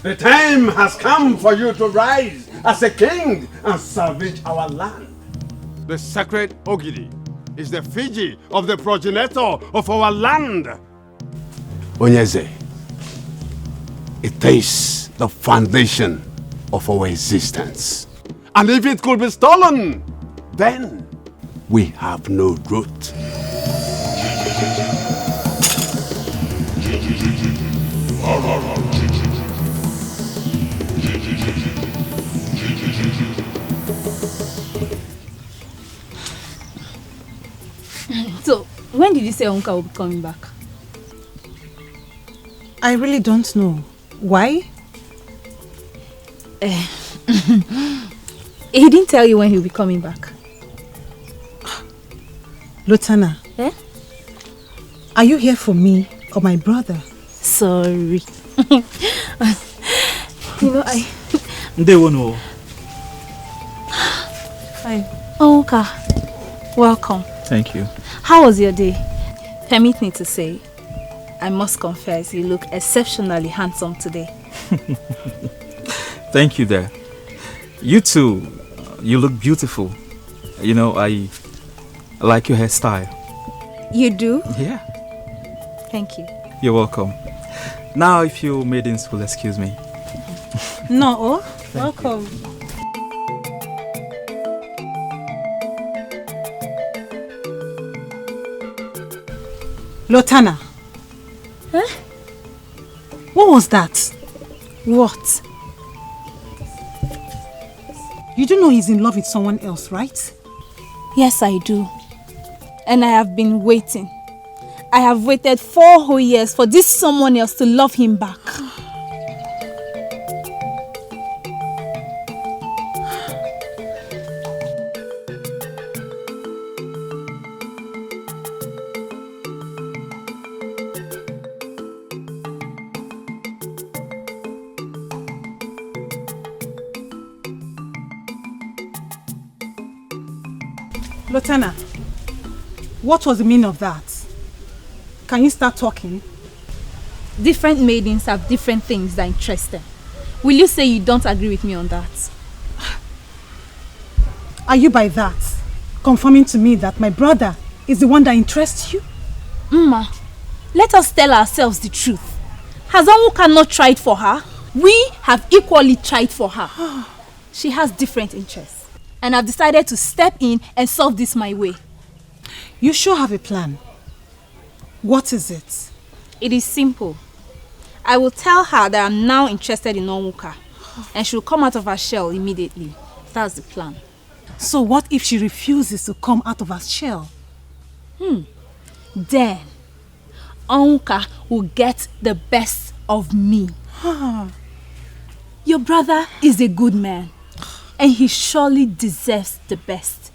the time has come for you to rise as a king and salvage our land. The sacred Ogidi is the Fiji of the progenitor of our land. Ugezu, it is the foundation of our existence. And if it could be stolen, then we have no root. So, when did you say Uncle will be coming back? I really don't know. Why? He didn't tell you when he'll be coming back. Lotana. Eh? Are you here for me or my brother? Sorry. I... They won't know. Hi. Oh, okay. Welcome. Thank you. How was your day? Permit me to say, I must confess, you look exceptionally handsome today. Thank you there. You too, you look beautiful. You know, I like your hairstyle. You do? Yeah. Thank you. You're welcome. Now, if you maidens will excuse me. No, welcome. Lotana. Huh? What was that? What? You do know he's in love with someone else, right? Yes, I do. And I have been waiting. I have waited 4 whole years for this someone else to love him back. Lotana, what was the meaning of that? Can you start talking? Different maidens have different things that interest them. Will you say you don't agree with me on that? Are you by that confirming to me that my brother is the one that interests you? Mma, let us tell ourselves the truth. Has Onwuka not tried for her? We have equally tried for her. She has different interests. And I've decided to step in and solve this my way. You sure have a plan. What is it? It is simple. I will tell her that I'm now interested in Onwuka. And she'll come out of her shell immediately. That's the plan. So what if she refuses to come out of her shell? Then, Onwuka will get the best of me. Your brother is a good man. And he surely deserves the best.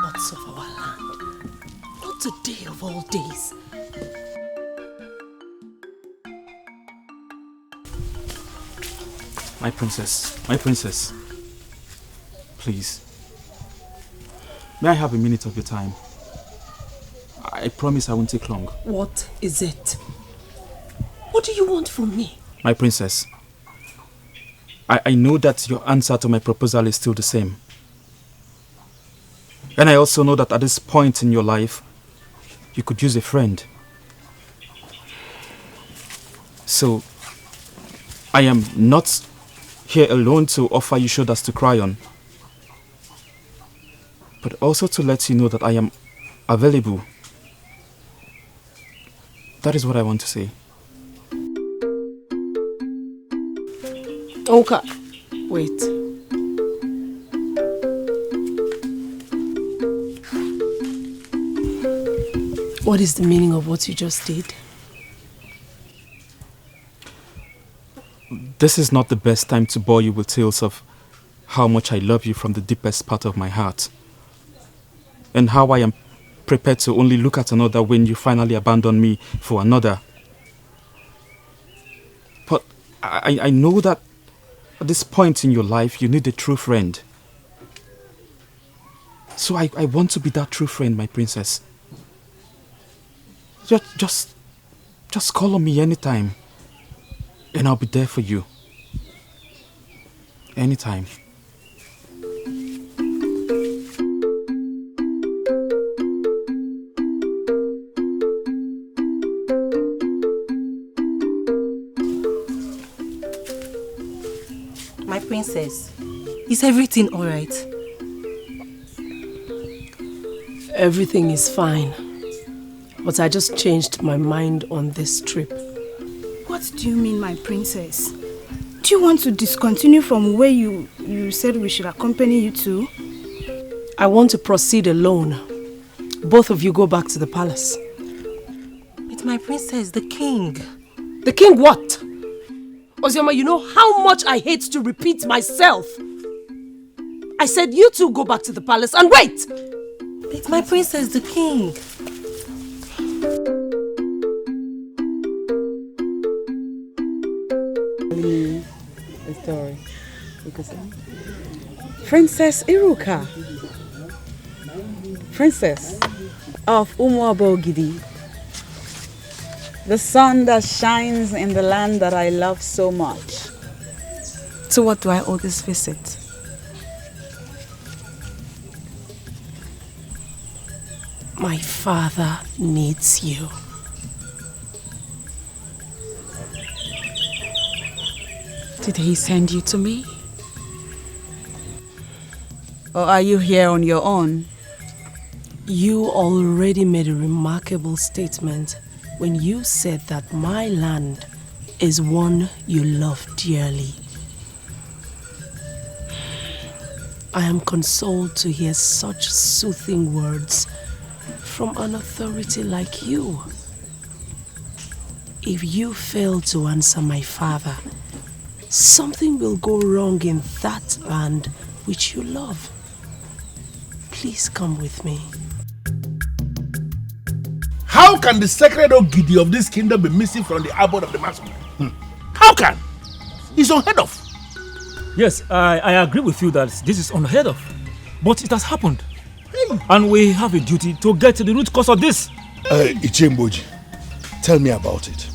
Gods of our land, not today of all days. My princess, please. May I have a minute of your time? I promise I won't take long. What is it? What do you want from me? My princess, I know that your answer to my proposal is still the same. And I also know that at this point in your life, you could use a friend. So, I am not here alone to offer you shoulders to cry on, but also to let you know that I am available. That is what I want to say. Onwuka, wait. What is the meaning of what you just did? This is not the best time to bore you with tales of how much I love you from the deepest part of my heart, and how I am prepared to only look at another when you finally abandon me for another. But I know that at this point in your life you need a true friend. So I want to be that true friend, my princess. Just call on me anytime, and I'll be there for you. Anytime. My princess, is everything alright? Everything is fine. But I just changed my mind on this trip. What do you mean, my princess? Do you want to discontinue from where you said we should accompany you to? I want to proceed alone. Both of you go back to the palace. It's my princess, the king. The king what? Ozioma, you know how much I hate to repeat myself. I said you two go back to the palace and wait! It's my princess, the king. The story. Princess Iruka, Princess of Umuabogidi, the sun that shines in the land that I love so much. To what do I owe this visit? My father needs you. Did he send you to me? Or are you here on your own? You already made a remarkable statement when you said that my land is one you love dearly. I am consoled to hear such soothing words from an authority like you. If you fail to answer my father, something will go wrong in that land which you love. Please come with me. How can the sacred Ogidi of this kingdom be missing from the abode of the masculine? How can? It's unheard of. Yes, I agree with you that this is unheard of. But it has happened. And we have a duty to get to the root cause of this. Ichemboji, tell me about it.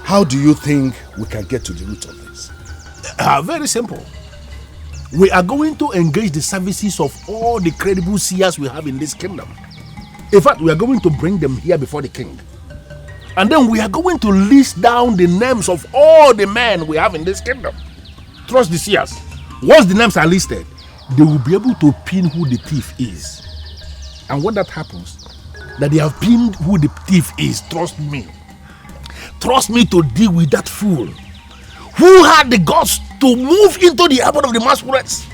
How do you think we can get to the root of this? Very simple. We are going to engage the services of all the credible seers we have in this kingdom. In fact, we are going to bring them here before the king. And then we are going to list down the names of all the men we have in this kingdom. Trust the seers. Once the names are listed, they will be able to pin who the thief is. And when that happens, that they have pinned who the thief is, trust me to deal with that fool who had the guts to move into the abode of the masquerades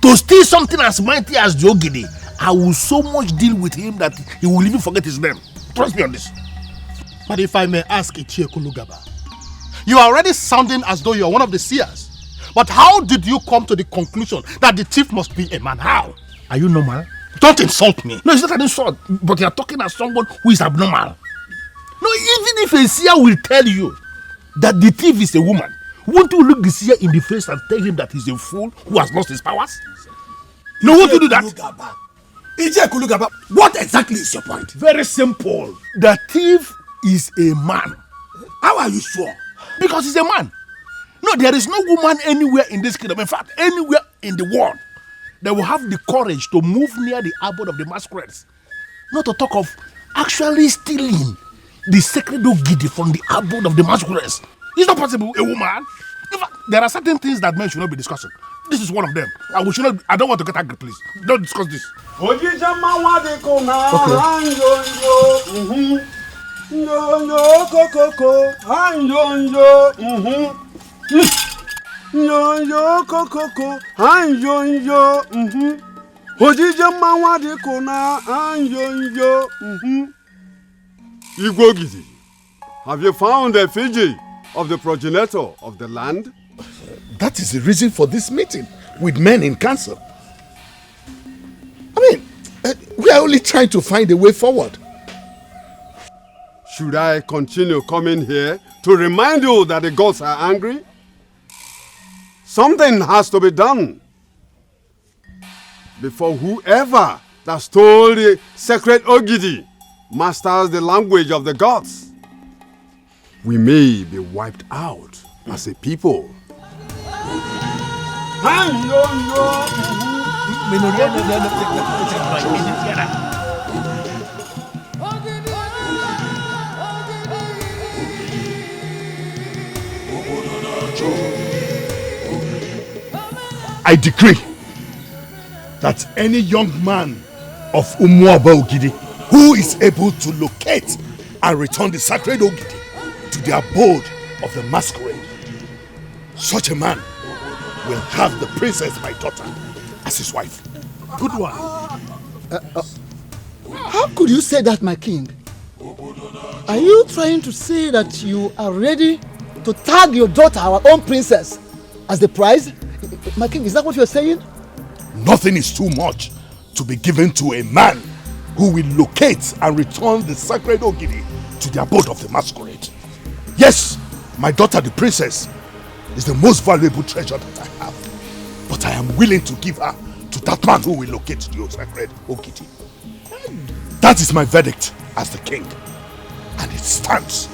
to steal something as mighty as the Ogidi. I will so much deal with him that he will even forget his name. Trust me on this. But if I may ask Ichie Kulugaba, you are already sounding as though you are one of the seers. But how did you come to the conclusion that the thief must be a man? How? Are you normal? Don't insult me. No, it's not an insult, but you are talking as someone who is abnormal. No, even if a seer will tell you that the thief is a woman, won't you look the seer in the face and tell him that he's a fool who has lost his powers? No, won't you do that? Ichie Kulugaba, what exactly is your point? Very simple. The thief is a man. How are you sure? Because he's a man. No, there is no woman anywhere in this kingdom, in fact, anywhere in the world, that will have the courage to move near the abode of the masquerades. Not to talk of actually stealing the sacred Ogidi from the abode of the masquerades. It's not possible, a woman. In fact, there are certain things that men should not be discussing. This is one of them. I don't want to get angry, please. Don't discuss this. Okay. Ugezu, have you found the effigy of the progenitor of the land? That is the reason for this meeting with men in council. I mean, we are only trying to find a way forward. Should I continue coming here to remind you that the gods are angry? Something has to be done before whoever that stole the sacred Ogidi masters the language of the gods. We may be wiped out as a people. I decree that any young man of Umuaba Ogidi who is able to locate and return the sacred Ogidi to the abode of the masquerade, such a man will have the princess, my daughter, as his wife. Good one. How could you say that, my king? Are you trying to say that you are ready to tag your daughter, our own princess, as the prize? My king, is that what you're saying? Nothing is too much to be given to a man who will locate and return the sacred Ogidi to the abode of the masquerade. Yes, my daughter, the princess, is the most valuable treasure that I have. But I am willing to give her to that man who will locate the sacred Ogidi. That is my verdict as the king. And it stands.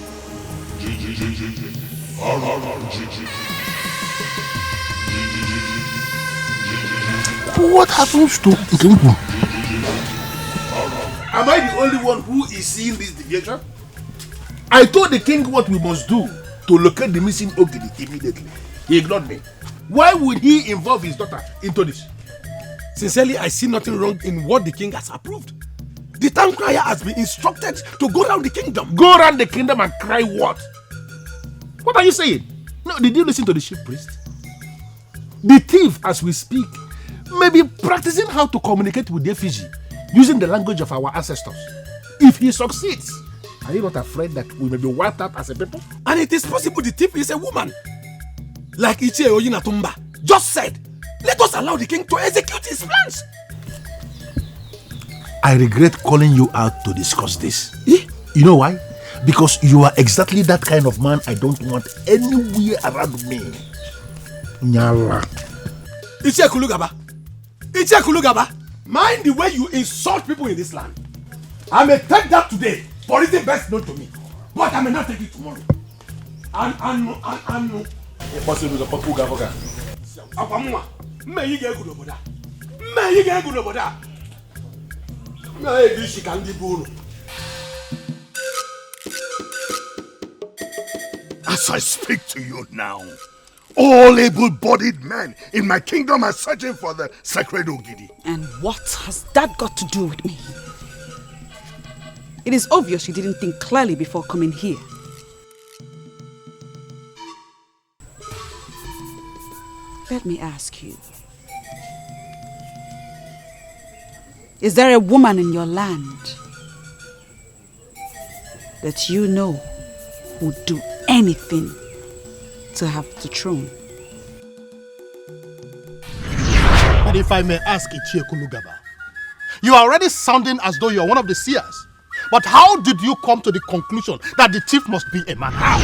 What happens to Nkembu? Am I the only one who is seeing this deviation? I told the king what we must do to locate the missing Ogidi immediately. He ignored me. Why would he involve his daughter into this? Sincerely, I see nothing wrong in what the king has approved. The town crier has been instructed to go around the kingdom. Go around the kingdom and cry what? What are you saying? No, did you listen to the chief priest? The thief, as we speak, may be practicing how to communicate with the effigy using the language of our ancestors. If he succeeds, are you not afraid that we may be wiped out as a people? And it is possible the thief is a woman. Like Ichie Oyinatumba just said, let us allow the king to execute his plans. I regret calling you out to discuss this. You know why? Because you are exactly that kind of man I don't want anywhere around me. Nyala. Ichie Kulugaba. Mind the way you insult people in this land. I may take that today for reason best known to me, but I may not take it tomorrow. And no. Possible the Papu Gavoga. Apamwa, may you get good over that. May you get good over that. May you can be good. As I speak to you now, all able-bodied men in my kingdom are searching for the sacred Ogidi. And what has that got to do with me? It is obvious you didn't think clearly before coming here. Let me ask you. Is there a woman in your land that you know would do anything to have the throne? But if I may ask Ichiekulugaba, you are already sounding as though you are one of the seers. But how did you come to the conclusion that the chief must be a man? How?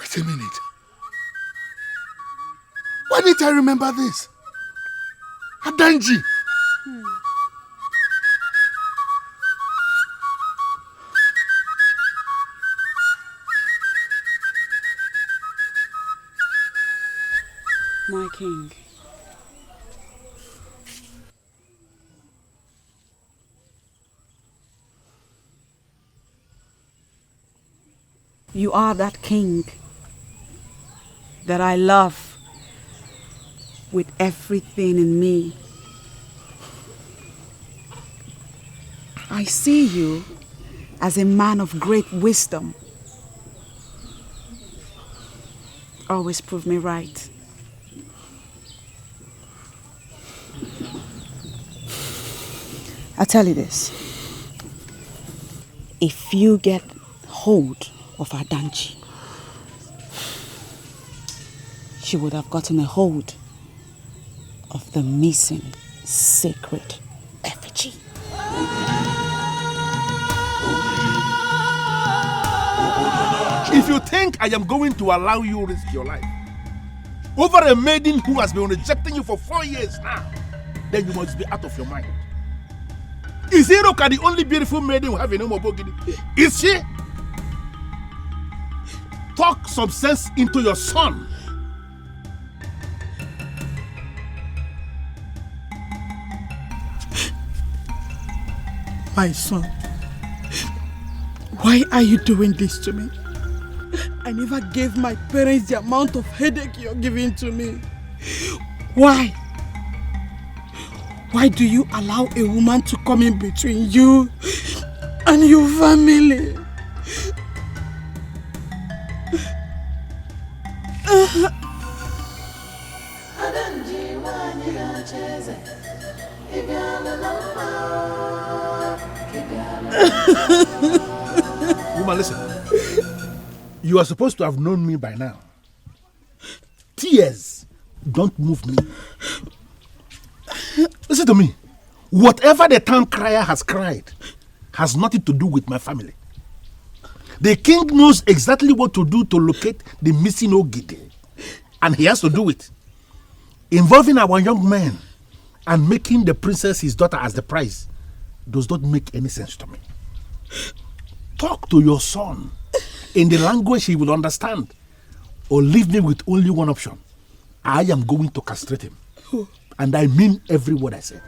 Wait a minute. Why didn't I remember this? Adanji. My king. You are that king that I love with everything in me. I see you as a man of great wisdom. Always prove me right. I'll tell you this. If you get hold of Adanji, she would have gotten a hold of the missing sacred effigy. If you think I am going to allow you to risk your life over a maiden who has been rejecting you for 4 years now, then you must be out of your mind. Is Iroka the only beautiful maiden we have in Umobogidi? Is she? Talk some sense into your son. My son, why are you doing this to me? I never gave my parents the amount of headache you're giving to me. Why? Why do you allow a woman to come in between you and your family? Woman, listen. You are supposed to have known me by now. Tears don't move me. Listen to me. Whatever the town crier has cried has nothing to do with my family. The king knows exactly what to do to locate the missing Ogidi. And he has to do it. Involving our young men and making the princess his daughter as the prize does not make any sense to me. Talk to your son in the language he will understand, or leave me with only one option. I am going to castrate him. And I mean every word I say.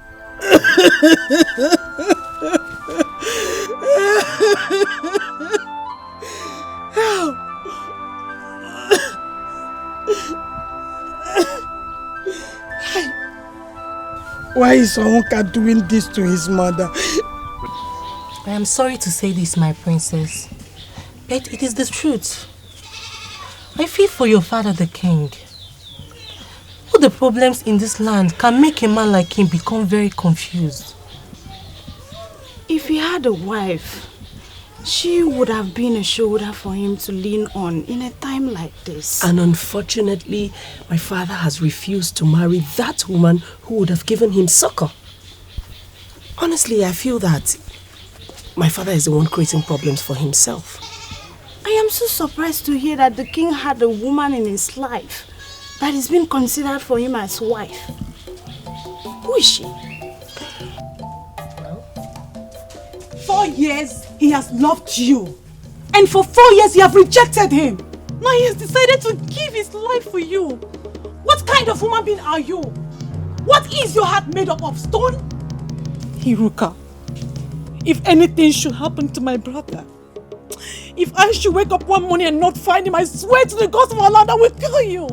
Why is Onka doing this to his mother? I am sorry to say this, my princess, but it is the truth. I feel for your father, the king. All the problems in this land can make a man like him become very confused. If he had a wife, she would have been a shoulder for him to lean on in a time like this. And unfortunately, my father has refused to marry that woman who would have given him succor. Honestly, I feel that my father is the one creating problems for himself. I am so surprised to hear that the king had a woman in his life that is being considered for him as wife. Who is she? 4 years he has loved you. And for 4 years you have rejected him. Now he has decided to give his life for you. What kind of human being are you? What is your heart made up of, stone? Iruka, if anything should happen to my brother, if I should wake up one morning and not find him, I swear to the gods of Allah, I will kill you.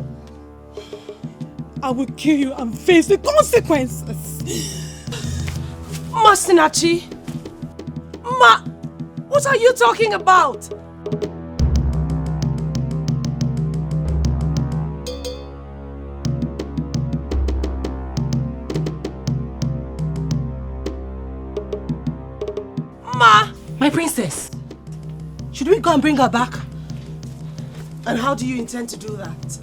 I will kill you and face the consequences. Masinachi! What are you talking about? My princess, should we go and bring her back? And how do you intend to do that?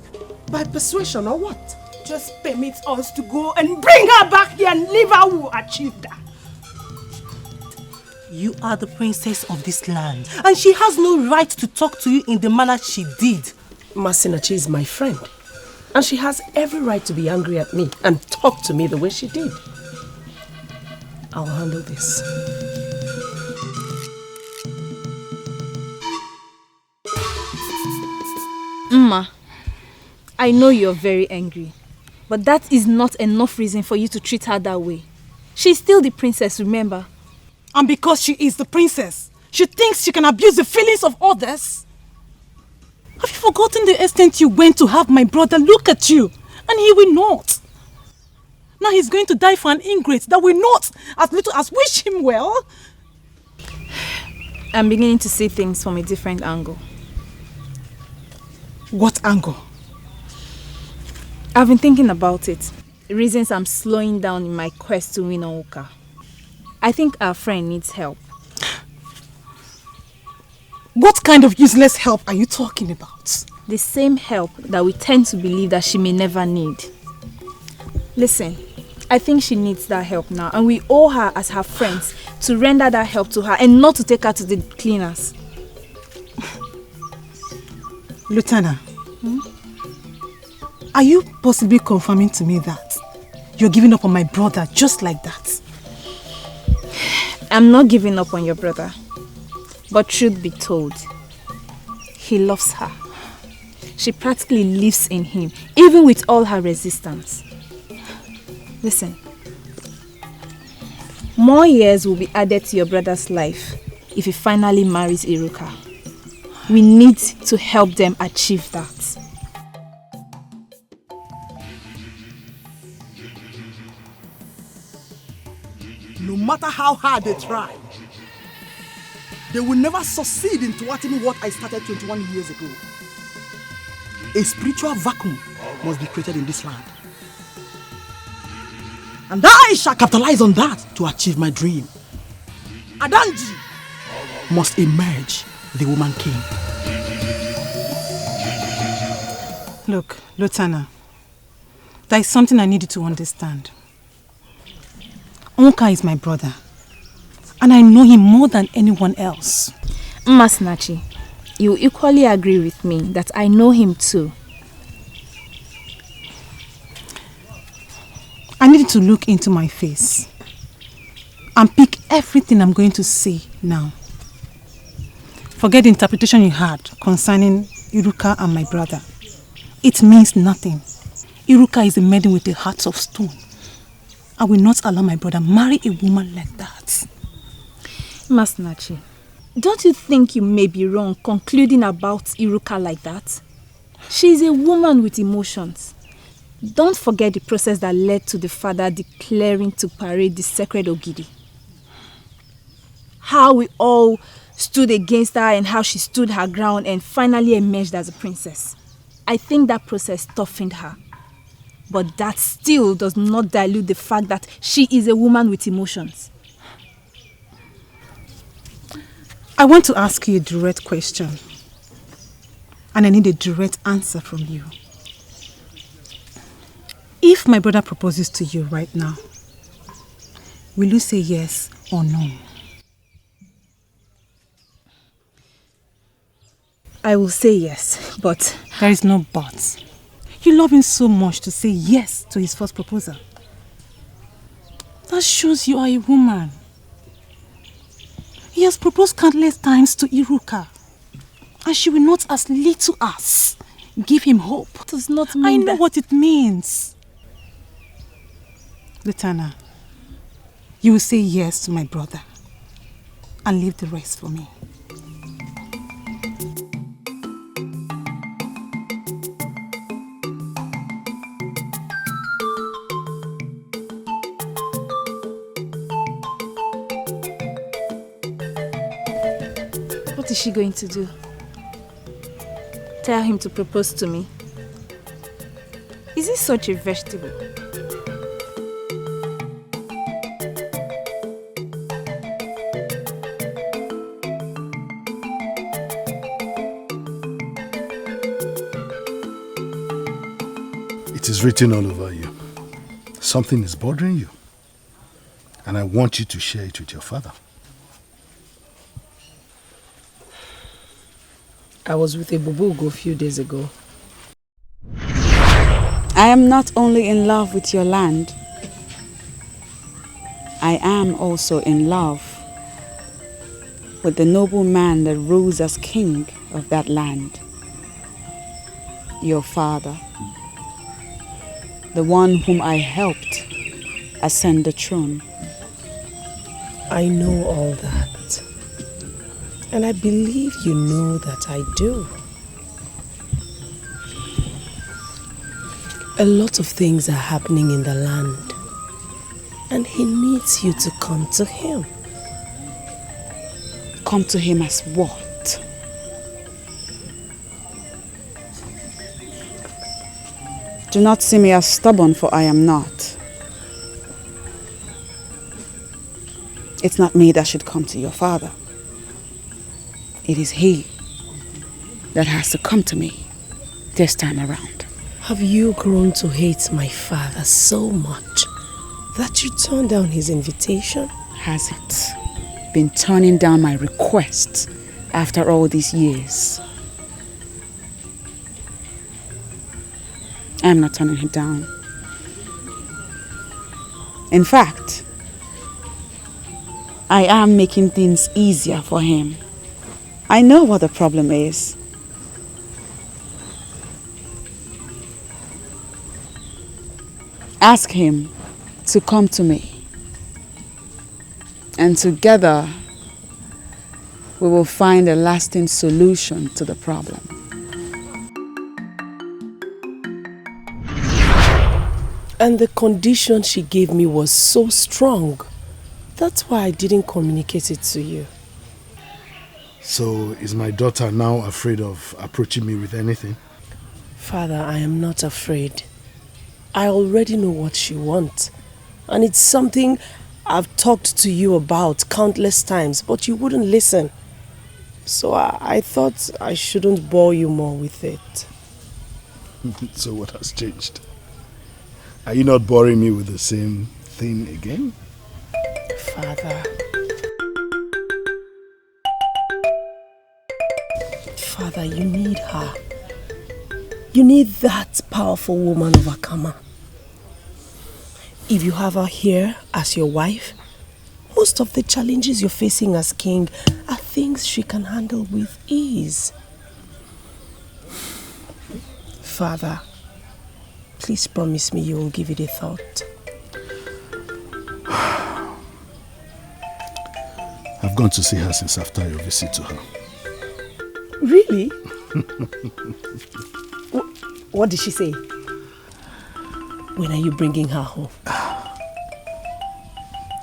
By persuasion or what? Just permit us to go and bring her back here and leave her who achieved that. You are the princess of this land, and she has no right to talk to you in the manner she did. Masinachi is my friend, and she has every right to be angry at me and talk to me the way she did. I'll handle this. Mma, I know you're very angry, but that is not enough reason for you to treat her that way. She's still the princess, remember? And because she is the princess, she thinks she can abuse the feelings of others. Have you forgotten the extent you went to have my brother look at you? And he will not. Now he's going to die for an ingrate that will not as little as wish him well. I'm beginning to see things from a different angle. What angle? I've been thinking about it. Reasons I'm slowing down in my quest to win Oka. I think our friend needs help. What kind of useless help are you talking about? The same help that we tend to believe that she may never need. Listen, I think she needs that help now, and we owe her as her friends to render that help to her and not to take her to the cleaners. Lieutenant, are you possibly confirming to me that you're giving up on my brother just like that? I'm not giving up on your brother. But truth be told, he loves her. She practically lives in him, even with all her resistance. Listen, more years will be added to your brother's life if he finally marries Iruka. We need to help them achieve that. No matter how hard they try, they will never succeed in thwarting what I started 21 years ago. A spiritual vacuum must be created in this land. And I shall capitalize on that to achieve my dream. Adanji must emerge the woman king. Look, Lieutenant, there is something I need you to understand. Onka is my brother, and I know him more than anyone else. Masinachi, you equally agree with me that I know him too. I need you to look into my face and pick everything I'm going to say now. Forget the interpretation you had concerning Iruka and my brother. It means nothing. Iruka is a maiden with a heart of stone. I will not allow my brother marry a woman like that. Masinachi, don't you think you may be wrong concluding about Iruka like that? She is a woman with emotions. Don't forget the process that led to the father declaring to parade the sacred Ogidi. How we all stood against her and how she stood her ground and finally emerged as a princess. I think that process toughened her. But that still does not dilute the fact that she is a woman with emotions. I want to ask you a direct question. And I need a direct answer from you. If my brother proposes to you right now, will you say yes or no? I will say yes, but... There is no but. You love him so much to say yes to his first proposal. That shows you are a woman. He has proposed countless times to Iruka, and she will not as little as give him hope. It does not mean I know that... what it means. Lutana, you will say yes to my brother and leave the rest for me. What is she going to do? Tell him to propose to me? Is he such a vegetable? It is written all over you. Something is bothering you. And I want you to share it with your father. I was with Ebube Ego a few days ago. I am not only in love with your land, I am also in love with the noble man that rules as king of that land. Your father, the one whom I helped ascend the throne. I know all that. And I believe you know that I do. A lot of things are happening in the land. And he needs you to come to him. Come to him as what? Do not see me as stubborn, for I am not. It's not me that should come to your father. It is he that has to come to me this time around. Have you grown to hate my father so much that you turned down his invitation? Has it been turning down my requests after all these years? I'm not turning him down. In fact, I am making things easier for him. I know what the problem is. Ask him to come to me, and together we will find a lasting solution to the problem. And the condition she gave me was so strong. That's why I didn't communicate it to you. So, is my daughter now afraid of approaching me with anything? Father, I am not afraid. I already know what she wants. And it's something I've talked to you about countless times, but you wouldn't listen. So I thought I shouldn't bore you more with it. So what has changed? Are you not boring me with the same thing again? Father. Father, you need her. You need that powerful woman of Akama. If you have her here as your wife, most of the challenges you're facing as king are things she can handle with ease. Father, please promise me you will give it a thought. I've gone to see her since after your visit to her. Really? What did she say? When are you bringing her home?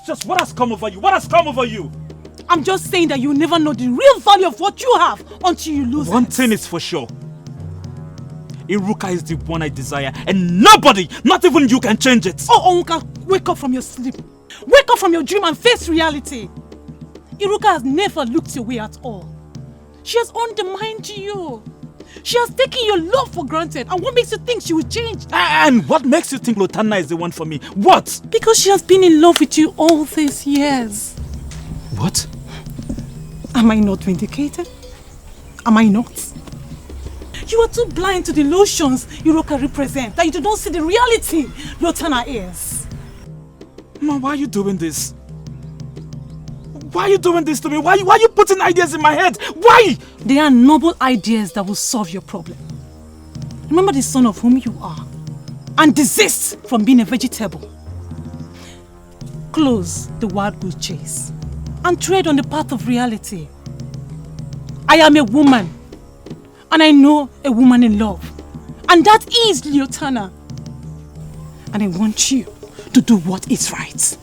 Just what has come over you? What has come over you? I'm just saying that you never know the real value of what you have until you lose One it. thing is for sure. Iruka is the one I desire, and nobody, not even you, can change it. Oh, Onka, wake up from your sleep. Wake up from your dream and face reality. Iruka has never looked your way at all. She has undermined you. She has taken your love for granted. And what makes you think she will change? And what makes you think Lotana is the one for me? What? Because she has been in love with you all these years. What? Am I not vindicated? Am I not? You are too blind to the illusions Iruka represents that you do not see the reality Lotana is. Mom, why are you doing this? Why are you doing this to me? Why are you putting ideas in my head? Why? They are noble ideas that will solve your problem. Remember the son of whom you are and desist from being a vegetable. Close the wild goose chase and tread on the path of reality. I am a woman and I know a woman in love, and that is Leotana. And I want you to do what is right.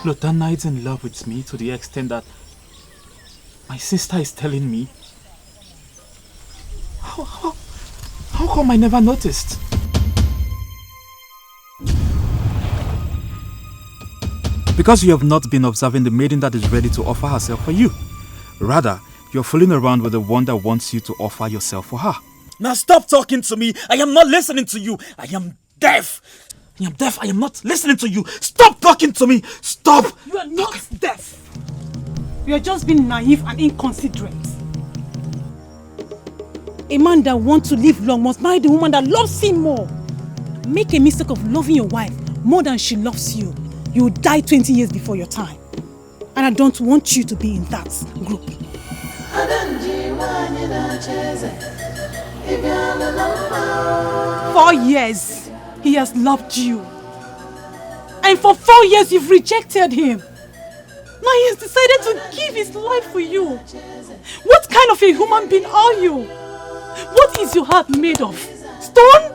Lotana is in love with me to the extent that my sister is telling me. How come I never noticed? Because you have not been observing the maiden that is ready to offer herself for you. Rather, you're fooling around with the one that wants you to offer yourself for her. Now stop talking to me. I am not listening to you. I am deaf. I am deaf. I am not listening to you. Stop talking to me. Stop. You are not deaf. You are just being naive and inconsiderate. A man that wants to live long must marry the woman that loves him more. Make a mistake of loving your wife more than she loves you. You will die 20 years before your time. And I don't want you to be in that group. 4 years he has loved you. And for 4 years you've rejected him. Now he has decided to give his life for you. What kind of a human being are you? What is your heart made of? Stone?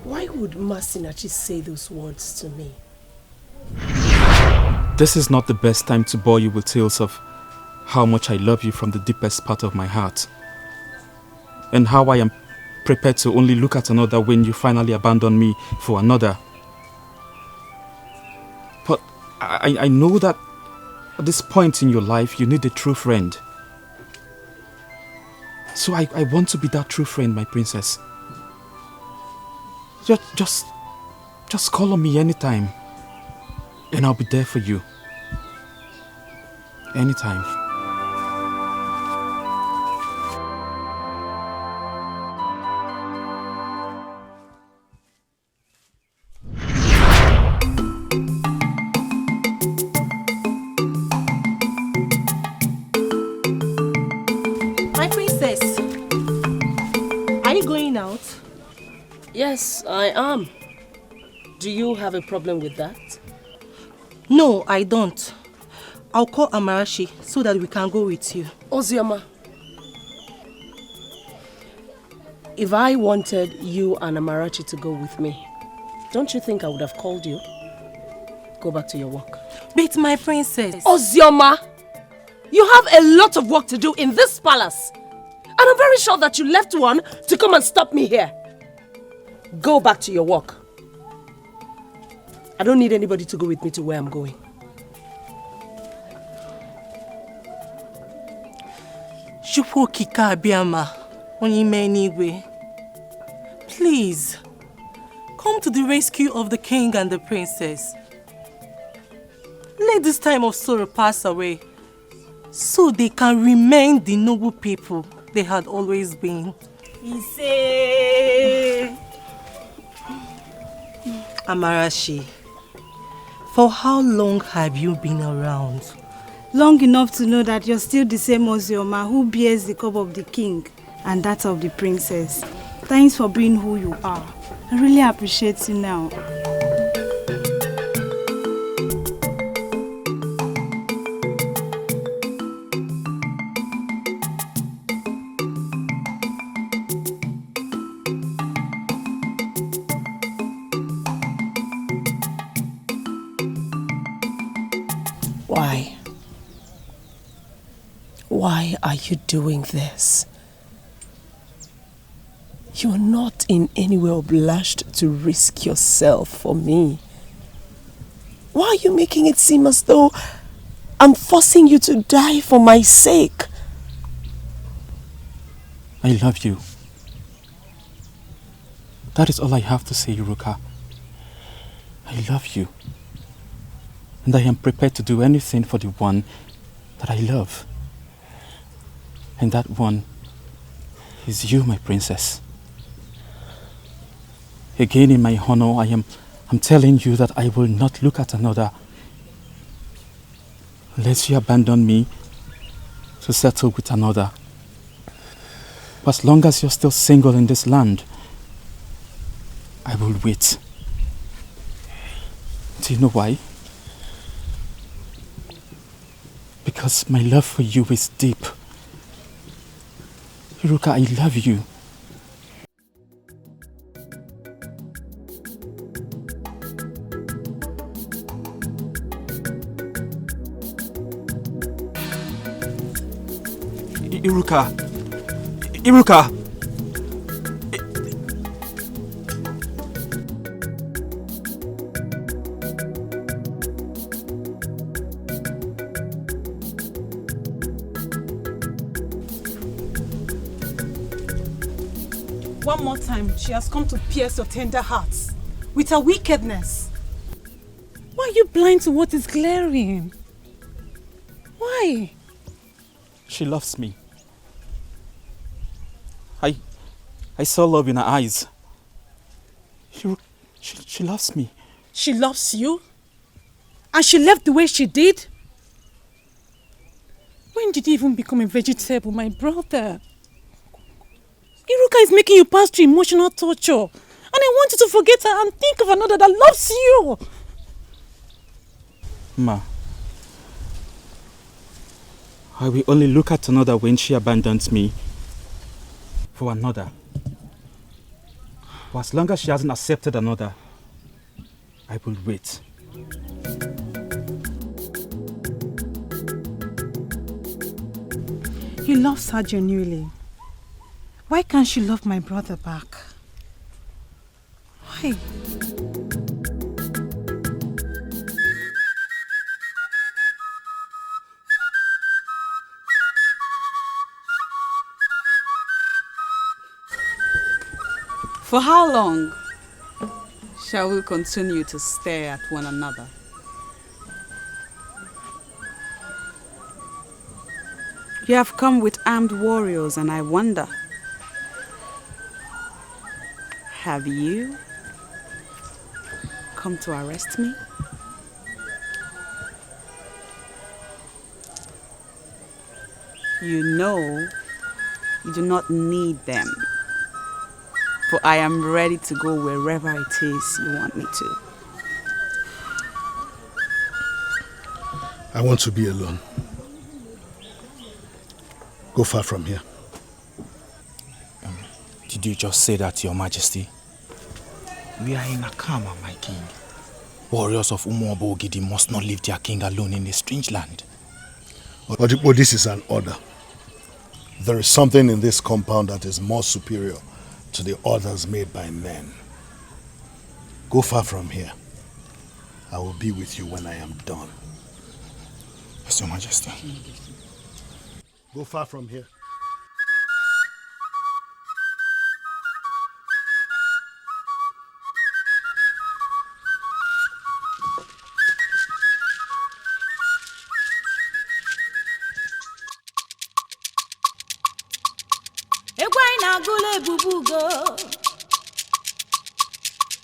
Why would Masinachi say those words to me? This is not the best time to bore you with tales of how much I love you from the deepest part of my heart. And how I am prepared to only look at another when you finally abandon me for another. But I know that at this point in your life you need a true friend. So I want to be that true friend, my princess. Just call on me anytime, and I'll be there for you. Anytime. My princess, are you going out? Yes, I am. Do you have a problem with that? No, I don't. I'll call Amarachi so that we can go with you. Ozioma, if I wanted you and Amarachi to go with me, don't you think I would have called you? Go back to your work. But my princess... Ozioma, you have a lot of work to do in this palace. And I'm very sure that you left one to come and stop me here. Go back to your work. I don't need anybody to go with me to where I'm going. Please, come to the rescue of the king and the princess. Let this time of sorrow pass away, so they can remain the noble people they had always been. Amarachi, for how long have you been around? Long enough to know that you're still the same Ozioma who bears the cup of the king and that of the princess. Thanks for being who you are. I really appreciate you now. Why? Why are you doing this? You're not in any way obliged to risk yourself for me. Why are you making it seem as though I'm forcing you to die for my sake? I love you. That is all I have to say, Iruka. I love you. And I am prepared to do anything for the one that I love. And that one is you, my princess. Again, in my honor, I'm telling you that I will not look at another unless you abandon me to settle with another. But as long as you're still single in this land, I will wait. Do you know why? Because my love for you is deep. Iruka, I love you. Iruka! One more time, she has come to pierce your tender hearts with her wickedness. Why are you blind to what is glaring? Why? She loves me. I saw love in her eyes. She loves me. She loves you? And she left the way she did? When did you even become a vegetable, my brother? Iruka is making you pass through emotional torture. And I want you to forget her and think of another that loves you. Ma, I will only look at another when she abandons me for another. For as long as she hasn't accepted another, I will wait. He loves her genuinely. Why can't she love my brother back? Why? For how long shall we continue to stare at one another? You have come with armed warriors, and I wonder, have you come to arrest me? You know you do not need them, for I am ready to go wherever it is you want me to. I want to be alone. Go far from here. Did you just say that, Your Majesty? We are in Akama, my king. Warriors of Umuobo Ogidi must not leave their king alone in a strange land. But this is an order. There is something in this compound that is more superior to the orders made by men. Go far from here. I will be with you when I am done. Yes, Your Majesty. Go far from here.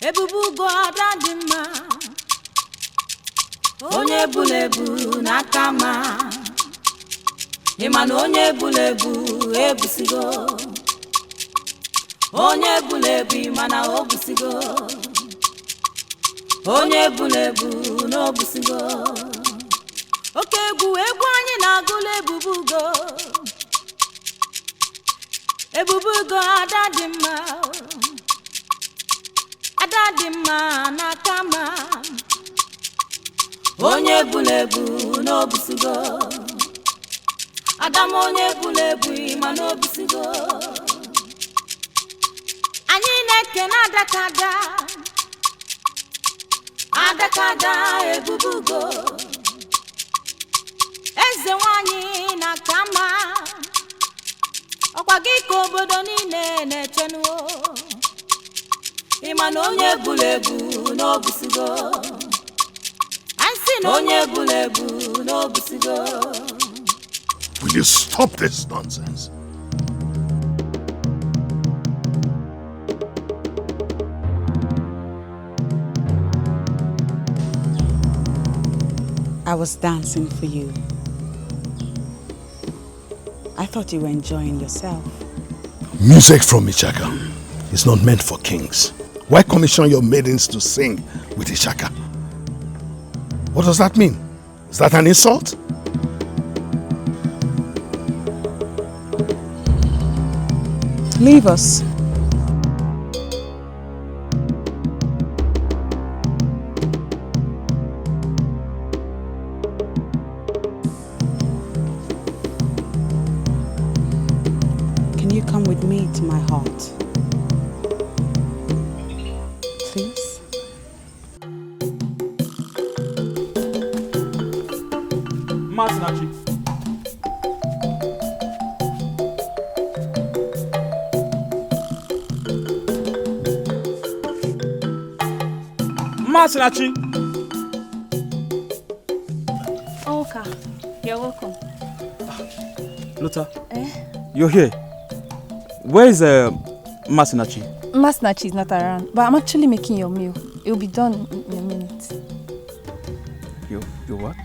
Ebube Ego adadima onye bulebu n'akama ịmana onye bulebu ebusigo onye bulebu ịmana obusigo onye bulebu n'obusigo oke egwu anyị na-agụla Ebube Ego adadima Adadima n'akama onye bulebu n'obusigo Adam onye bulebu ịma n'obusigo anyị na-eke na-adakada Adakada Ebube Ego Eze nwanyị na kama Ọkwa gị ka obodo niile na-echenu Ịma na onye egwuregwu n'obusigo Ansi na onye egwuregwu n'obusigo. Will you stop this nonsense? I was dancing for you. I thought you were enjoying yourself. Music from Chacha is not meant for kings. Why commission your maidens to sing with Chacha? What does that mean? Is that an insult? Leave us. Can you come with me to my heart? Please? Masinachi. Masinachi. Okay, you're welcome. Luther, you're here. Where is Masinachi? Masinachi is not around, but I'm actually making your meal. It will be done in a minute. You what?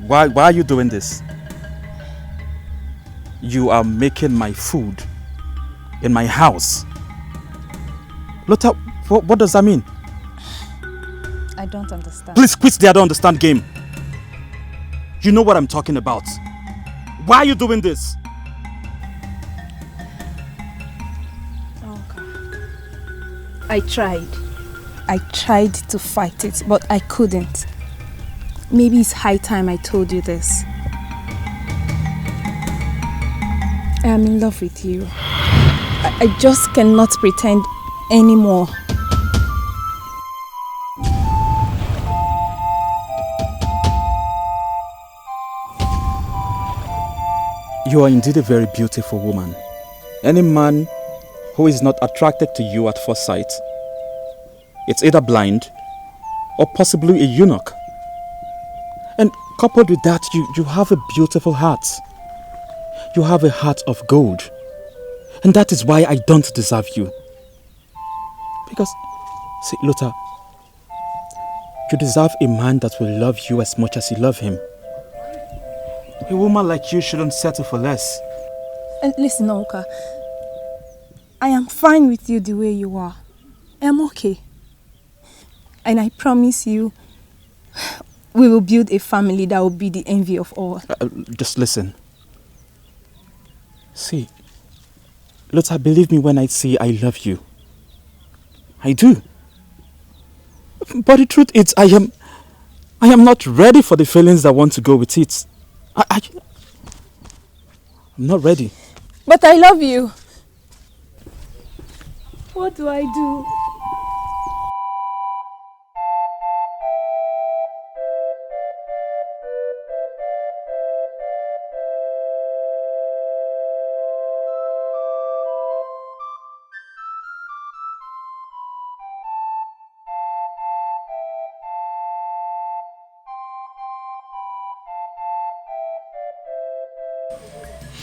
Why are you doing this? You are making my food in my house. Luther, what does that mean? I don't understand. Please quit the I don't understand game. You know what I'm talking about. Why are you doing this? I tried to fight it, but I couldn't. Maybe it's high time I told you this. I am in love with you. I just cannot pretend anymore. You are indeed a very beautiful woman. Any man who is not attracted to you at first sight, it's either blind or possibly a eunuch. And coupled with that, you have a beautiful heart. You have a heart of gold. And that is why I don't deserve you. Because, see, Luther, you deserve a man that will love you as much as you love him. A woman like you shouldn't settle for less. And listen, Oka, I am fine with you the way you are. I am okay. And I promise you, we will build a family that will be the envy of all. Just listen. See, Luther, believe me when I say I love you. I do. But the truth is, I am not ready for the feelings that want to go with it. I'm not ready. But I love you. What do I do?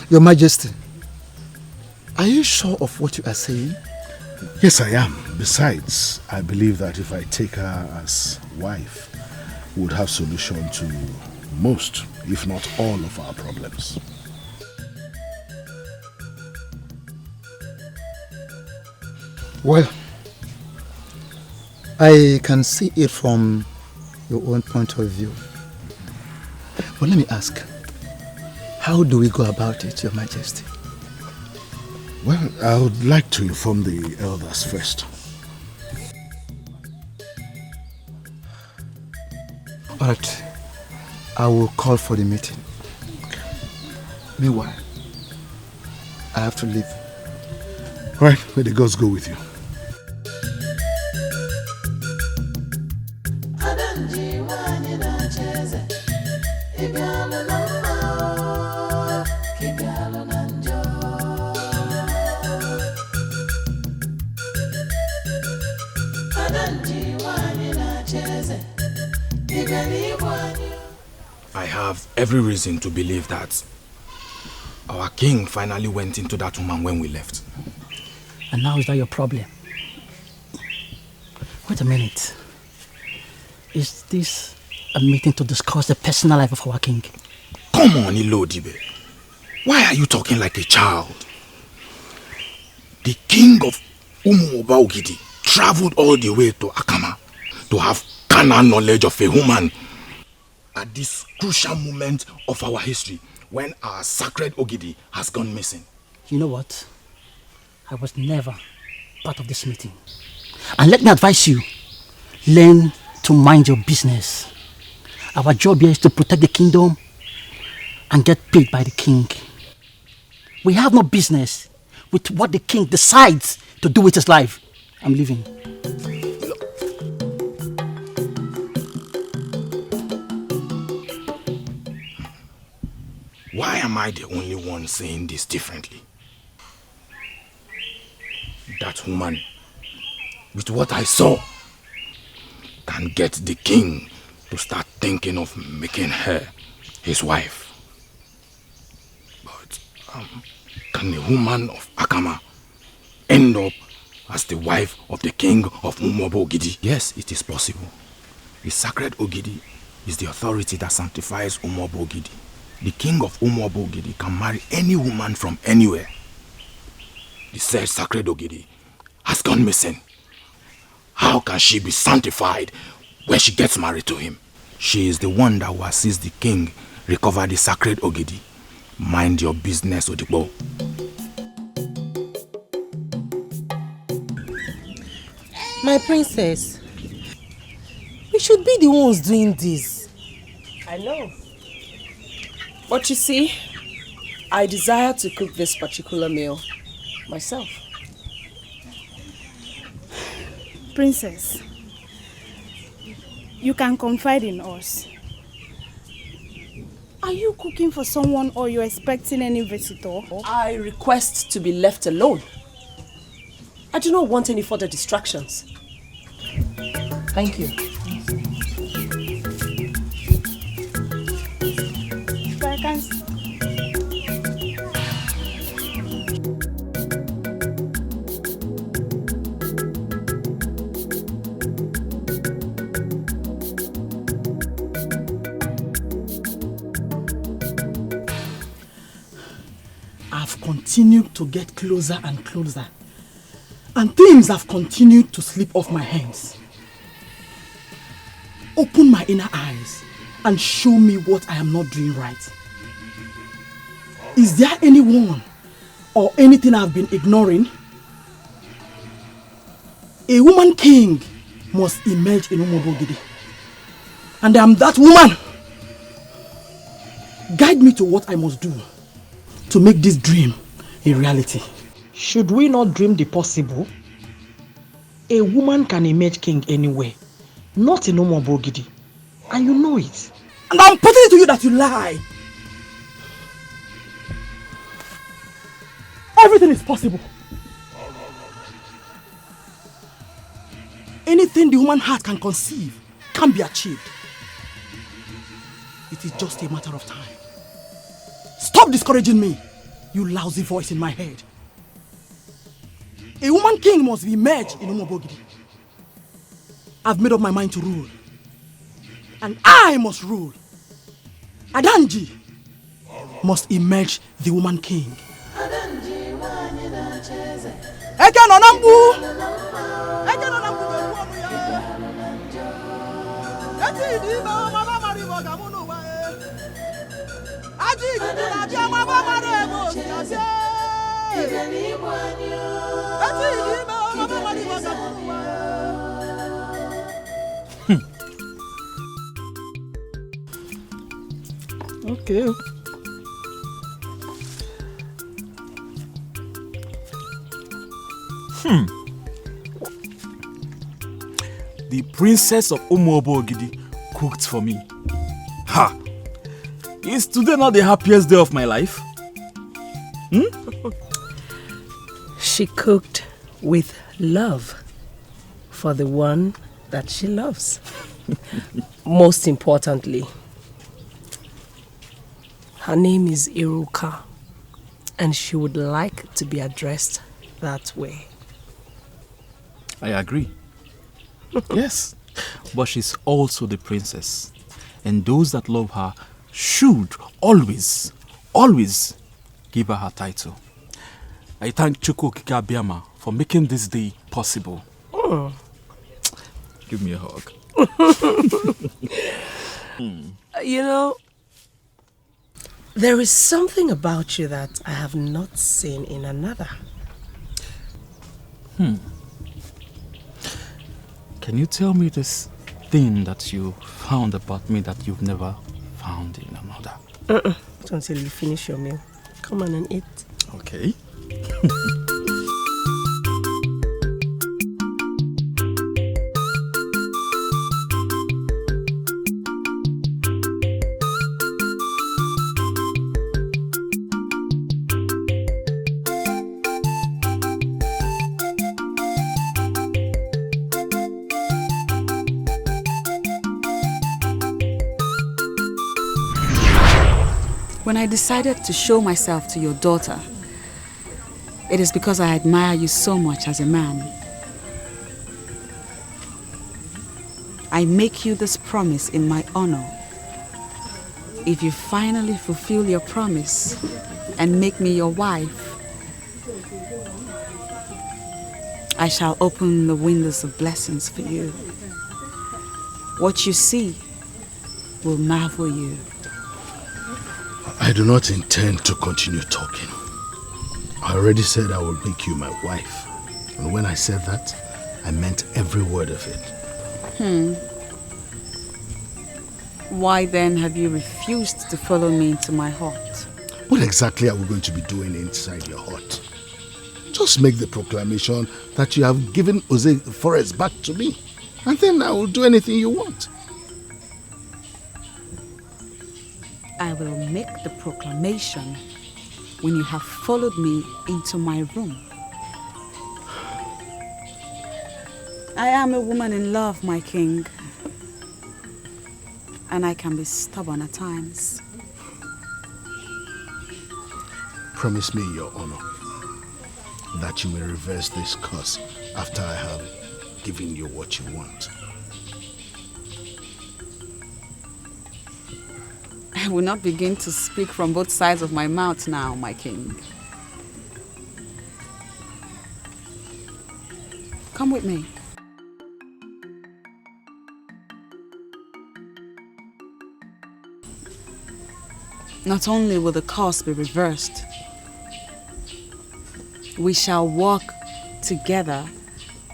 Your Majesty, are you sure of what you are saying? Yes, I am. Besides, I believe that if I take her as wife, we would have solution to most, if not all, of our problems. Well, I can see it from your own point of view. But let me ask, how do we go about it, Your Majesty? Well, I would like to inform the elders first. All right, I will call for the meeting. Meanwhile, I have to leave. All right, may the gods go with you. I have every reason to believe that our king finally went into that woman when we left. And now is that your problem? Wait a minute. Is this a meeting to discuss the personal life of our king? Come on, Ilodibe. Why are you talking like a child? The king of Ogidi traveled all the way to Akama to have carnal knowledge of a woman at this crucial moment of our history when our sacred Ogidi has gone missing. You know what? I was never part of this meeting. And let me advise you, learn to mind your business. Our job here is to protect the kingdom and get paid by the king. We have no business with what the king decides to do with his life. I'm leaving. Why am I the only one saying this differently? That woman, with what I saw, can get the king to start thinking of making her his wife. But can a woman of Akama end up as the wife of the king of Ogidi? Yes, it is possible. The sacred Ogidi is the authority that sanctifies Ogidi. The king of Ogidi can marry any woman from anywhere. The said sacred Ogidi has gone missing. How can she be sanctified when she gets married to him? She is the one that will assist the king recover the sacred Ogidi. Mind your business, Odibo. My princess, we should be the ones doing this. I know. But you see, I desire to cook this particular meal myself. Princess, you can confide in us. Are you cooking for someone or you're expecting any visitor? I request to be left alone. I do not want any further distractions. Thank you. I've continued to get closer and closer, and things have continued to slip off my hands. Open my inner eyes and show me what I am not doing right. Is there anyone or anything I've been ignoring? A woman king must emerge in Ogidi, and I am that woman. Guide me to what I must do to make this dream a reality. Should we not dream the possible? A woman can emerge king anywhere, not in Ogidi, and you know it. And I'm putting it to you that you lie. Everything is possible. Anything the human heart can conceive can be achieved. It is just a matter of time. Stop discouraging me, you lousy voice in my head. A woman king must be merged in Ogidi. I've made up my mind to rule. And I must rule. Adanji must emerge the woman king. Okay. The princess of Ogidi cooked for me. Ha! Is today not the happiest day of my life? She cooked with love for the one that she loves. Most importantly, her name is Iruka, and she would like to be addressed that way. I agree. Yes, but she's also the princess, and those that love her should always give her her title. I thank Chukwukika Biama for making this day possible. Oh. Give me a hug. You know, there is something about you that I have not seen in another. Can you tell me this thing that you found about me that you've never found in another? Not until you finish your meal. Come on and eat. Okay. When I decided to show myself to your daughter, it is because I admire you so much as a man. I make you this promise in my honor. If you finally fulfill your promise and make me your wife, I shall open the windows of blessings for you. What you see will marvel you. I do not intend to continue talking. I already said I will make you my wife. And when I said that, I meant every word of it. Why then have you refused to follow me into my hut? What exactly are we going to be doing inside your hut? Just make the proclamation that you have given Ose Forest back to me. And then I will do anything you want. I will make the proclamation when you have followed me into my room. I am a woman in love, my king. And I can be stubborn at times. Promise me, your honor, that you will reverse this curse after I have given you what you want. I will not begin to speak from both sides of my mouth now, my king. Come with me. Not only will the curse be reversed, we shall walk together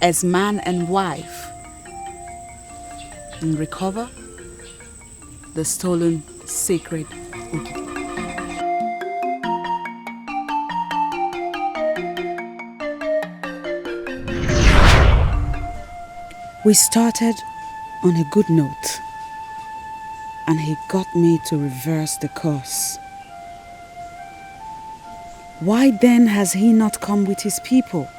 as man and wife and recover the stolen sacred Ugezu. We started on a good note, and he got me to reverse the curse. Why then has he not come with his people?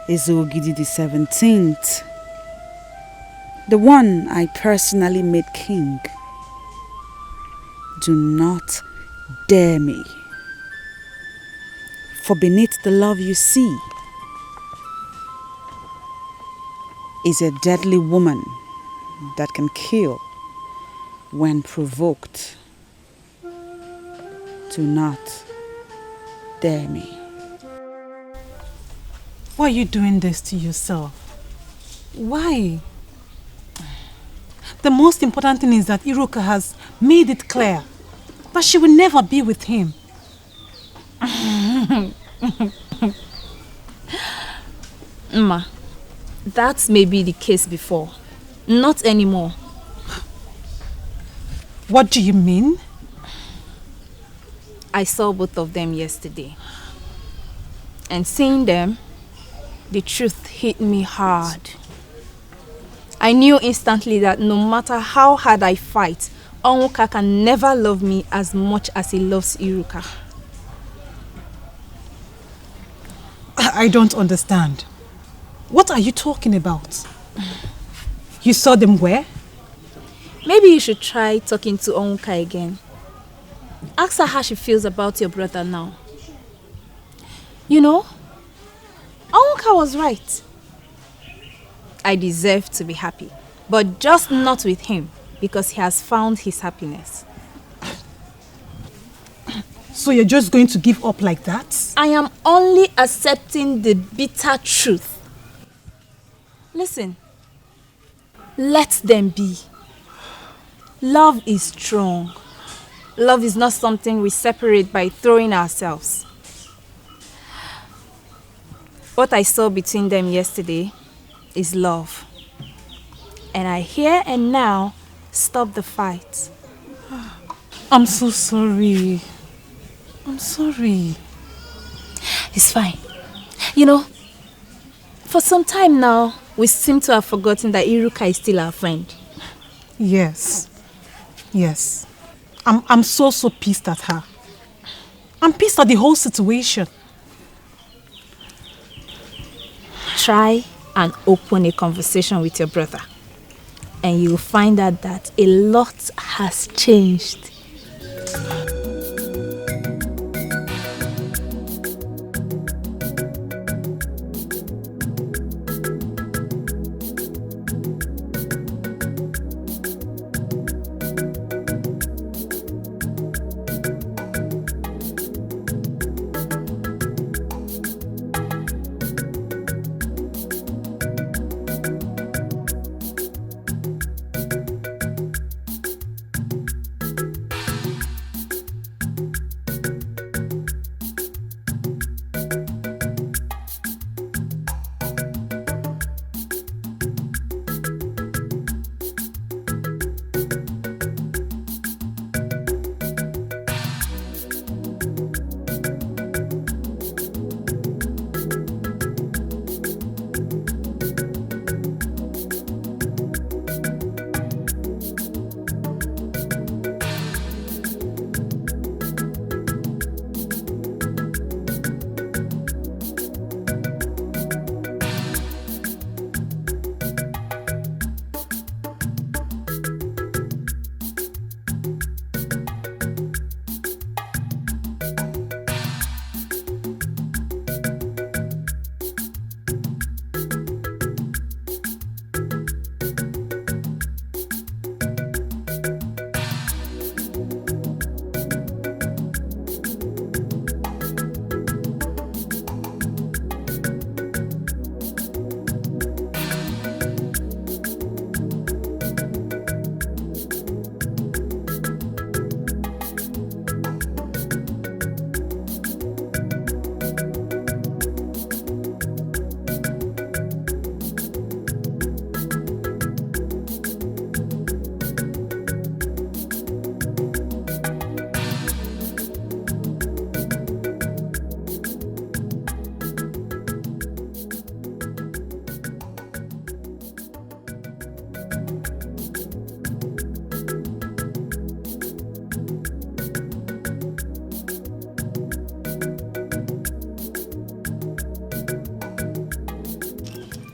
Ogidi the 17th, the one I personally made king. Do not dare me. For beneath the love you see is a deadly woman that can kill when provoked. Do not dare me. Why are you doing this to yourself? Why? The most important thing is that Iruka has made it clear that she will never be with him. Ma, that may be the case before. Not anymore. What do you mean? I saw both of them yesterday. And seeing them, the truth hit me hard. I knew instantly that no matter how hard I fight, Onwuka can never love me as much as he loves Iruka. I don't understand. What are you talking about? You saw them where? Maybe you should try talking to Onwuka again. Ask her how she feels about your brother now. You know, Onwuka was right. I deserve to be happy, but just not with him because he has found his happiness. So you're just going to give up like that? I am only accepting the bitter truth. Listen, let them be. Love is strong. Love is not something we separate by throwing ourselves. What I saw between them yesterday is love. And I here and now stop the fight. I'm so sorry. I'm sorry. It's fine. You know, for some time now, we seem to have forgotten that Iruka is still our friend. Yes. Yes. I'm so pissed at her. I'm pissed at the whole situation. Try and open a conversation with your brother. And you will find out that a lot has changed.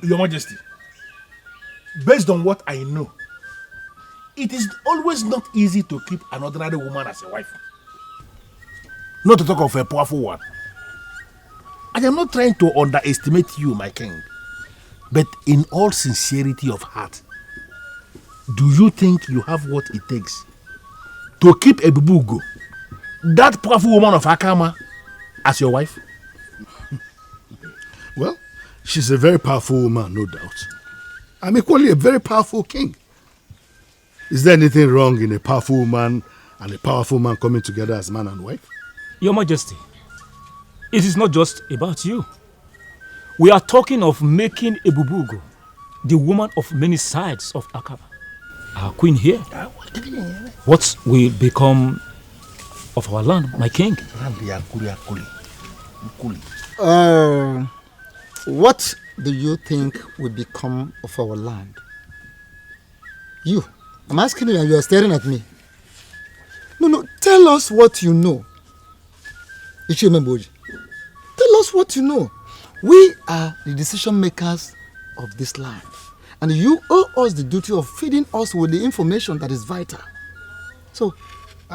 Your Majesty, based on what I know, it is always not easy to keep an ordinary woman as a wife. Not to talk of a powerful one. I am not trying to underestimate you, my king. But in all sincerity of heart, do you think you have what it takes to keep Ebube Ego, that powerful woman of Akama, as your wife? Well, she's a very powerful woman, no doubt. I'm equally a very powerful king. Is there anything wrong in a powerful woman and a powerful man coming together as man and wife? Your Majesty, it is not just about you. We are talking of making Ebube Ego the woman of many sides of Akaba. Our queen here. What will become of our land, my king? What do you think will become of our land? You. I'm asking you and you are staring at me. No, tell us what you know. Ichimemboji. Tell us what you know. We are the decision makers of this land. And you owe us the duty of feeding us with the information that is vital. So,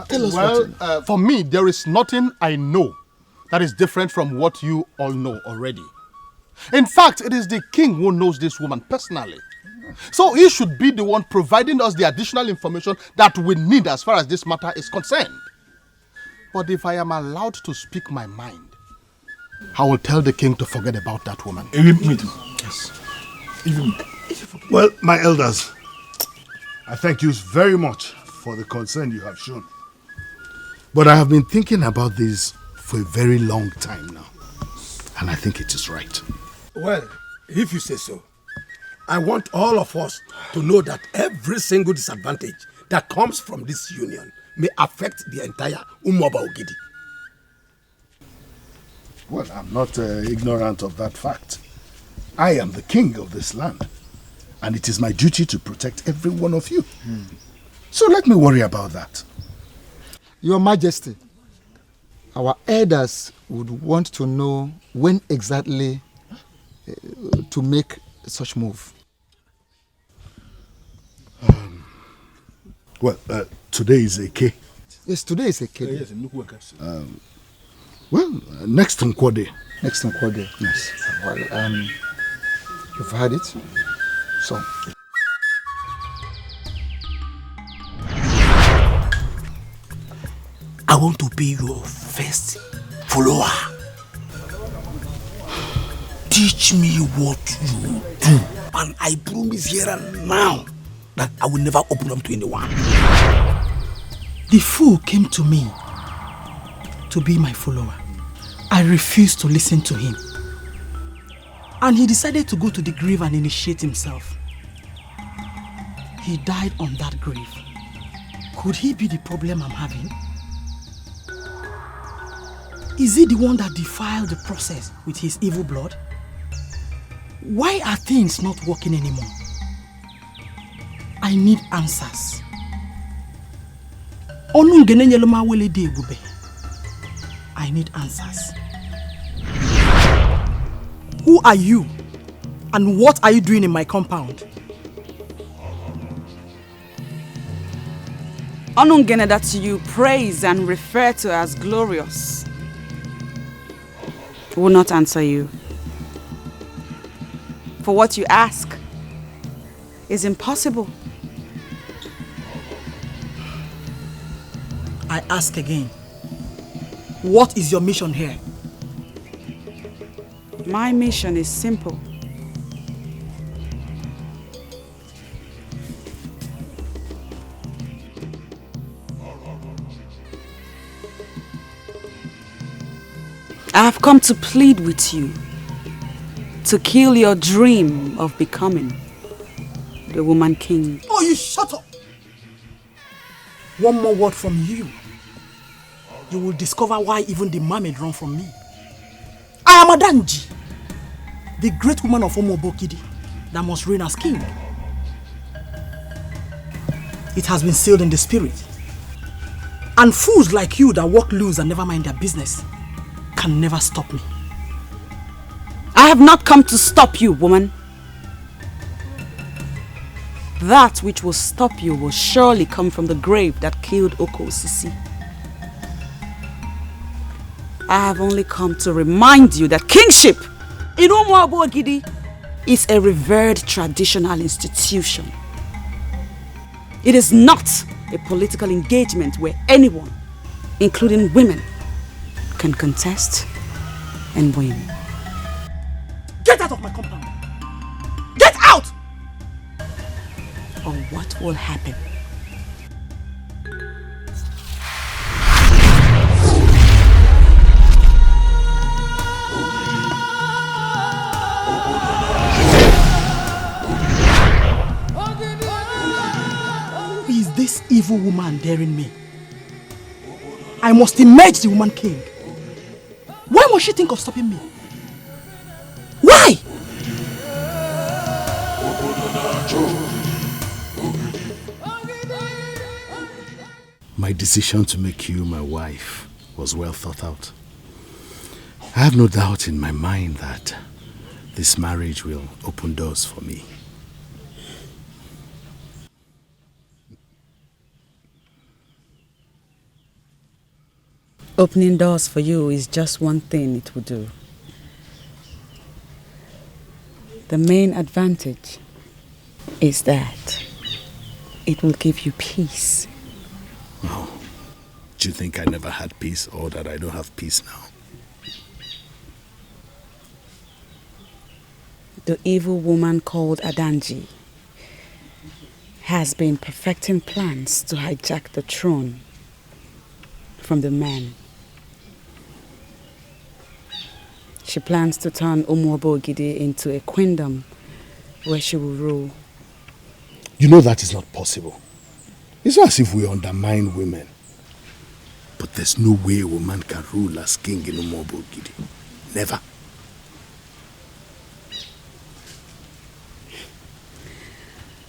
tell us what you know. For me, there is nothing I know that is different from what you all know already. In fact, it is the king who knows this woman personally. So he should be the one providing us the additional information that we need as far as this matter is concerned. But if I am allowed to speak my mind, I will tell the king to forget about that woman. Me too. Yes. Even me. Well, my elders, I thank you very much for the concern you have shown. But I have been thinking about this for a very long time now. And I think it is right. Well, if you say so, I want all of us to know that every single disadvantage that comes from this union may affect the entire Umuoba Ogidi. Well, I'm not ignorant of that fact. I am the king of this land. And it is my duty to protect every one of you. So let me worry about that. Your Majesty, our elders would want to know when exactly to make such move. Today is a K. Yes, today is a K. Next Nkwode. Next Nkwode. Yes. Well, you've heard it. So. I want to be your first follower. Teach me what you do, and I promise here and now that I will never open up to anyone. The fool came to me to be my follower. I refused to listen to him. And he decided to go to the grave and initiate himself. He died on that grave. Could he be the problem I'm having? Is he the one that defiled the process with his evil blood? Why are things not working anymore? I need answers. I need answers. Who are you? And what are you doing in my compound? Onungene that you praise and refer to as glorious will not answer you. For what you ask is impossible. I ask again, what is your mission here? My mission is simple. I have come to plead with you to kill your dream of becoming the woman king. Oh, you shut up! One more word from you. You will discover why even the mermaid run from me. I am Adanji, the great woman of Omobokidi that must reign as king. It has been sealed in the spirit. And fools like you that walk loose and never mind their business can never stop me. I have not come to stop you, woman. That which will stop you will surely come from the grave that killed Okosisi. I have only come to remind you that kingship in Umuoba Ogidi is a revered traditional institution. It is not a political engagement where anyone, including women, can contest and win. Get out of my compound! Get out! Or what will happen? Who is this evil woman daring me? I must emerge the woman king. Why must she think of stopping me? Why? My decision to make you my wife was well thought out. I have no doubt in my mind that this marriage will open doors for me. Opening doors for you is just one thing it will do. The main advantage is that it will give you peace. Oh, do you think I never had peace or that I don't have peace now? The evil woman called Adanji has been perfecting plans to hijack the throne from the men. She plans to turn Umuobogide into a queendom where she will rule. You know that is not possible. It's not as if we undermine women. But there's no way a woman can rule as king in Umuobogide. Never.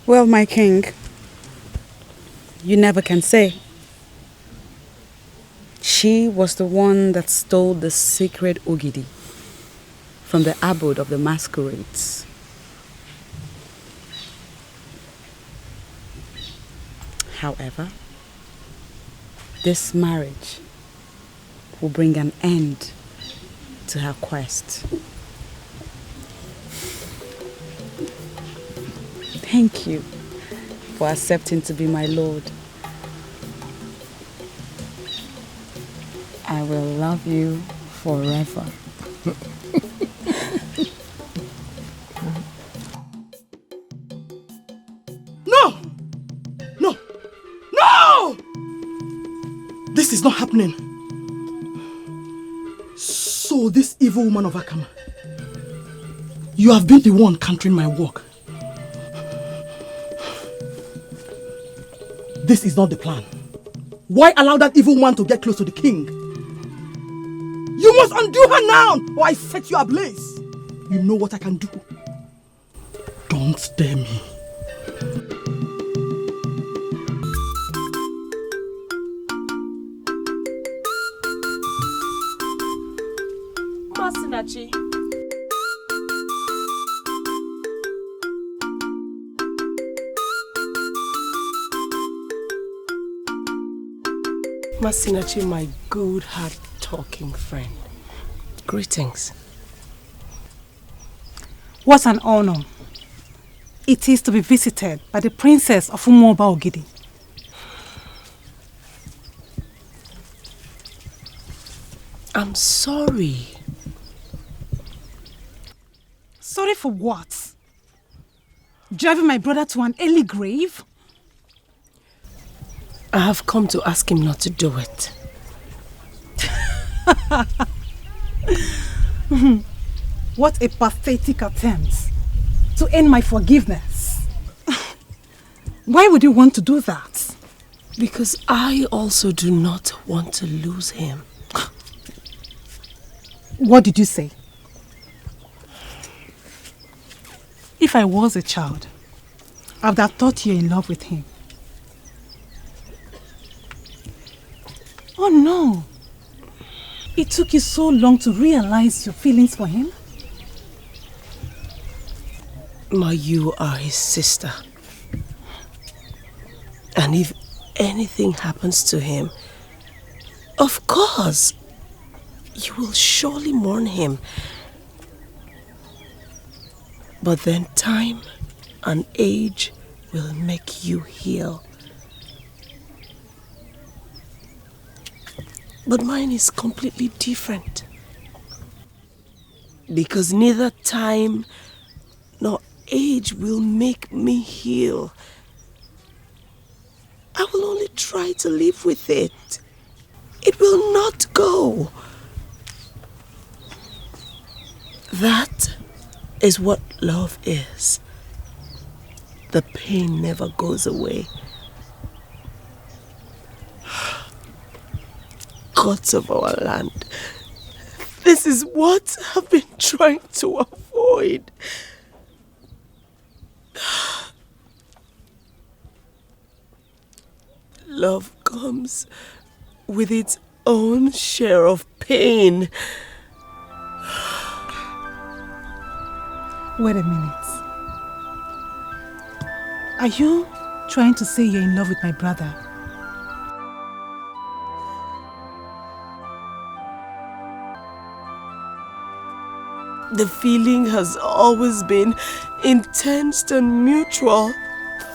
Well, my king, you never can say. She was the one that stole the sacred Ogidi from the abode of the masquerades. However, this marriage will bring an end to her quest. Thank you for accepting to be my lord. I will love you forever. No! No! No! This is not happening. So this evil woman of Akama, you have been the one countering my work. This is not the plan. Why allow that evil woman to get close to the king? You must undo her now, or I set you ablaze. You know what I can do. Don't stare me. Masinachi. Masinachi, my good heart-talking friend. Greetings. What an honor it is to be visited by the princess of Umuobogide. I'm sorry. Sorry for what? Driving my brother to an early grave? I have come to ask him not to do it. What a pathetic attempt to earn my forgiveness. Why would you want to do that? Because I also do not want to lose him. What did you say? If I was a child, I would have thought you're in love with him. Oh no! It took you so long to realize your feelings for him? Ma, you are his sister. And if anything happens to him, of course, you will surely mourn him. But then time and age will make you heal. But mine is completely different. Because neither time nor age will make me heal. I will only try to live with it. It will not go. That is what love is. The pain never goes away. Gods of our land, this is what I've been trying to avoid. Love comes with its own share of pain. Wait a minute. Are you trying to say you're in love with my brother? The feeling has always been intense and mutual.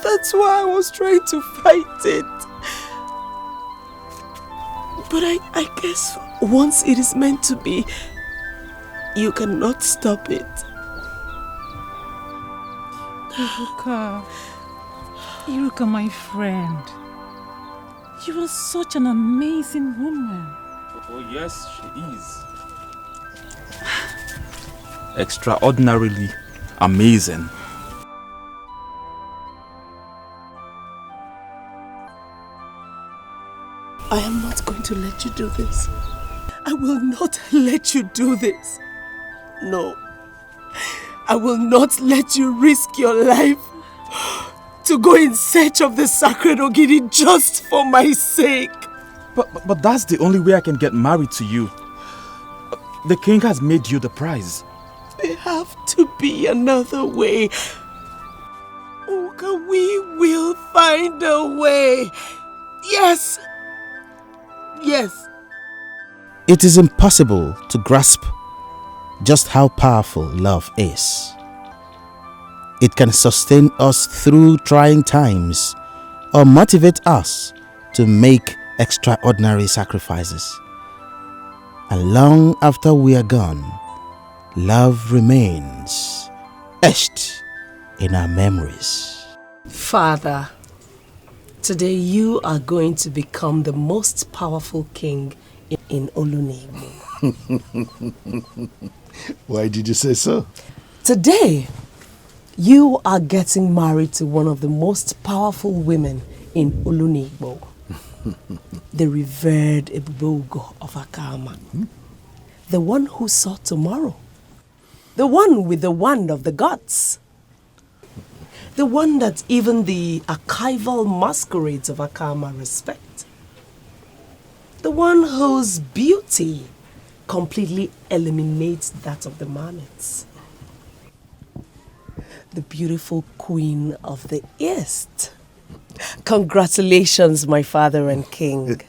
That's why I was trying to fight it. But I guess once it is meant to be, you cannot stop it. Iruka, my friend. You are such an amazing woman. Oh yes, she is. Extraordinarily amazing. I am not going to let you do this. I will not let you do this. No. I will not let you risk your life to go in search of the sacred Ogidi just for my sake. But that's the only way I can get married to you. The king has made you the prize. There have to be another way. Oka, we will find a way. Yes. Yes. It is impossible to grasp just how powerful love is. It can sustain us through trying times or motivate us to make extraordinary sacrifices. And long after we are gone, love remains etched in our memories. Father, today you are going to become the most powerful king in Olunigbo. Why did you say so? Today, you are getting married to one of the most powerful women in Olunigbo. The revered Ebube Ego of Akama. The one who saw tomorrow. The one with the wand of the gods. The one that even the archival masquerades of Akama respect. The one whose beauty completely eliminates that of the Mamets. The beautiful queen of the East. Congratulations, my father and king.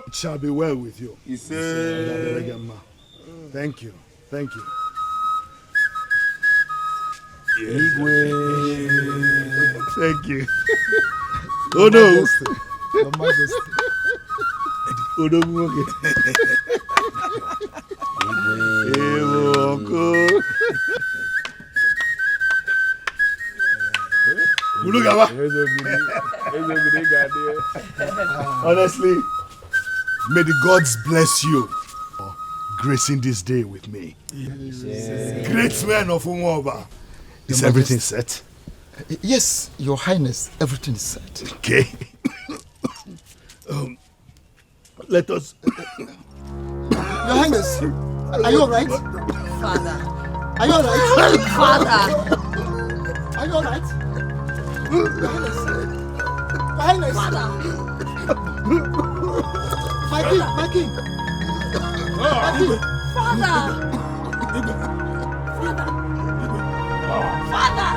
It shall be well with you. Thank you. Thank you. Thank you. Oh no. Your Majesty. Oh no. Uncle. Honestly, may the gods bless you for gracing this day with me. Yes. Great man of Umoba. Is everything set? Yes, Your Highness, everything is set. Okay. Let us... Your Highness, are you alright? Father. Are you alright? Father. Are you alright? Your Highness. Your Highness. Father. My king, my king. My king. Father. Father. Father.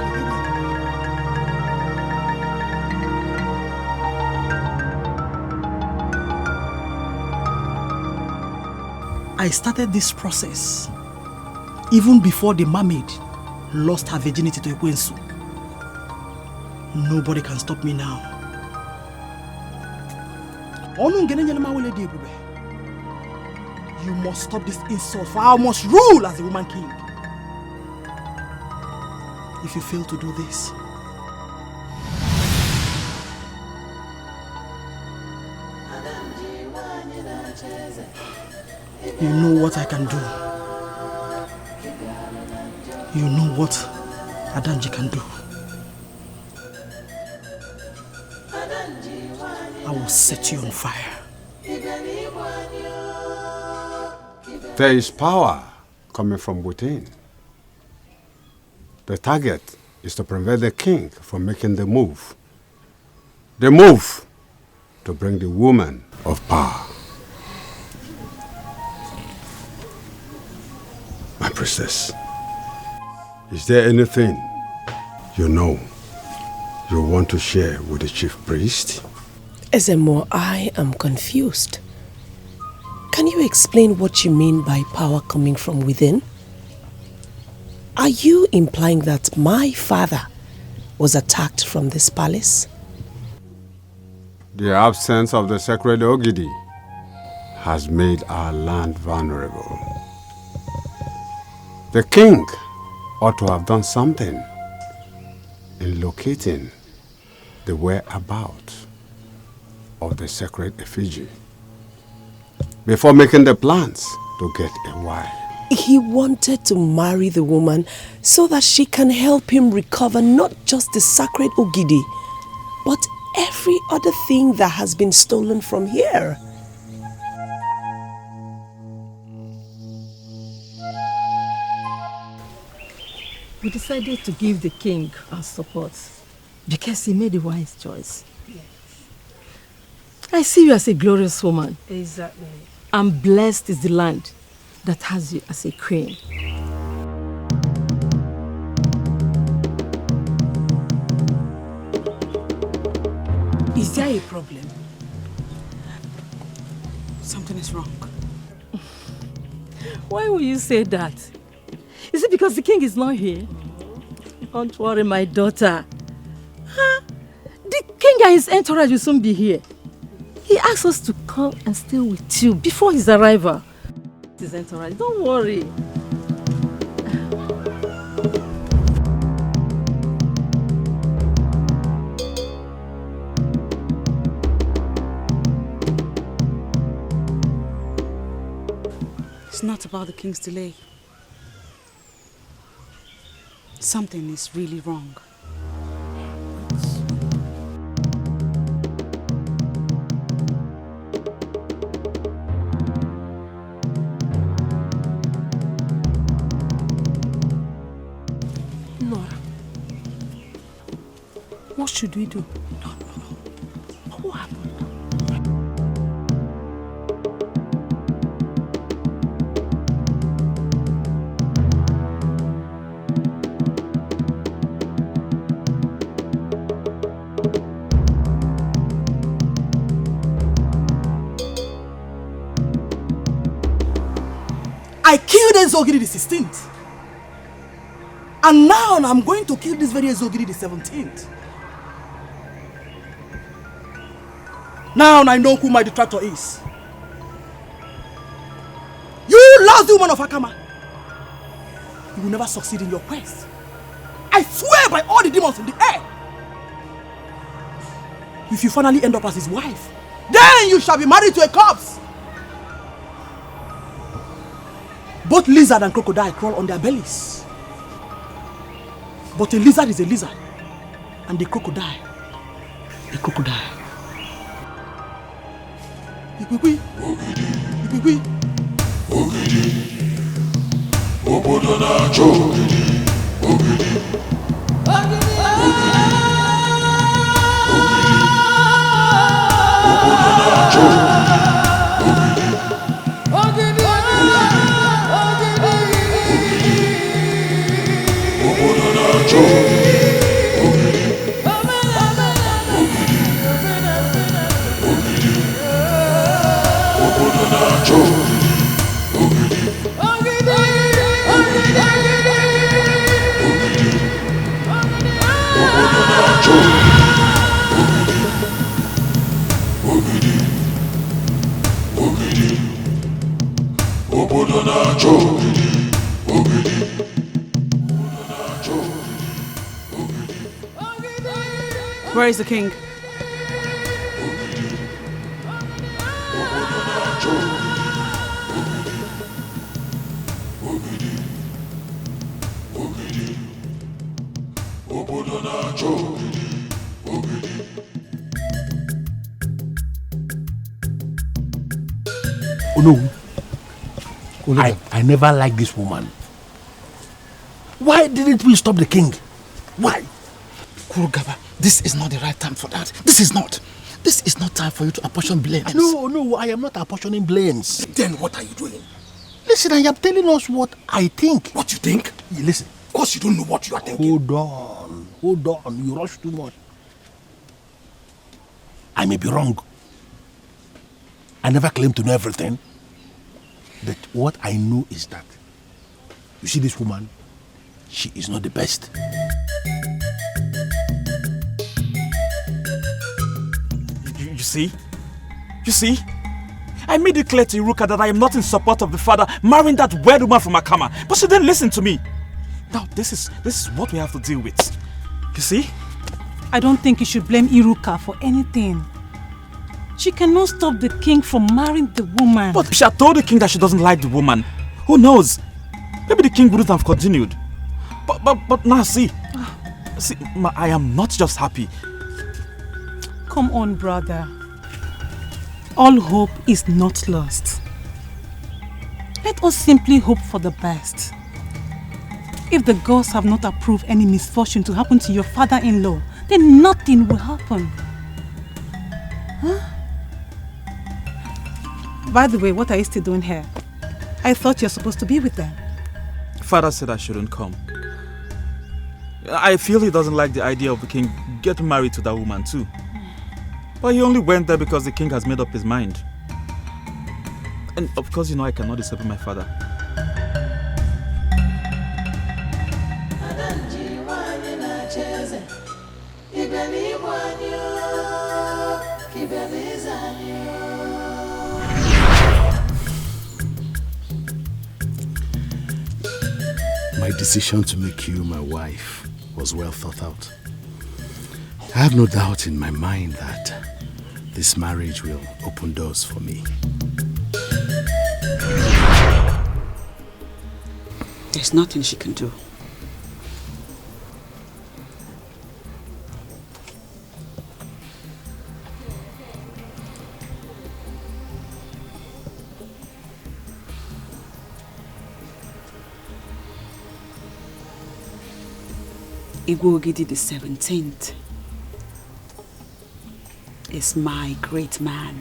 I started this process even before the mermaid lost her virginity to Ugezu. Nobody can stop me now. You must stop this insult, for I must rule as the woman king. If you fail to do this, you know what I can do. You know what Adanji can do. I will set you on fire. There is power coming from within. The target is to prevent the king from making the move. The move to bring the woman of power. My princess, is there anything you know you want to share with the chief priest? Ezemo, I am confused. Can you explain what you mean by power coming from within? Are you implying that my father was attacked from this palace? The absence of the sacred Ogidi has made our land vulnerable. The king ought to have done something in locating the whereabouts of the sacred effigy before making the plans to get a wife. He wanted to marry the woman so that she can help him recover not just the sacred Ogidi, but every other thing that has been stolen from here. We decided to give the king our support because he made a wise choice. Yes. I see you as a glorious woman. Exactly. And blessed is the land that has you as a queen. Is there a problem? Something is wrong. Why will you say that? Is it because the king is not here? Don't worry, my daughter. Huh? The king and his entourage will soon be here. He asked us to come and stay with you before his arrival. His entourage, don't worry. It's not about the king's delay. Something is really wrong. Nora, what should we do? No. What happened? I killed Ezogiri the 16th. And now I'm going to kill this very Ezogiri the 17th. Now I know who my detractor is. You lousy woman of Akama. You will never succeed in your quest. I swear by all the demons in the air. If you finally end up as his wife, then you shall be married to a corpse. Both lizard and crocodile crawl on their bellies. But a lizard is a lizard, and the crocodile, a crocodile. Ogidi. Obodo na-achọ Ogidi. Obodo na-achọ Ogidi. Where is the king? Oh no. I never liked this woman. Why didn't we stop the king? Why? Kurugaba, this is not the right time for that. This is not time for you to apportion blames. No, I am not apportioning blames. Then what are you doing? Listen, I am telling us what I think. What you think? Yeah, listen. Of course you don't know what you are thinking. Hold on. You rush too much. I may be wrong. I never claim to know everything. But what I know is that, you see this woman, she is not the best. You see? I made it clear to Iruka that I am not in support of the father marrying that weird woman from Akama, but she didn't listen to me. Now this is what we have to deal with. You see? I don't think you should blame Iruka for anything. She cannot stop the king from marrying the woman. But she had told the king that she doesn't like the woman. Who knows? Maybe the king wouldn't have continued. But now see, I am not just happy. Come on, brother. All hope is not lost. Let us simply hope for the best. If the gods have not approved any misfortune to happen to your father-in-law, then nothing will happen. Huh? By the way, what are you still doing here? I thought you're supposed to be with them. Father said I shouldn't come. I feel he doesn't like the idea of the king getting married to that woman too. But he only went there because the king has made up his mind. And of course, I cannot disobey my father. My decision to make you my wife was well thought out. I have no doubt in my mind that this marriage will open doors for me. There's nothing she can do. Igwogidi the 17th is my great man.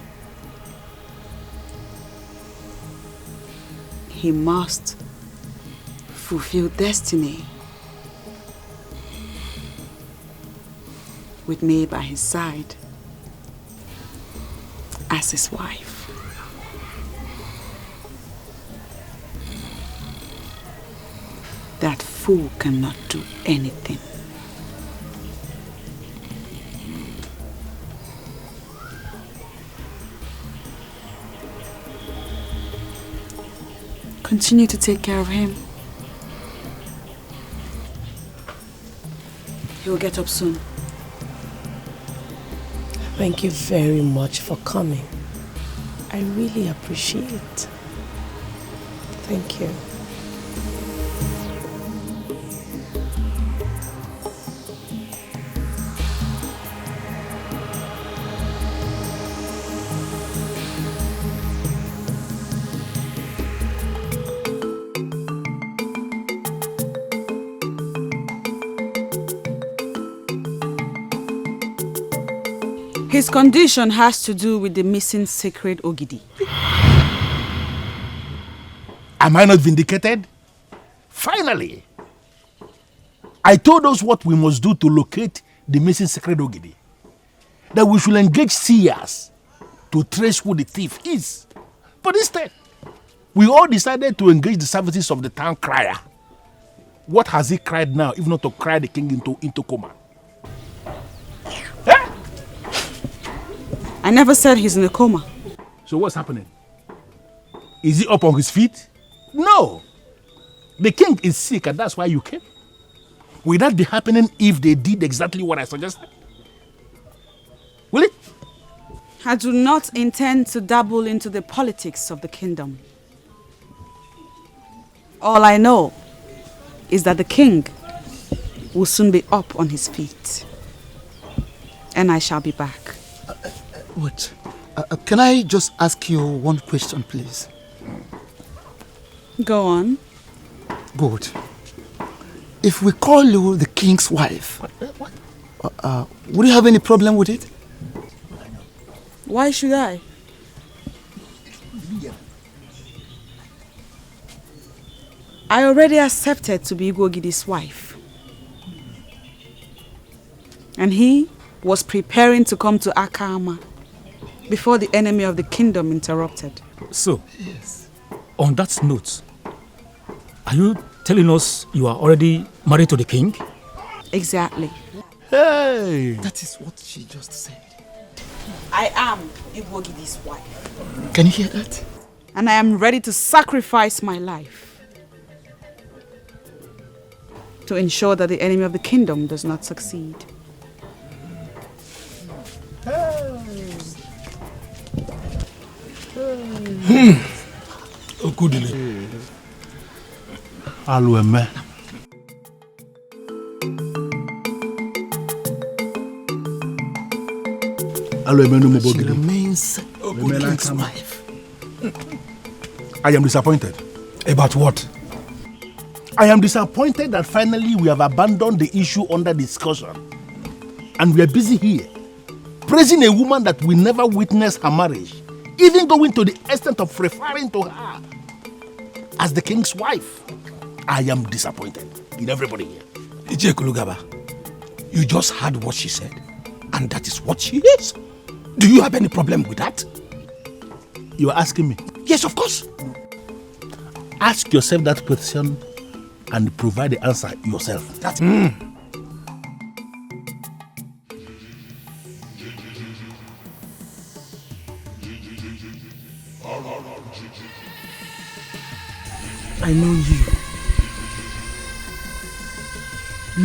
He must fulfill destiny with me by his side as his wife. That fool cannot do anything. Continue to take care of him. He will get up soon. Thank you very much for coming. I really appreciate it. Thank you. His condition has to do with the missing sacred Ogidi. Am I not vindicated? Finally! I told us what we must do to locate the missing sacred Ogidi. That we should engage seers to trace who the thief is. But instead, we all decided to engage the services of the town crier. What has he cried now, if not to cry the king into coma? I never said he's in a coma. So what's happening? Is he up on his feet? No. The king is sick and that's why you came. Will that be happening if they did exactly what I suggested? I do not intend to dabble into the politics of the kingdom. All I know is that the king will soon be up on his feet. And I shall be back. Wait. Can I just ask you one question, please? Go on. Good. If we call you the king's wife, would you have any problem with it? Why should I? I already accepted to be Ugezu's wife. And he was preparing to come to Akama before the enemy of the kingdom interrupted. So, on that note, are you telling us you are already married to the king? Exactly. Hey! That is what she just said. I am Ugezu's wife. Can you hear that? And I am ready to sacrifice my life to ensure that the enemy of the kingdom does not succeed. Okudile. Alueme. She remains the king's wife. I am disappointed. About what? I am disappointed that finally we have abandoned the issue under discussion. And we are busy here, praising a woman that we never witnessed her marriage, even going to the extent of referring to her as the king's wife. I am disappointed in everybody here. Ije Kulugaba, you just heard what she said, and that is what she is. Do you have any problem with that? You are asking me? Yes, of course. Ask yourself that question and provide the answer yourself. That's I know you.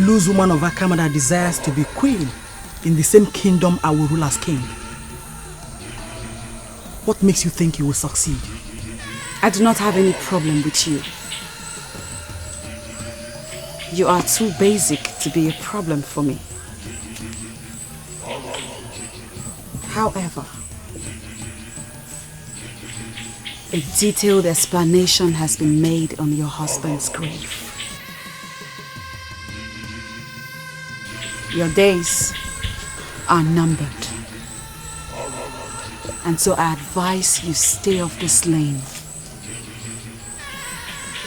Loose woman of Akama that desires to be queen in the same kingdom I will rule as king. What makes you think you will succeed? I do not have any problem with you. You are too basic to be a problem for me. However, a detailed explanation has been made on your husband's grave. Your days are numbered. And so I advise you stay off this lane.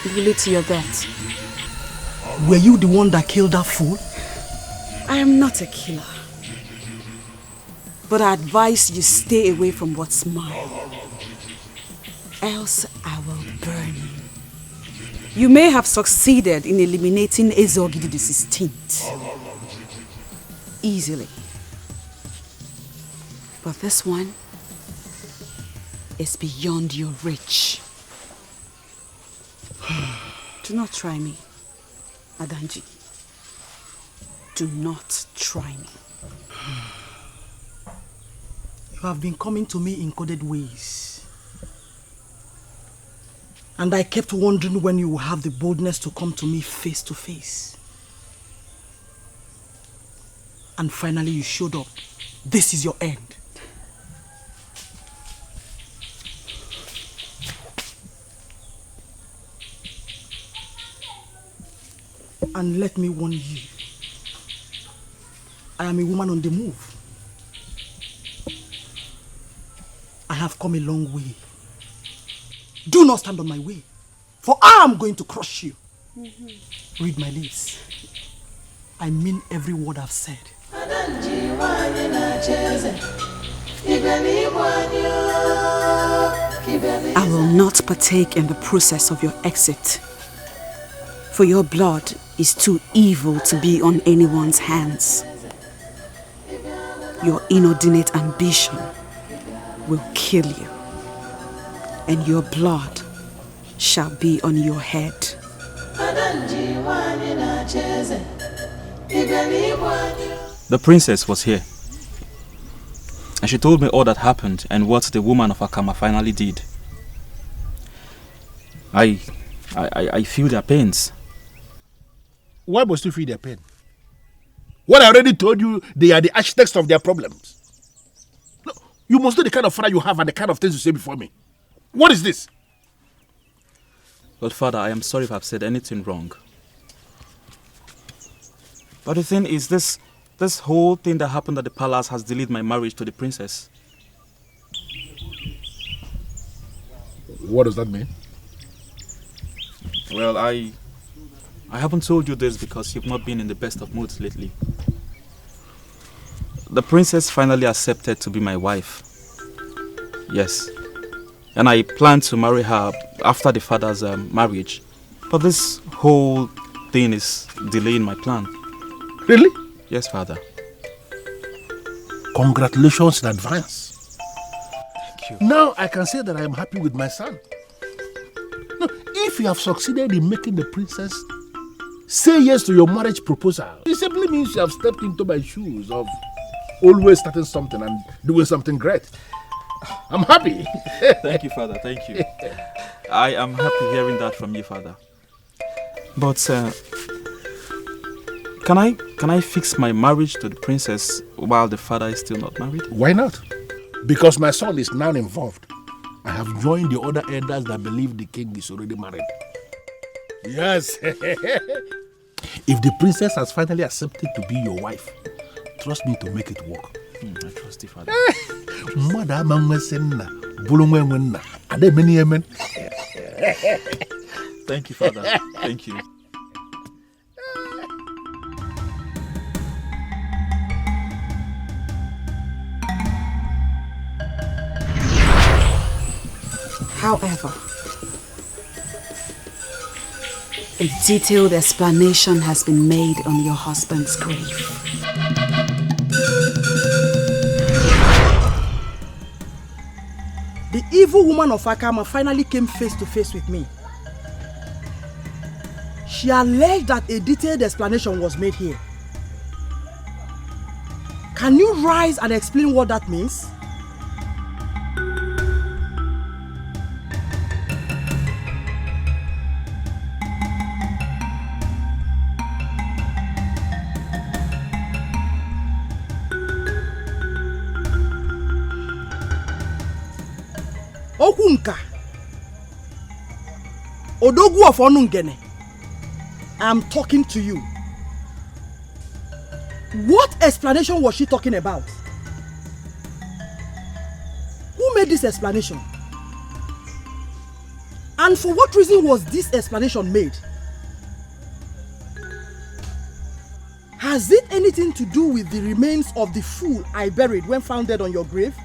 It will lead to your death. Were you the one that killed that fool? I am not a killer. But I advise you stay away from what's mine. Else I will burn you. You may have succeeded in eliminating Ezogidi the 16th. Easily. But this one is beyond your reach. Do not try me, Adanji. Do not try me. You have been coming to me in coded ways. And I kept wondering when you will have the boldness to come to me face to face. And finally you showed up. This is your end. And let me warn you, I am a woman on the move. I have come a long way. Do not stand on my way, for I am going to crush you. Read my lips. I mean every word I've said. I will not partake in the process of your exit. For your blood is too evil to be on anyone's hands. Your inordinate ambition will kill you, and your blood shall be on your head. The princess was here, and she told me all that happened and what the woman of Akama finally did. I feel their pains. Why must you feel their pain? What I already told you, they are the architects of their problems. No, you must know the kind of father you have and the kind of things you say before me. What is this? But Father, I am sorry if I've said anything wrong. But the thing is, this whole thing that happened at the palace has delayed my marriage to the princess. What does that mean? Well, I haven't told you this because you've not been in the best of moods lately. The princess finally accepted to be my wife. Yes. And I plan to marry her after the father's marriage. But this whole thing is delaying my plan. Really? Yes, Father. Congratulations in advance. Thank you. Now I can say that I am happy with my son. No, if you have succeeded in making the princess say yes to your marriage proposal, it simply means you have stepped into my shoes of always starting something and doing something great. I'm happy. Thank you, Father. Thank you. I am happy hearing that from you, Father. But can I fix my marriage to the princess while the father is still not married? Why not? Because my son is now involved. I have joined the other elders that believe the king is already married. Yes. If the princess has finally accepted to be your wife, trust me to make it work. I trust you, Father. Thank you, Father. Thank you. However, a detailed explanation has been made on your husband's grave. The evil woman of Akama finally came face to face with me. She alleged that a detailed explanation was made here. Can you rise and explain what that means? Okunka Odogu of Onungene, I'm talking to you. What explanation was she talking about? Who made this explanation? And for what reason was this explanation made? Has it anything to do with the remains of the fool I buried when found dead on your grave?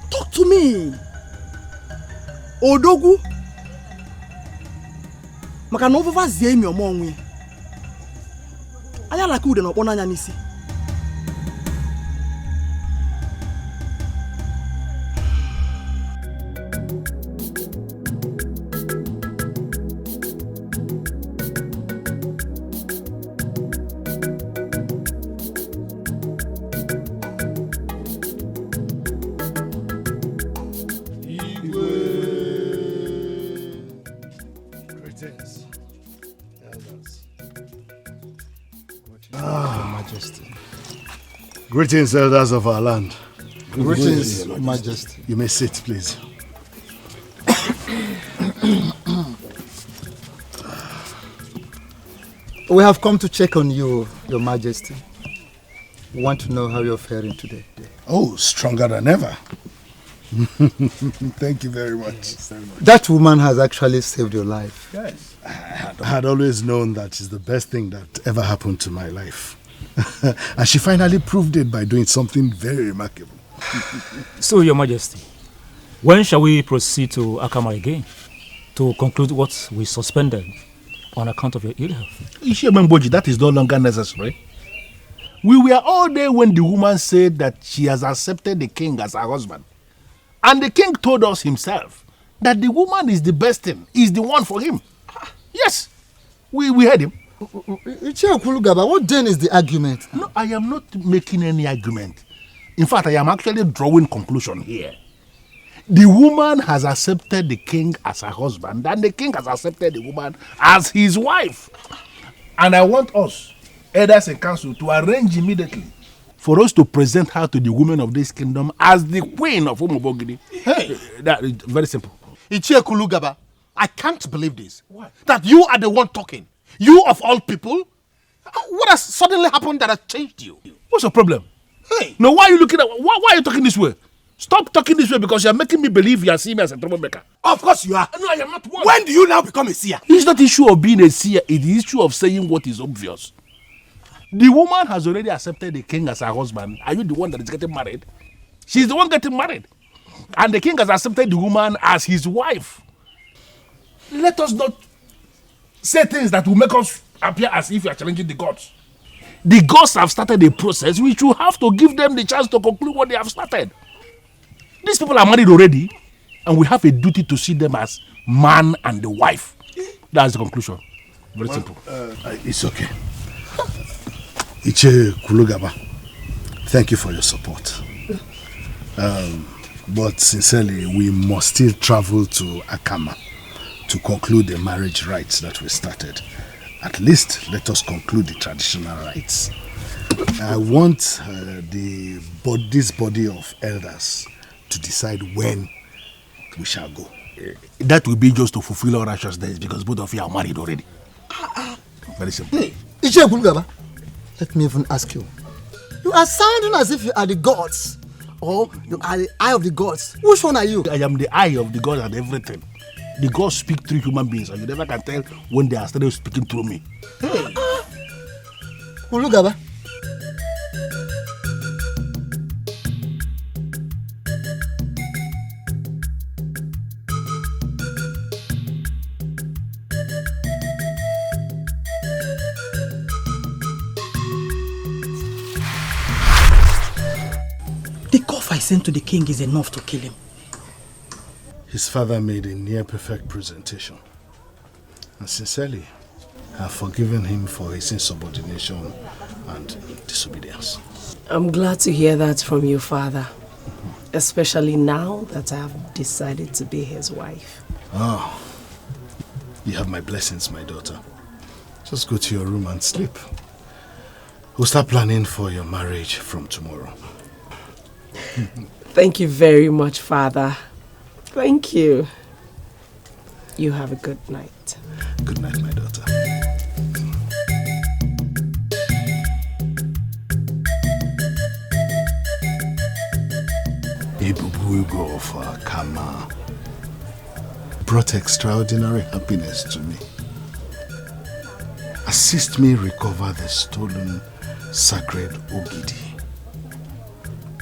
Talk to me. Odogu. Maka no vava zie mi omo onwe. Aya la ku de no kpona anya nisi. Greetings, elders of our land. Greetings, Majesty. You may sit, please. We have come to check on you, Your Majesty. We want to know how you're faring today. Oh, stronger than ever. Thank you very much. That woman has actually saved your life. Yes. I had always known that is the best thing that ever happened to my life. And she finally proved it by doing something very remarkable. So, Your Majesty, when shall we proceed to Akama again to conclude what we suspended on account of your ill health? Ishememboji, that is no longer necessary. We were all there when the woman said that she has accepted the king as her husband. And the king told us himself that the woman is the best thing, is the one for him. Yes, we heard him. Kulugaba, what then is the argument? No, I am not making any argument. In fact, I am actually drawing conclusion here. The woman has accepted the king as her husband, and the king has accepted the woman as his wife. And I want us, elders in council, to arrange immediately for us to present her to the women of this kingdom as the queen of Umobogidi. Hey, that is very simple. Ichie Kulugaba, I can't believe this. What? That you are the one talking. You of all people? What has suddenly happened that has changed you? What's your problem? Hey. No, why are you looking at why are you talking this way? Stop talking this way because you are making me believe you are seeing me as a troublemaker. Of course you are. No, I am not one. When do you now become a seer? It's not the issue of being a seer, it's the issue of saying what is obvious. The woman has already accepted the king as her husband. Are you the one that is getting married? She's the one getting married. And the king has accepted the woman as his wife. Let us not say things that will make us appear as if we are challenging the gods. The gods have started a process which will have to give them the chance to conclude what they have started. These people are married already, and we have a duty to see them as man and the wife. That's the conclusion. Very simple. It's okay. Iche Kulugaba, thank you for your support. But sincerely, we must still travel to Akama to conclude the marriage rites that we started. At least let us conclude the traditional rites. I want this body of elders to decide when we shall go. That will be just to fulfill our righteous days because both of you are married already. Very simple. Hey, Ichie Kulugaba, let me even ask you. You are sounding as if you are the gods. Or you are the eye of the gods. Which one are you? I am the eye of the gods and everything. The gods speak through human beings, and you never can tell when they are started speaking through me. Hey. Kulugaba. The cough I sent to the king is enough to kill him. His father made a near-perfect presentation. And sincerely, I have forgiven him for his insubordination and disobedience. I'm glad to hear that from you, Father. Especially now that I have decided to be his wife. Oh, you have my blessings, my daughter. Just go to your room and sleep. We'll start planning for your marriage from tomorrow. Thank you very much, Father. Thank you. You have a good night. Good night, my daughter. Ebube Ego of Kama brought extraordinary happiness to me. Assist me recover the stolen sacred Ogidi,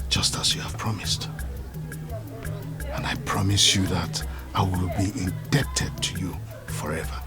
just as you have promised. And I promise you that I will be indebted to you forever.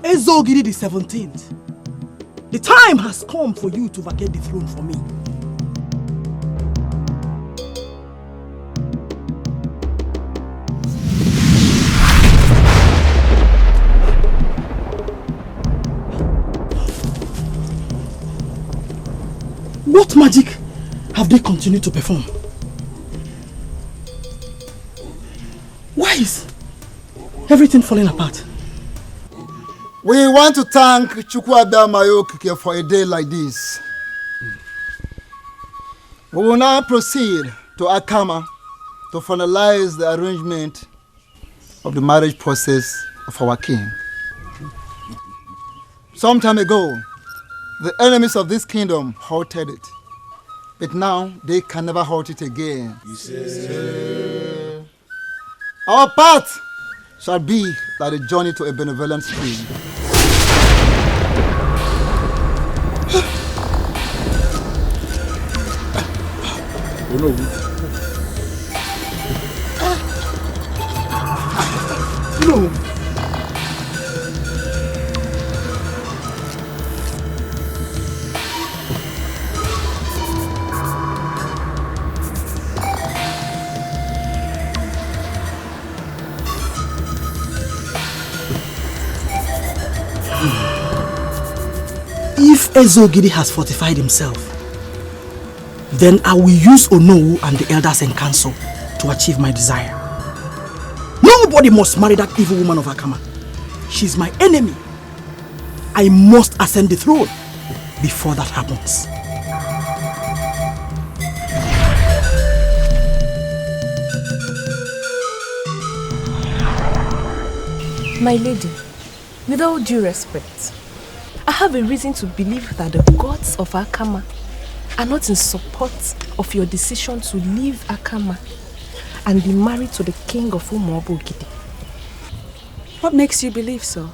Ezogidi the 17th. The time has come for you to vacate the throne for me. What magic have they continued to perform? Why is everything falling apart? We want to thank Chukwuada Mayokike for a day like this. We will now proceed to Akama to finalize the arrangement of the marriage process of our king. Some time ago, the enemies of this kingdom halted it, but now they can never halt it again. Our path shall be like a journey to a benevolent king. Oh no. No. If Ezogidi has fortified himself, then I will use Onowu and the elders and council to achieve my desire. Nobody must marry that evil woman of Akama. She's my enemy. I must ascend the throne before that happens. My lady, with all due respect, I have a reason to believe that the gods of Akama are not in support of your decision to leave Akama and be married to the king of Umobogidi. What makes you believe so?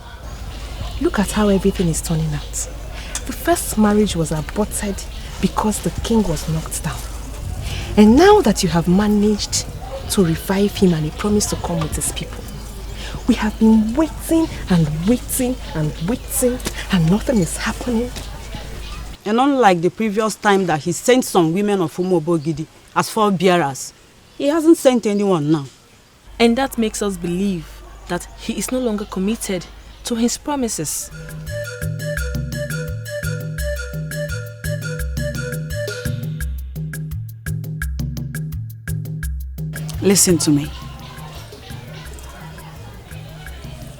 Look at how everything is turning out. The first marriage was aborted because the king was knocked down. And now that you have managed to revive him and he promised to come with his people, we have been waiting and waiting and waiting and nothing is happening. And unlike the previous time that he sent some women of Umobogidi as forebearers, he hasn't sent anyone now. And that makes us believe that he is no longer committed to his promises. Listen to me.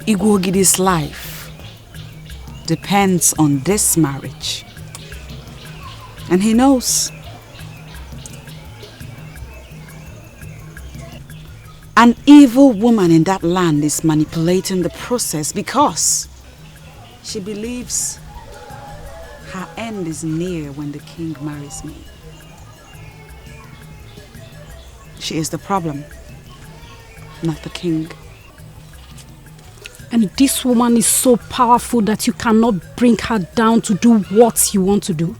Igwogidi's life depends on this marriage. And he knows. An evil woman in that land is manipulating the process because she believes her end is near when the king marries me. She is the problem, not the king. And this woman is so powerful that you cannot bring her down to do what you want to do.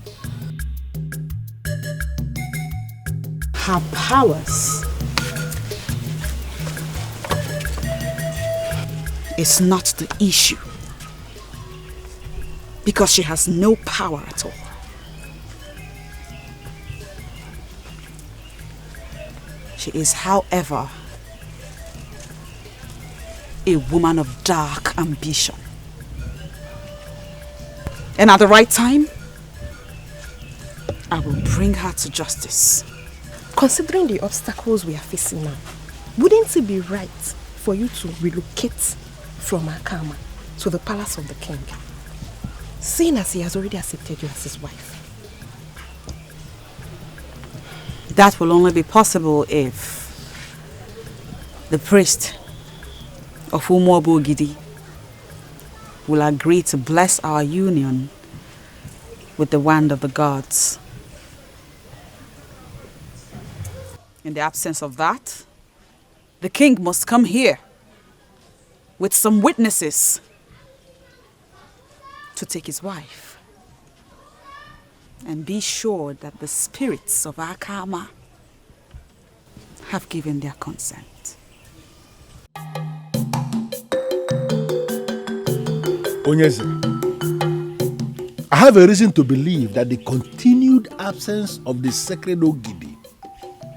Her powers is not the issue, because she has no power at all. She is, however, a woman of dark ambition. And at the right time, I will bring her to justice. Considering the obstacles we are facing now, wouldn't it be right for you to relocate from Akama to the palace of the king, seeing as he has already accepted you as his wife? That will only be possible if the priest of Umobogidi will agree to bless our union with the wand of the gods. In the absence of that, the king must come here with some witnesses to take his wife and be sure that the spirits of Akama have given their consent. Ugezu, I have a reason to believe that the continued absence of the sacred Ogidi,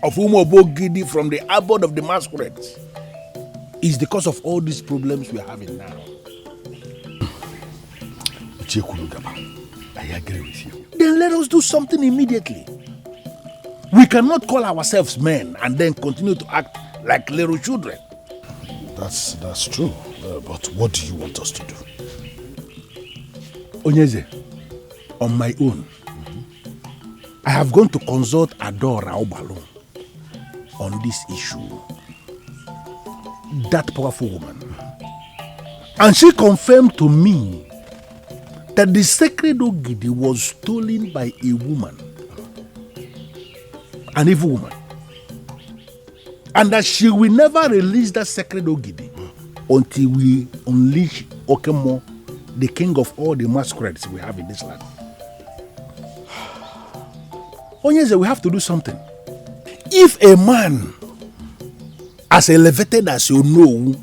of Umobogidi from the abode of the masquerades, is the cause of all these problems we are having now. I agree with you. Then let us do something immediately. We cannot call ourselves men and then continue to act like little children. That's true. But what do you want us to do? Onyeze, on my own, I have gone to consult Adora Obalon on this issue. That powerful woman. And she confirmed to me that the sacred Ogidi was stolen by a woman, an evil woman, and that she will never release that sacred Ogidi until we unleash Okemo, the king of all the masquerades we have in this land. Onyeze, we have to do something. If a man as elevated as you know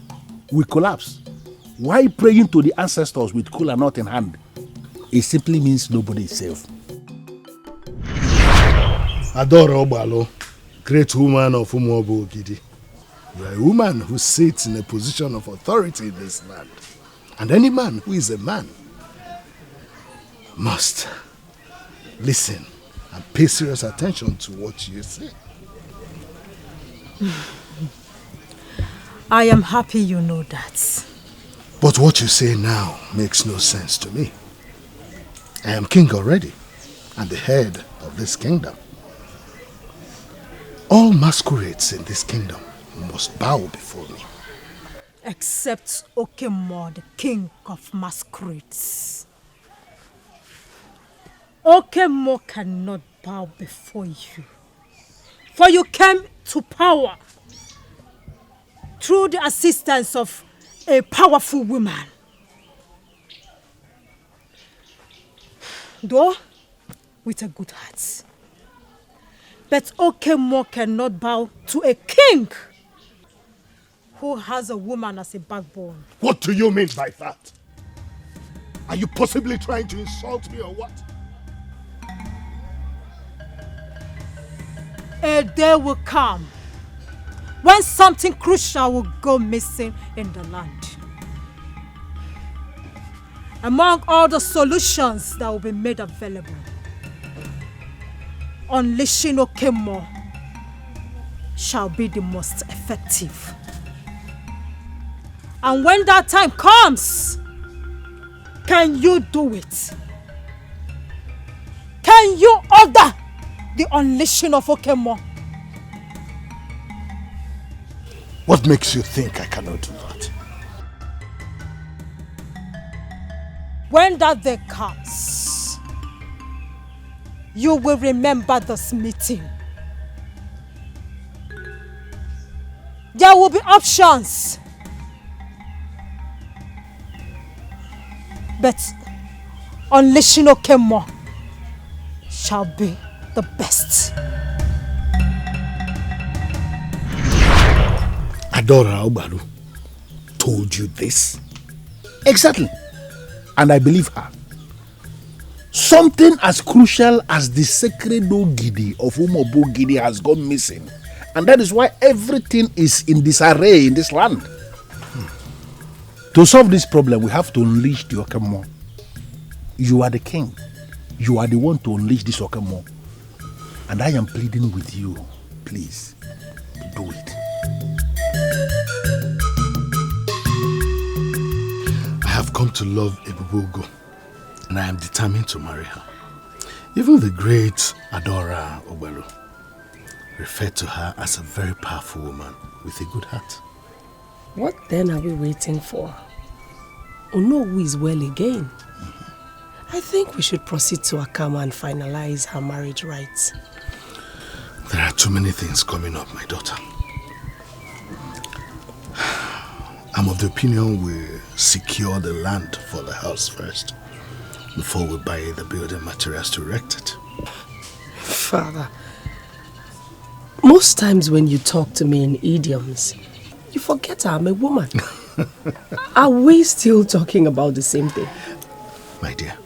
will collapse, why praying to the ancestors with kola nut in hand? It simply means nobody is safe. Adora Obalo, great woman of Umuobo Ogidi. You are a woman who sits in a position of authority in this land. And any man who is a man must listen and pay serious attention to what you say. I am happy you know that. But what you say now makes no sense to me. I am king already, and the head of this kingdom. All masquerades in this kingdom must bow before me. Except Okemo, the king of masquerades. Okemo cannot bow before you. For you came to power through the assistance of a powerful woman. Though with a good heart. But Okemo cannot bow to a king who has a woman as a backbone. What do you mean by that? Are you possibly trying to insult me or what? A day will come when something crucial will go missing in the land. Among all the solutions that will be made available, unleashing Okemo shall be the most effective. And when that time comes, can you do it? Can you order the unleashing of Okemo? What makes you think I cannot do that? When that day comes, you will remember this meeting. There will be options. But unleashing Okemo shall be the best. Adora Obalu told you this? Exactly. And I believe her. Something as crucial as the sacred Ogidi of Umuobo Ogidi has gone missing. And that is why everything is in disarray in this land. To solve this problem, we have to unleash the Okemo. You are the king. You are the one to unleash this Okemo. And I am pleading with you, please, do it. I have come to love Ebube Ego, and I am determined to marry her. Even the great Adora Obalo referred to her as a very powerful woman with a good heart. What then are we waiting for? Onowu is well again. I think we should proceed to Akama and finalize her marriage rights. There are too many things coming up, my daughter. I'm of the opinion we secure the land for the house first, before we buy the building materials to erect it. Father, most times when you talk to me in idioms, you forget I'm a woman. Are we still talking about the same thing? My dear,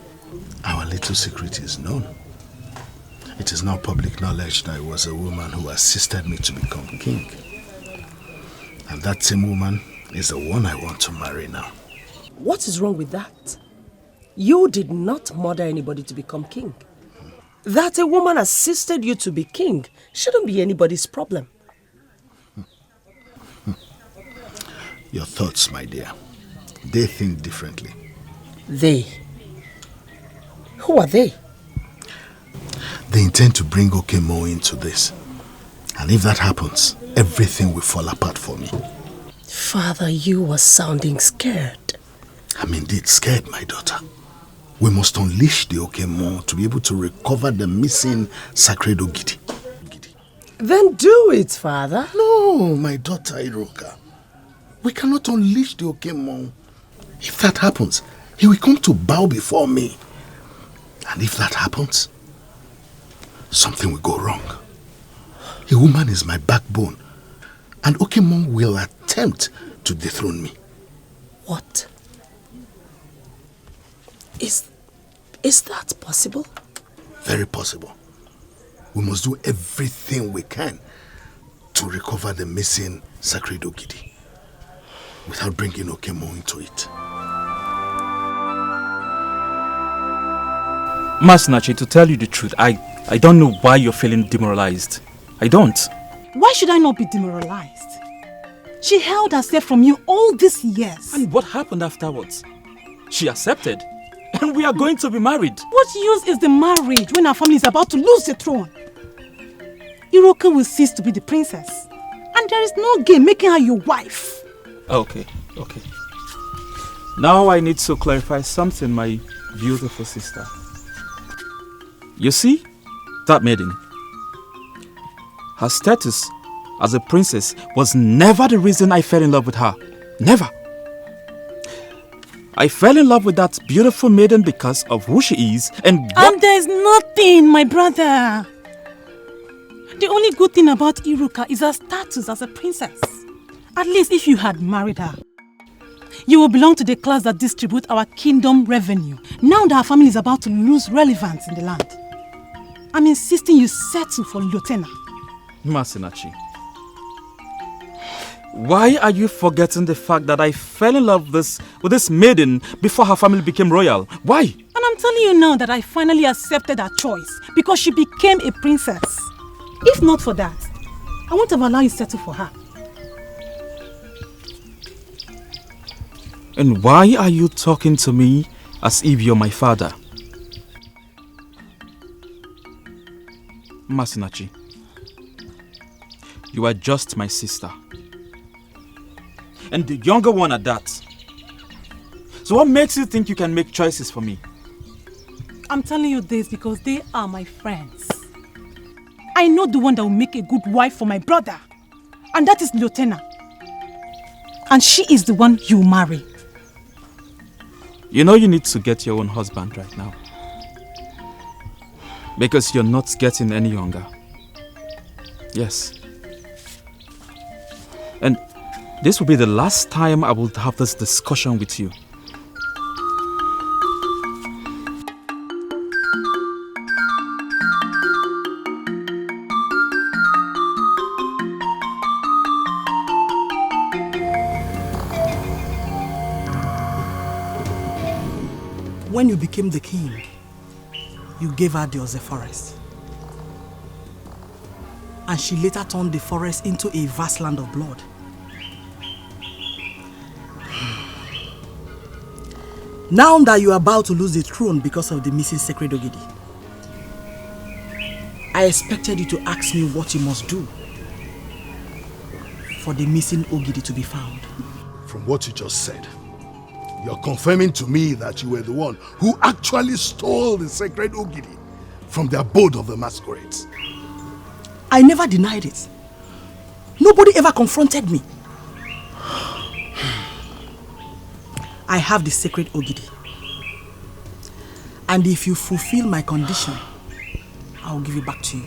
our little secret is known. It is now public knowledge that it was a woman who assisted me to become king. And that same woman is the one I want to marry now. What is wrong with that? You did not murder anybody to become king. That a woman assisted you to be king shouldn't be anybody's problem. Your thoughts, my dear. They think differently. They? Who are they? They intend to bring Okemo into this. And if that happens, everything will fall apart for me. Father, you were sounding scared. I'm indeed scared, my daughter. We must unleash the Okemo to be able to recover the missing sacred Ogidi. Then do it, Father. No, my daughter Iroka. We cannot unleash the Okemo. If that happens, he will come to bow before me. And if that happens, something will go wrong. A woman is my backbone, and Okemo will attempt to dethrone me. What? Is that possible? Very possible. We must do everything we can to recover the missing sacred Ogidi without bringing Okemo into it. Masinachi, to tell you the truth, I don't know why you're feeling demoralized. I don't. Why should I not be demoralized? She held herself from you all these years. And what happened afterwards? She accepted. And we are going to be married. What use is the marriage when our family is about to lose the throne? Iroka will cease to be the princess. And there is no gain making her your wife. Okay. Now I need to clarify something, my beautiful sister. You see, that maiden, her status as a princess was never the reason I fell in love with her. Never. I fell in love with that beautiful maiden because of who she is and there's nothing, my brother. The only good thing about Iruka is her status as a princess. At least if you had married her, you will belong to the class that distribute our kingdom revenue. Now that our family is about to lose relevance in the land, I'm insisting you settle for Lieutenant. Masinachi, why are you forgetting the fact that I fell in love with this maiden before her family became royal? Why? And I'm telling you now that I finally accepted her choice because she became a princess. If not for that, I won't have allowed you to settle for her. And why are you talking to me as if you're my father? Masinachi, you are just my sister. And the younger one at that. So what makes you think you can make choices for me? I'm telling you this because they are my friends. I know the one that will make a good wife for my brother. And that is Lieutenant. And she is the one you marry. You know you need to get your own husband right now. Because you're not getting any younger. Yes. And this will be the last time I will have this discussion with you. When you became the king, you gave her the Oze forest. And she later turned the forest into a vast land of blood. Now that you are about to lose the throne because of the missing sacred Ogidi, I expected you to ask me what you must do for the missing Ogidi to be found. From what you just said, you're confirming to me that you were the one who actually stole the sacred Ogidi from the abode of the masquerades. I never denied it. Nobody ever confronted me. I have the sacred Ogidi. And if you fulfill my condition, I will give it back to you.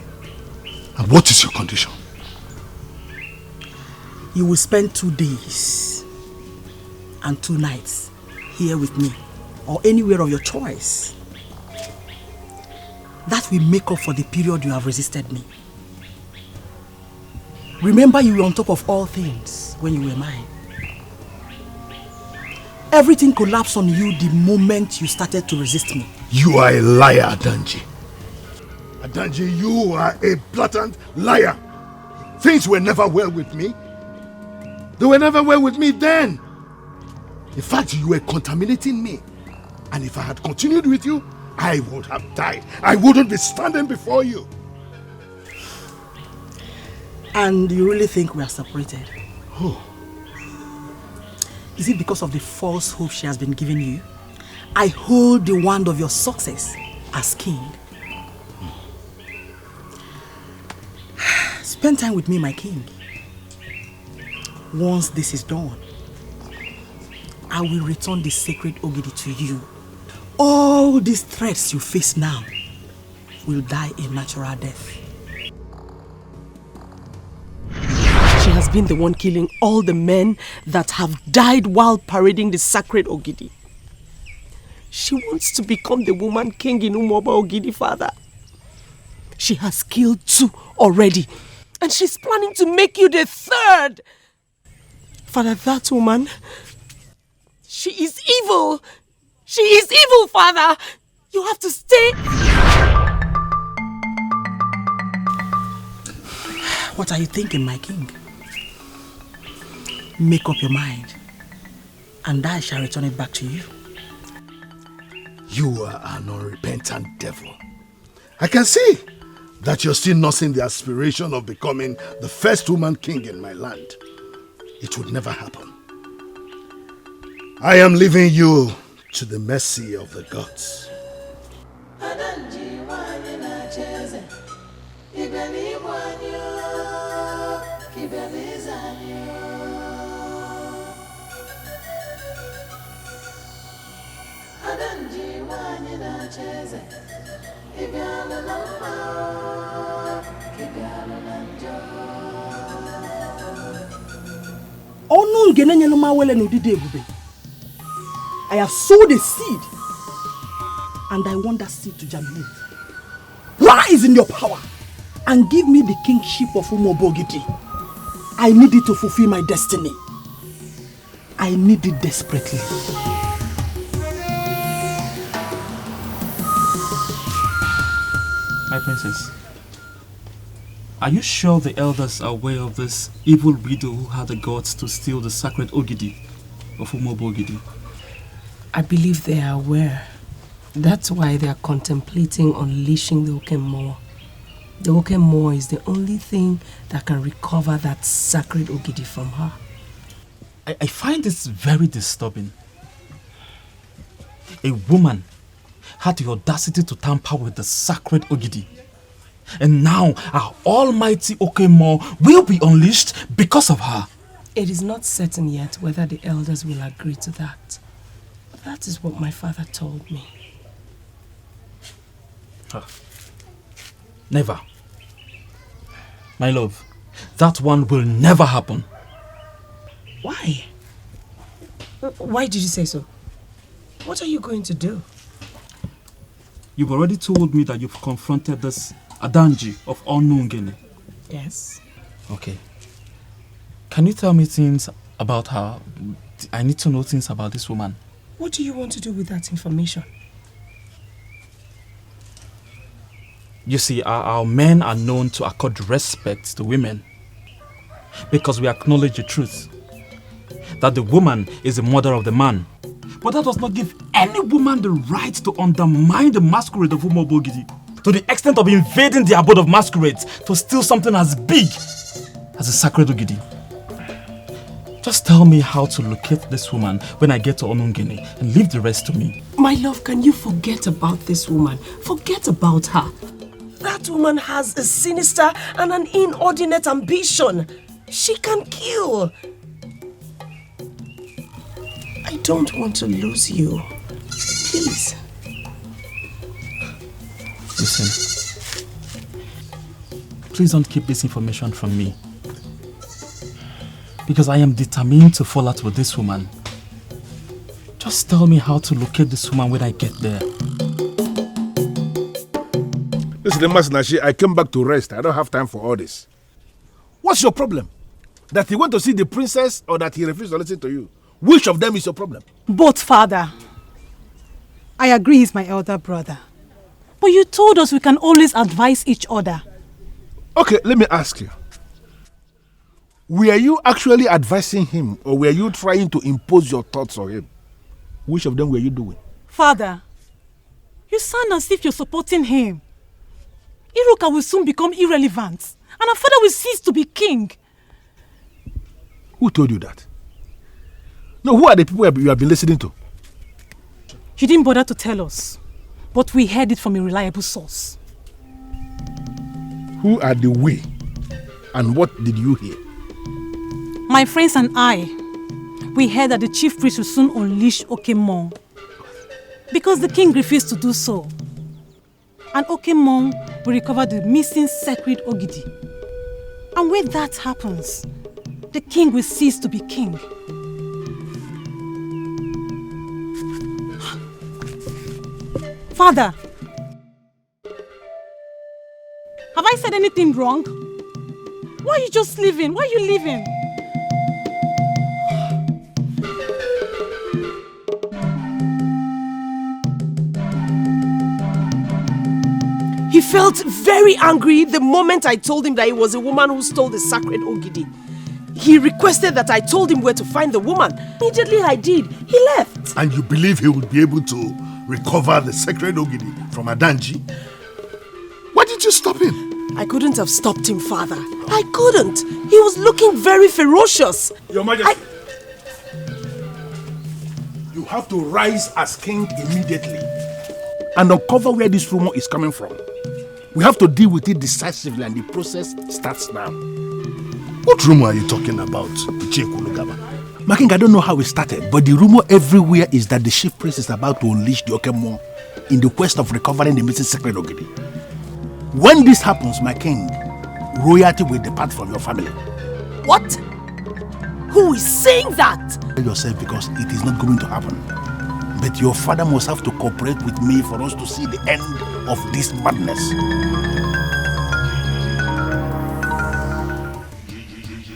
And what is your condition? You will spend 2 days and 2 nights here with me, or anywhere of your choice. That will make up for the period you have resisted me. Remember, you were on top of all things when you were mine. Everything collapsed on you the moment you started to resist me. You are a liar, Adanji. Adanji, you are a blatant liar. Things were never well with me. They were never well with me then. In fact, you were contaminating me. And if I had continued with you, I would have died. I wouldn't be standing before you. And you really think we are separated? Oh. Is it because of the false hope she has been giving you? I hold the wand of your success as king. Spend time with me, my king. Once this is done, I will return the sacred Ogidi to you. All these threats you face now will die a natural death. She has been the one killing all the men that have died while parading the sacred Ogidi. She wants to become the woman king in Umuoba Ogidi, Father. She has killed 2 already, and she's planning to make you the 3rd. Father, that woman, she is evil. She is evil, Father. You have to stay. What are you thinking, my king? Make up your mind, and I shall return it back to you. You are an unrepentant devil. I can see that you're still nursing the aspiration of becoming the first woman king in my land. It would never happen. I am leaving you to the mercy of the gods. I have sowed a seed, and I want that seed to germinate. Rise in your power and give me the kingship of Umuoba Ogidi. I need it to fulfill my destiny. I need it desperately. My princess, are you sure the elders are aware of this evil widow who had the guts to steal the sacred Ogidi of Umuoba Ogidi? I believe they are aware. That's why they are contemplating unleashing the Okemmoa. The Okemmoa is the only thing that can recover that sacred Ogidi from her. I find this very disturbing. A woman had the audacity to tamper with the sacred Ogidi. And now our almighty Okemmoa will be unleashed because of her. It is not certain yet whether the elders will agree to that. That is what my father told me. Never. My love, that one will never happen. Why? Why did you say so? What are you going to do? You've already told me that you've confronted this Adanji of Onungene. Yes. Okay. Can you tell me things about her? I need to know things about this woman. What do you want to do with that information? You see, our men are known to accord respect to women because we acknowledge the truth that the woman is the mother of the man. But that does not give any woman the right to undermine the masquerade of Umuoba Ogidi to the extent of invading the abode of masquerades to steal something as big as the sacred Ogidi. Just tell me how to locate this woman when I get to Onungene and leave the rest to me. My love, can you forget about this woman? Forget about her. That woman has a sinister and an inordinate ambition. She can kill. I don't want to lose you. Please. Listen. Please don't keep this information from me. Because I am determined to fall out with this woman. Just tell me how to locate this woman when I get there. Listen, Masinashi, I came back to rest. I don't have time for all this. What's your problem? That he went to see the princess or that he refused to listen to you? Which of them is your problem? Both, Father. I agree he's my elder brother. But you told us we can always advise each other. Okay, let me ask you. Were you actually advising him or were you trying to impose your thoughts on him? Which of them were you doing? Father, you sound as if you're supporting him. Iruka will soon become irrelevant and our father will cease to be king. Who told you that? No, who are the people you have been listening to? You didn't bother to tell us, but we heard it from a reliable source. Who are the we? And what did you hear? My friends and I, we heard that the chief priest will soon unleash Okemon because the king refused to do so. And Okemon will recover the missing sacred Ogidi. And when that happens, the king will cease to be king. Father, have I said anything wrong? Why are you just leaving? Why are you leaving? He felt very angry the moment I told him that it was a woman who stole the sacred Ogidi. He requested that I told him where to find the woman. Immediately I did. He left. And you believe he would be able to recover the sacred Ogidi from Adanji? Why did you stop him? I couldn't have stopped him, Father. I couldn't. He was looking very ferocious. Your Majesty. You have to rise as king immediately and uncover where this rumor is coming from. We have to deal with it decisively and the process starts now. What rumor are you talking about, Ichekulugaba? My king, I don't know how it started, but the rumor everywhere is that the chief priest is about to unleash the Okemon in the quest of recovering the missing sacred Ogidi. When this happens, my king, royalty will depart from your family. What? Who is saying that? Tell yourself because it is not going to happen. But your father must have to cooperate with me for us to see the end of this madness.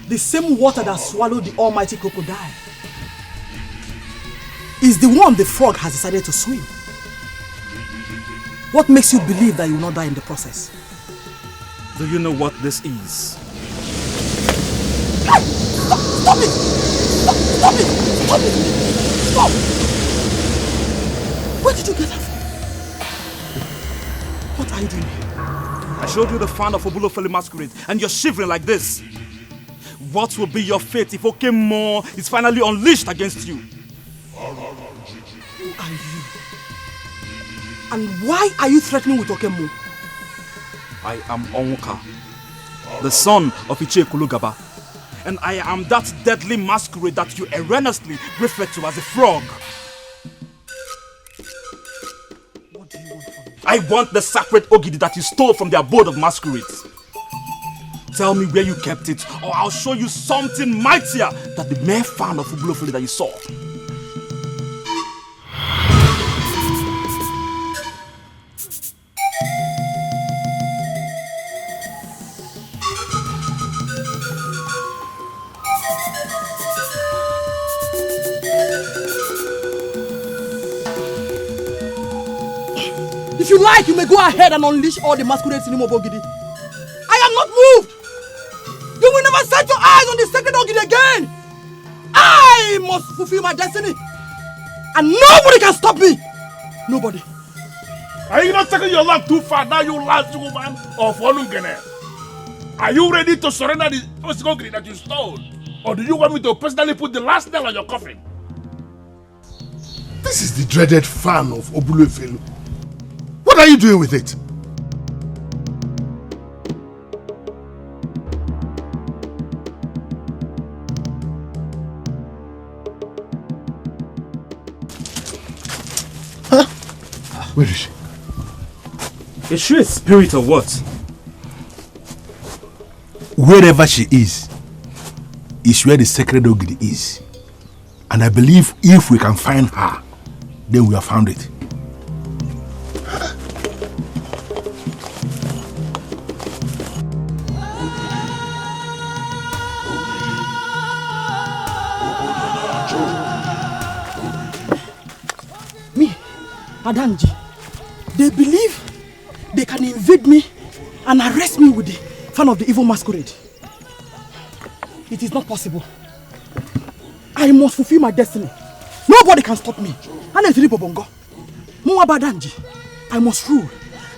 The same water that swallowed the almighty crocodile is the one the frog has decided to swim. What makes you believe that you will not die in the process? Do you know what this is? Stop it! Stop it! Stop it! Stop! Where did you get that from? What are you doing? I showed you the fan of Obulofele masquerade and you're shivering like this. What will be your fate if Okemon is finally unleashed against you? Who are you? And why are you threatening with Okemon? I am Onwuka, the son of Ichekulugaba, and I am that deadly masquerade that you erroneously refer to as a frog. What do you want from me? I want the sacred Ogidi that you stole from the abode of masquerades. Tell me where you kept it, or I'll show you something mightier than the mere fan of Ubulofele that you saw. If you like, you may go ahead and unleash all the masquerades in Umobogidi. I am not moved! You will never set your eyes on the sacred Ogidi again! I must fulfill my destiny! And nobody can stop me! Nobody. Are you not taking your life too far now, you last woman of Olungene? Are you ready to surrender the Ogidi that you stole? Or do you want me to personally put the last nail on your coffin? This is the dreaded fan of Obulofele. What are you doing with it? Huh? Where is she? Is she a spirit or what? Wherever she is where the sacred Ogidi is. And I believe if we can find her, then we have found it. Adanji, they believe they can invade me and arrest me with the fan of the evil masquerade. It is not possible. I must fulfill my destiny. Nobody can stop me. I must rule.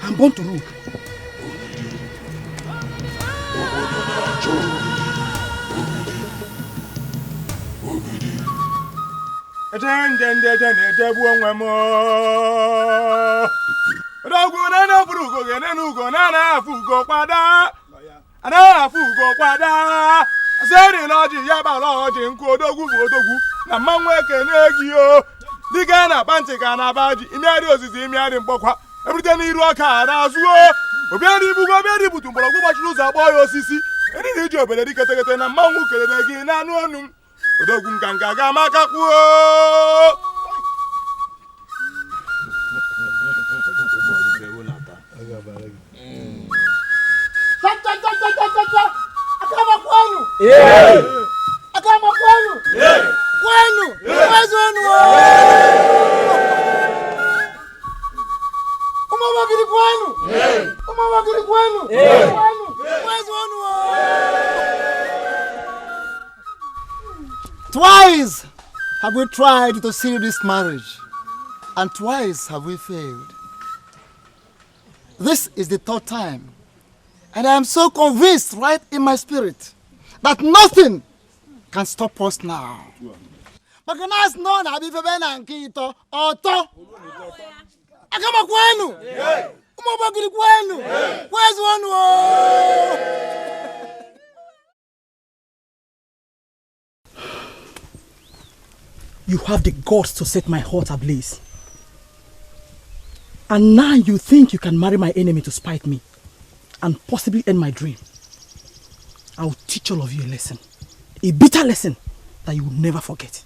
I'm born to rule. na mmanwụ ekene gị o dịka na akpa ka na abaji imiarị ozizi imiarị mkpọkwa ebrite n'iru ọka n'azụ o obiarị ibugo obiarị butu mgbọrọgwụ gbachiri ụzọ akpọ ya osisi ndị na-eji obere dị ketekete na mmanwụ kelere gị n'anụ ọnụ m odogwu nganga ga amakakwuo Kwenu! Where's one? Umawagiri kwenu! Umawagiri kwenu! Where's one? Twice have we tried to seal this marriage, and twice have we failed. This is the third time, and I am so convinced right in my spirit that nothing can stop us now. Makanas no na bifebe na nkito oto. Akama kwenu. Umabagiri kwenu. Where's one? You have the guts to set my heart ablaze. And now you think you can marry my enemy to spite me and possibly end my dream. I'll teach all of you a lesson. A bitter lesson that you will never forget.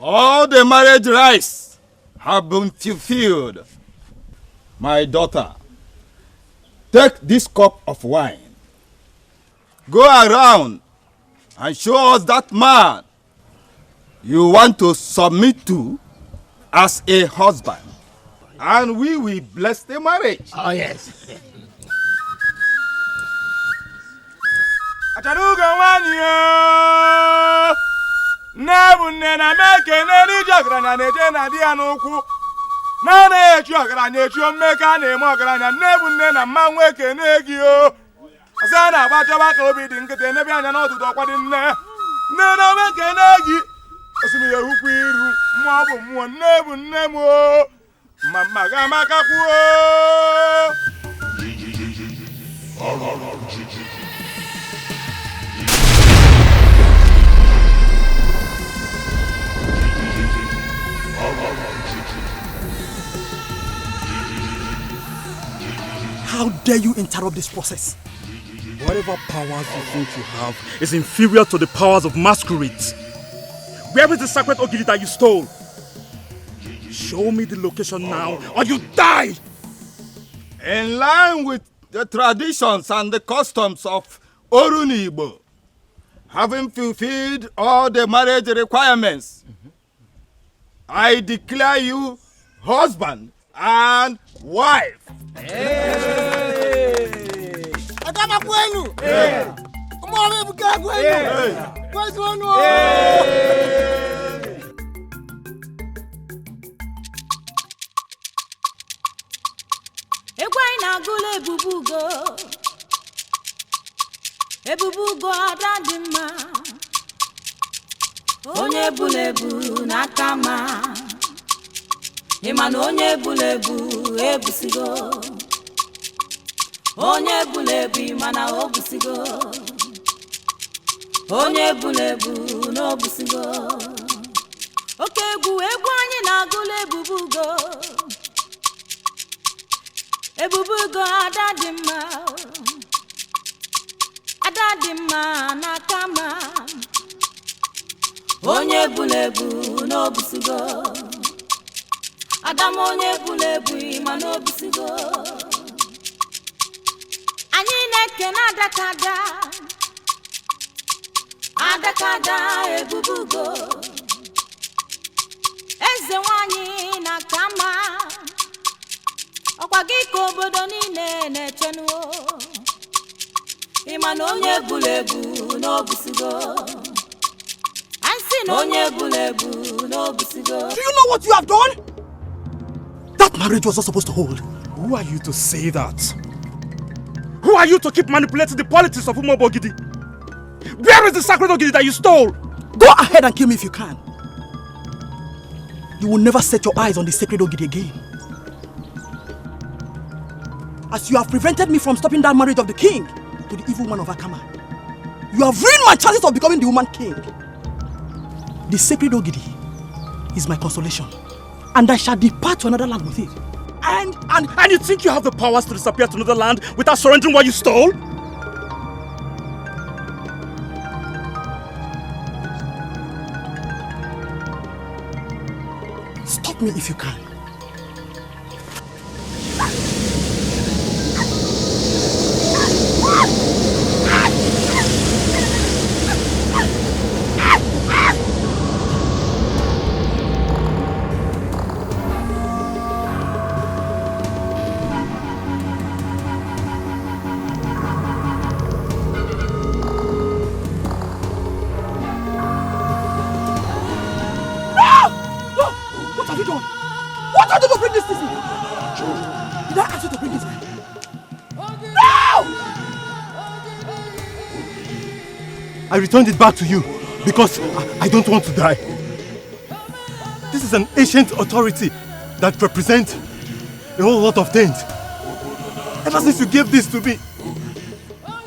All the marriage rites have been fulfilled. My daughter, take this cup of wine. Go around and show us that man you want to submit to as a husband. And we will bless the marriage. Oh, yes. Acharuga wanyo Nebunne na meke neri jogranya neje na dia n'ukwu na na-echu ọgaranya echu mmeka na-eme ọgaranya nebunne na mmanwụ ekene gị o asa na agbachọba ka obi dị nkịtị n'ebe anya n'ọdụdụ ọkwa dị nne nne na mekene gị osimiri ehukwu iru mmụọ bụ mmụọ nebunne m o mama ga amakakwuo How dare you interrupt this process? Whatever powers you think you have is inferior to the powers of masquerades. Where is the sacred Ogidi that you stole? Show me the location now, or you die! In line with the traditions and the customs of Orunibo, having fulfilled all the marriage requirements, I declare you husband and wife. Akama kwenu. Umawe buka kwenu. Where's one? Egwai na gule ebubugo. Ebubugo adadima. Onye bulebu nakama. Imano onye bulebu ebusigo. Onye bulebu mana obusigo. Onye bulebu no obusigo. Oke egwu anyị na-agụla ebubugo. Ebubugo adadima. Adadima nakama. Onye bulebu no obusigo. Adam onye bulebu mana obusigo. Anyị na-eke na adakada ebubugo. eze nwanyị na kama ọkwa gị ka obodo niile na-echenuo ịma na onye egwuregwu n'obusigo ansị na onye egwuregwu n'obusigo. Do you know what you have done? That marriage was not supposed to hold. Who are you to say that? Who are you to keep manipulating the politics of Umobo Ogidi? Where is the sacred Ogidi that you stole? Go ahead and kill me if you can. You will never set your eyes on the sacred Ogidi again. As you have prevented me from stopping that marriage of the king to the evil woman of Akama, you have ruined my chances of becoming the woman king. The sacred Ogidi is my consolation, and I shall depart to another land with it. And you think you have the powers to disappear to another land without surrendering what you stole? Stop me if you can. I returned it back to you because I don't want to die. This is an ancient authority that represents a whole lot of things. Ever since you gave this to me,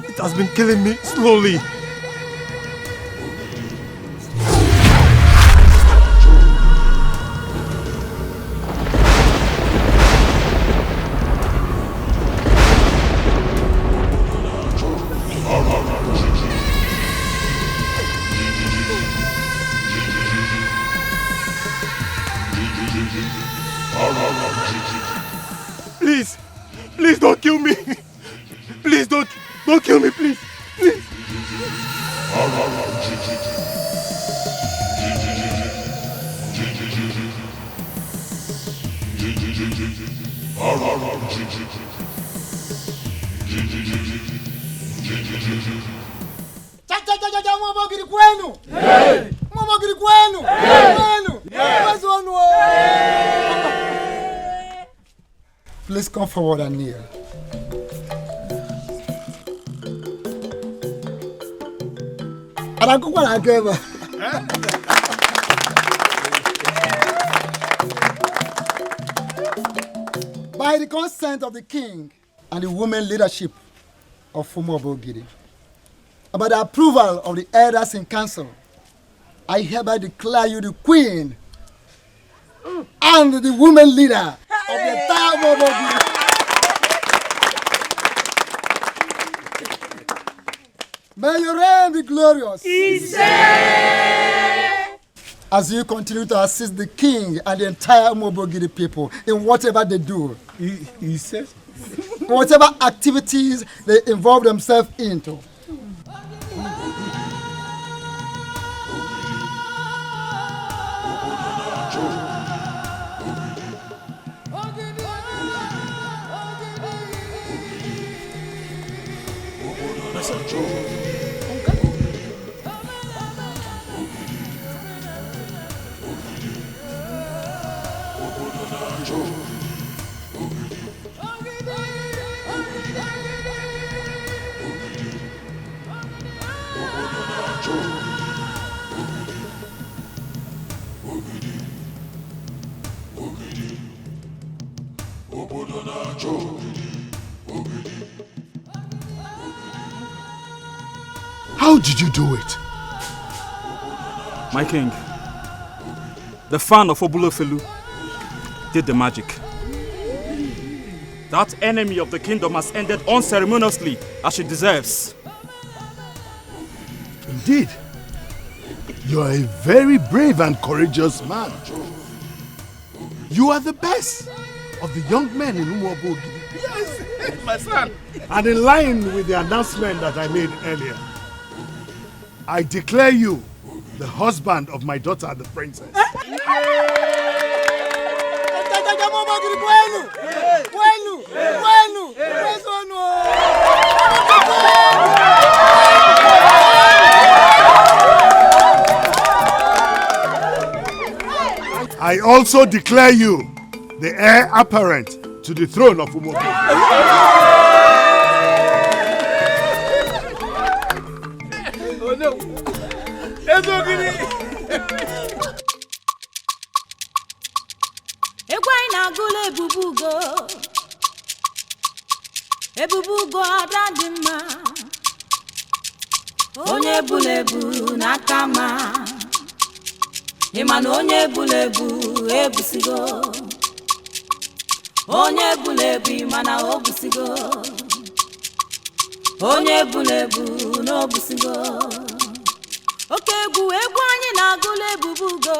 it has been killing me slowly. Please don't kill me. Please don't kill me, please. Please. Chacha, mwabogiri kwenu. Mwabogiri kwenu. Kwenu. Please come forward and kneel. By the consent of the king and the women leadership of Umobo Ogidi, and by the approval of the elders in council, I hereby declare you the queen and the women leader of the entire Umobo Ogidi. May your reign be glorious. As you continue to assist the king and the entire Umobo Ogidi people in whatever they do. He says? Whatever activities they involve themselves into. How did you do it? My king, the fan of Obulofelu did the magic. That enemy of the kingdom has ended unceremoniously as she deserves. Indeed. You are a very brave and courageous man. You are the best of the young men in Umobo Ogidi. Yes, my son. And in line with the announcement that I made earlier, I declare you the husband of my daughter, the princess. I also declare you the heir apparent to the throne of Umobo. Oh no! Ebube Ego adadima onye bulebu nakama imana onye bulebu ebusigo onye bulebu imana obusigo onye bulebu no busigo oke egwu anyị na-agụla Ebube Ego